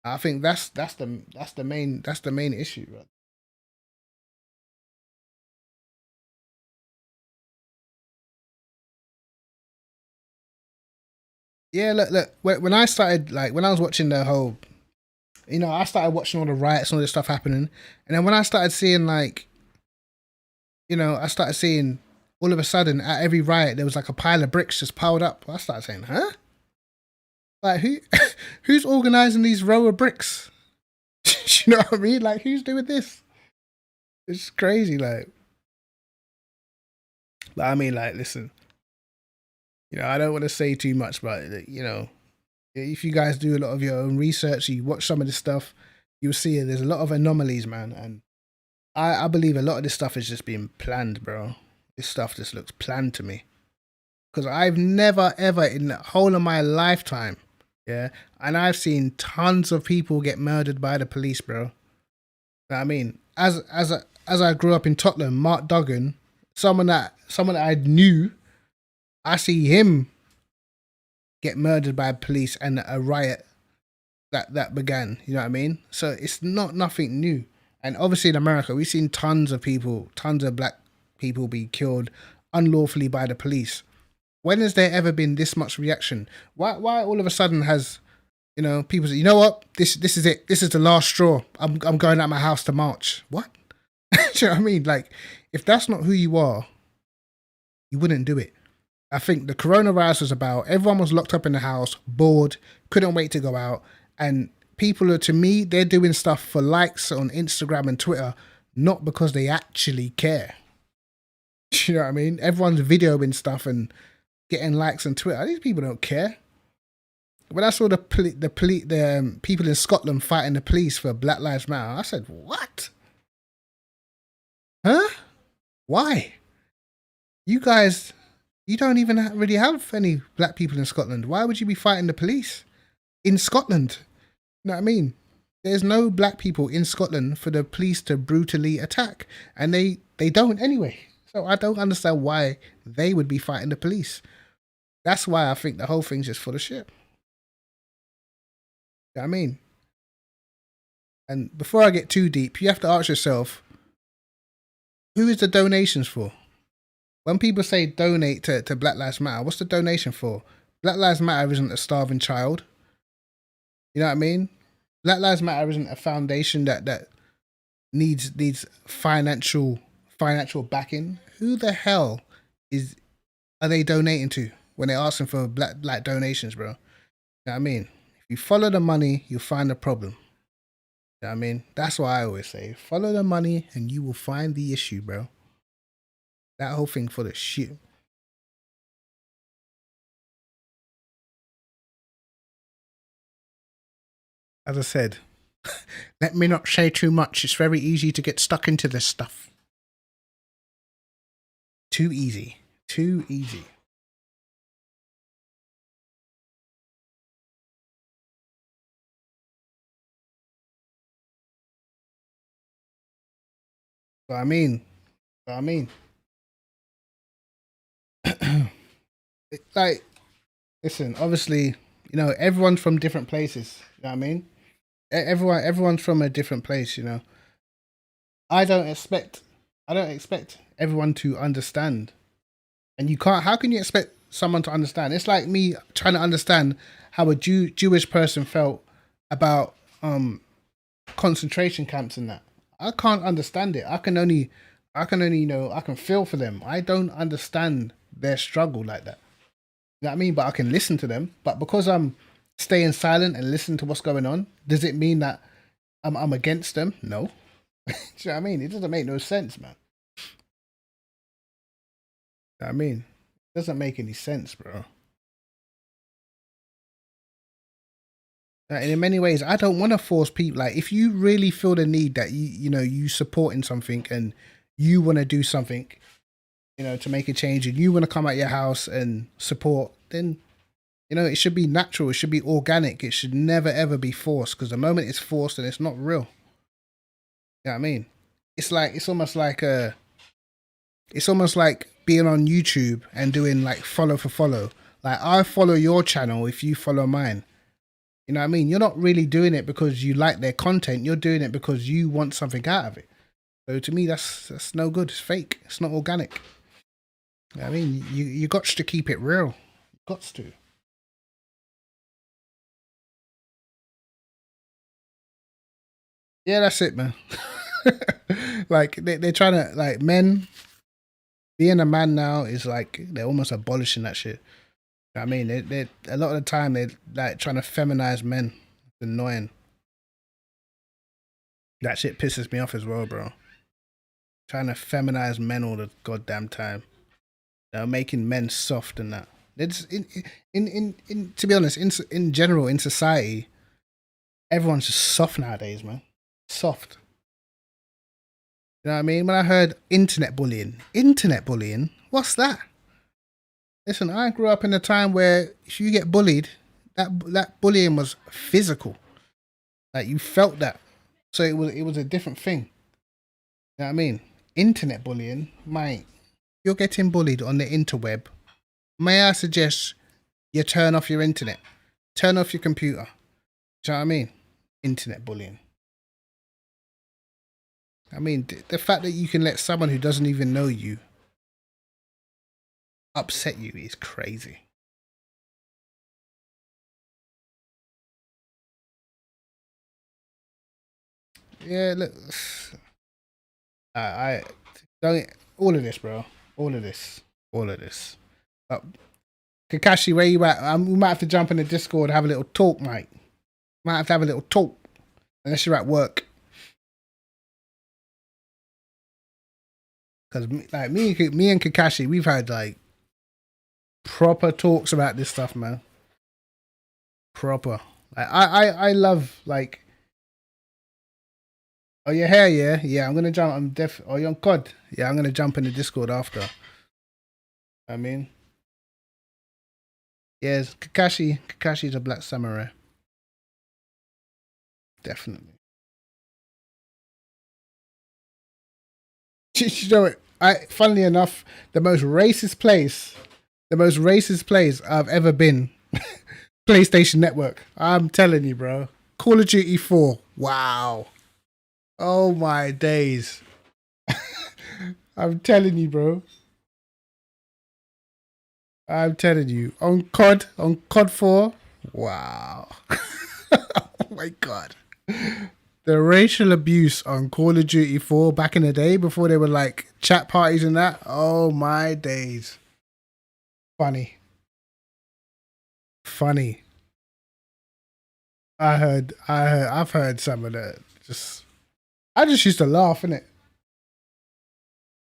I think that's the main issue, right? Yeah, look. When I started, like, when I was watching the whole, I started watching all the riots and all this stuff happening, and then when I started seeing, like, I started seeing all of a sudden at every riot there was like a pile of bricks just piled up. I started saying, huh? Like, who, who's organizing these row of bricks? You know what I mean? Like, who's doing this? It's crazy, like. But I mean, like, listen, I don't want to say too much, but if you guys do a lot of your own research, you watch some of this stuff, you'll see there's a lot of anomalies, man. And I believe a lot of this stuff is just being planned, bro. This stuff just looks planned to me. Because I've never, ever in the whole of my lifetime, yeah, and I've seen tons of people get murdered by the police, bro. You know what I mean? As I grew up in Tottenham, Mark Duggan, someone that I knew, I see him get murdered by police and a riot that began. You know what I mean? So it's not nothing new. And obviously in America, we've seen tons of black people be killed unlawfully by the police. When has there ever been this much reaction? Why all of a sudden has people say, you know what, this is it, this is the last straw. I'm going out my house to march. What? Do you know what I mean? Like, if that's not who you are, you wouldn't do it. I think the coronavirus was about everyone was locked up in the house, bored, couldn't wait to go out, and people are, to me, they're doing stuff for likes on Instagram and Twitter, not because they actually care. You know what I mean? Everyone's videoing stuff and getting likes on Twitter. These people don't care. When I saw the people in Scotland fighting the police for Black Lives Matter, I said, what? Huh? Why? You guys, you don't even really have any black people in Scotland. Why would you be fighting the police in Scotland? You know what I mean? There's no black people in Scotland for the police to brutally attack. And they don't anyway. So I don't understand why they would be fighting the police. That's why I think the whole thing's just full of shit. You know what I mean? And before I get too deep, you have to ask yourself, who is the donations for? When people say donate to Black Lives Matter, what's the donation for? Black Lives Matter isn't a starving child. You know what I mean? Black Lives Matter isn't a foundation that needs financial backing. Who the hell are they donating to when they're asking for black donations, bro? You know what I mean? If you follow the money, you'll find the problem. You know what I mean? That's why I always say, follow the money and you will find the issue, bro. That whole thing full of shit. As I said, let me not say too much. It's very easy to get stuck into this stuff. Too easy. Too easy. But I mean, like, listen, obviously, everyone's from different places. You know what I mean? Everyone's from a different place, I don't expect everyone to understand. And you can't, how can you expect someone to understand? It's like me trying to understand how a Jewish person felt about concentration camps and that. I can't understand it. I can only I can feel for them. I don't understand their struggle like that. You know what I mean? But I can listen to them. But because I'm staying silent and listen to what's going on, does it mean that I'm against them? No. Do you know what I mean? It doesn't make no sense, man. You know what I mean? It doesn't make any sense, bro. And in many ways, I don't want to force people. Like, if you really feel the need that you supporting something and you want to do something, to make a change, and you want to come out your house and support, then it should be natural. It should be organic. It should never ever be forced, because the moment it's forced, then it's not real. You know what I mean? It's almost like being on YouTube and doing like follow for follow. Like, I follow your channel if you follow mine. You know what I mean? You're not really doing it because you like their content. You're doing it because you want something out of it. So to me, that's no good. It's fake. It's not organic. You know what I mean? You got to keep it real. Got to. Yeah, that's it, man. Like they're trying to like men being a man now is like they're almost abolishing that shit. I mean, they a lot of the time they're like trying to feminize men. It's annoying. That shit pisses me off as well, bro. Trying to feminize men all the goddamn time. They're making men soft and that. It's in to be honest, in general, in society, everyone's just soft nowadays, man. Soft. You know what I mean? When I heard internet bullying, what's that? Listen, I grew up in a time where if you get bullied, that bullying was physical. Like you felt that. So it was a different thing. You know what I mean? Internet bullying, mate. You're getting bullied on the interweb. May I suggest you turn off your internet? Turn off your computer. Do you know what I mean? Internet bullying. I mean, the fact that you can let someone who doesn't even know you upset you is crazy. Yeah, look, I don't all of this, bro. All of this. Kakashi, where you at? We might have to jump in the Discord and have a little talk, mate. Might have to have a little talk, unless you're at work. Because like me and Kakashi, we've had like proper talks about this stuff, man. Proper. Like, I love like. Oh, you're here, yeah? Yeah, I'm gonna jump. Oh, you're on COD? Yeah, I'm gonna jump in the Discord after. I mean, yes, Kakashi's a black samurai. Definitely. You know what? Funnily enough, the most racist place I've ever been, PlayStation Network. I'm telling you, bro. Call of Duty 4. Wow. Oh my days. I'm telling you, bro. I'm telling you. On COD 4. Wow. Oh my god. The racial abuse on Call of Duty 4 back in the day before they were like chat parties and that. Oh my days. Funny. I've heard some of that. I just used to laugh, innit?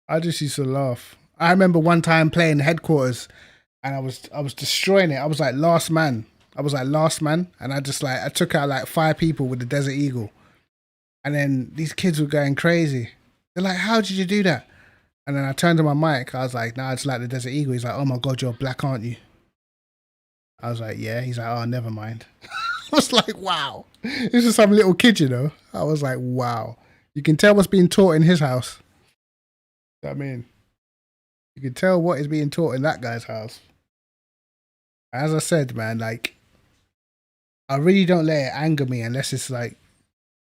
I just used to laugh. I remember one time playing Headquarters and I was destroying it. I was like last man. And I took out like 5 people with the Desert Eagle. And then these kids were going crazy. They're like, how did you do that? And then I turned on my mic. I was like, nah, it's like the Desert Eagle. He's like, oh my God, you're black, aren't you? I was like, yeah. He's like, oh, never mind. I was like, wow. This is some little kid, you know? I was like, wow. You can tell what's being taught in his house. I mean, you can tell what is being taught in that guy's house. As I said, man, like, I really don't let it anger me unless it's like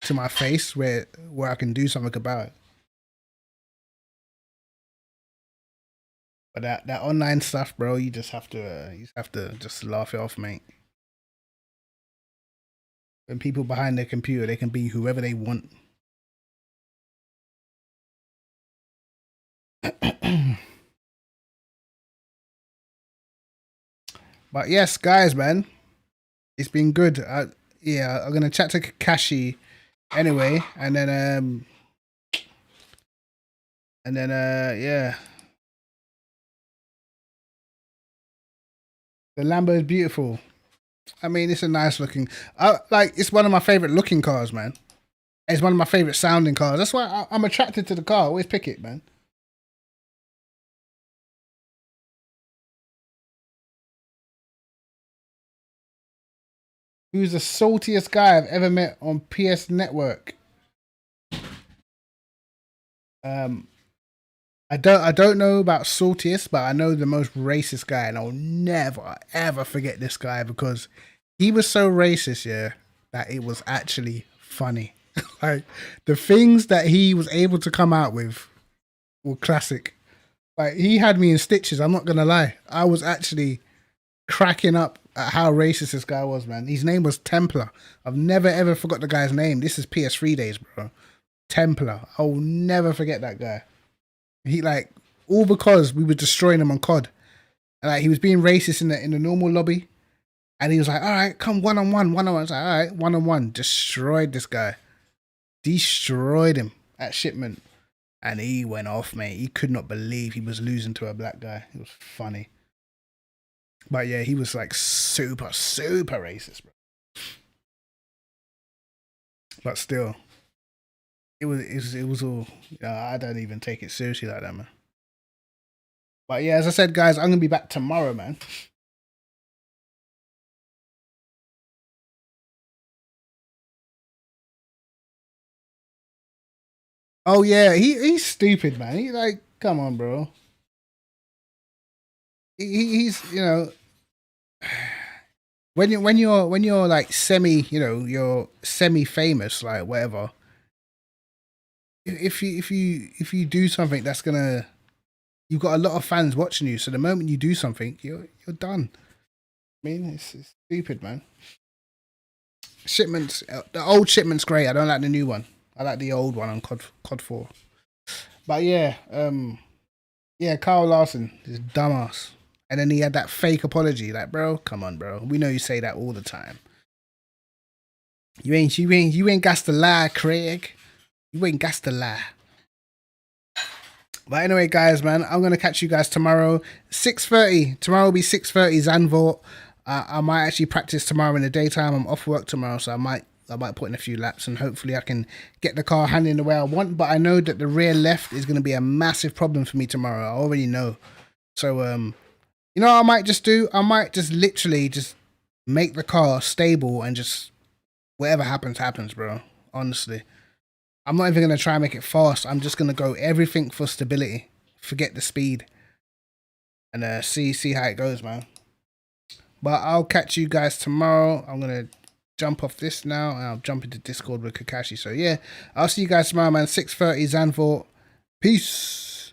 to my face where I can do something about it. But that online stuff, bro, you just have to just laugh it off, mate. When people behind their computer, they can be whoever they want. But yes, guys, man, it's been good. Yeah, I'm gonna chat to Kakashi anyway, and then yeah, the Lambo is beautiful. I mean, it's a nice looking. Like it's one of my favorite looking cars, man. It's one of my favorite sounding cars. That's why I'm attracted to the car. I always pick it, man. Who's the saltiest guy I've ever met on PS Network? I don't know about saltiest, but I know the most racist guy, and I'll never ever forget this guy because he was so racist, yeah, that it was actually funny. Like the things that he was able to come out with were classic. Like he had me in stitches. I'm not gonna lie. I was actually cracking up at how racist this guy was, man. His name was Templar. I've never ever forgot the guy's name. This is PS3 days, bro. Templar. I'll never forget that guy. He like all because we were destroying him on COD. And like he was being racist in the normal lobby. And he was like, all right, come one-on-one. I was like, all right, one-on-one. Destroyed this guy. Destroyed him at shipment. And he went off, mate. He could not believe he was losing to a black guy. It was funny. But yeah, he was like super, super racist, bro. But still, it was all, I don't even take it seriously like that, man. But yeah, as I said, guys, I'm going to be back tomorrow, man. Oh yeah, he's stupid, man. He's like, come on, bro. He's when you're like semi, you're semi famous, like whatever. If you do something that's gonna, you've got a lot of fans watching you. So the moment you do something, you're done. I mean, it's stupid, man. Shipments, the old shipment's great. I don't like the new one. I like the old one on COD 4. But yeah, Kyle Larson is dumbass. And then he had that fake apology. Like, bro, come on, bro. We know you say that all the time. You ain't got to lie, Craig. You ain't got to lie. But anyway, guys, man, I'm gonna catch you guys tomorrow, 6:30. Tomorrow will be 6:30 Zandvoort. I might actually practice tomorrow in the daytime. I'm off work tomorrow, so I might put in a few laps and hopefully I can get the car handling the way I want. But I know that the rear left is going to be a massive problem for me tomorrow. I already know. So, you know what I might just do? I might just literally just make the car stable and just whatever happens, bro. Honestly. I'm not even going to try and make it fast. I'm just going to go everything for stability. Forget the speed. And see how it goes, man. But I'll catch you guys tomorrow. I'm going to jump off this now and I'll jump into Discord with Kakashi. So yeah, I'll see you guys tomorrow, man. 6:30 Zandvoort. Peace.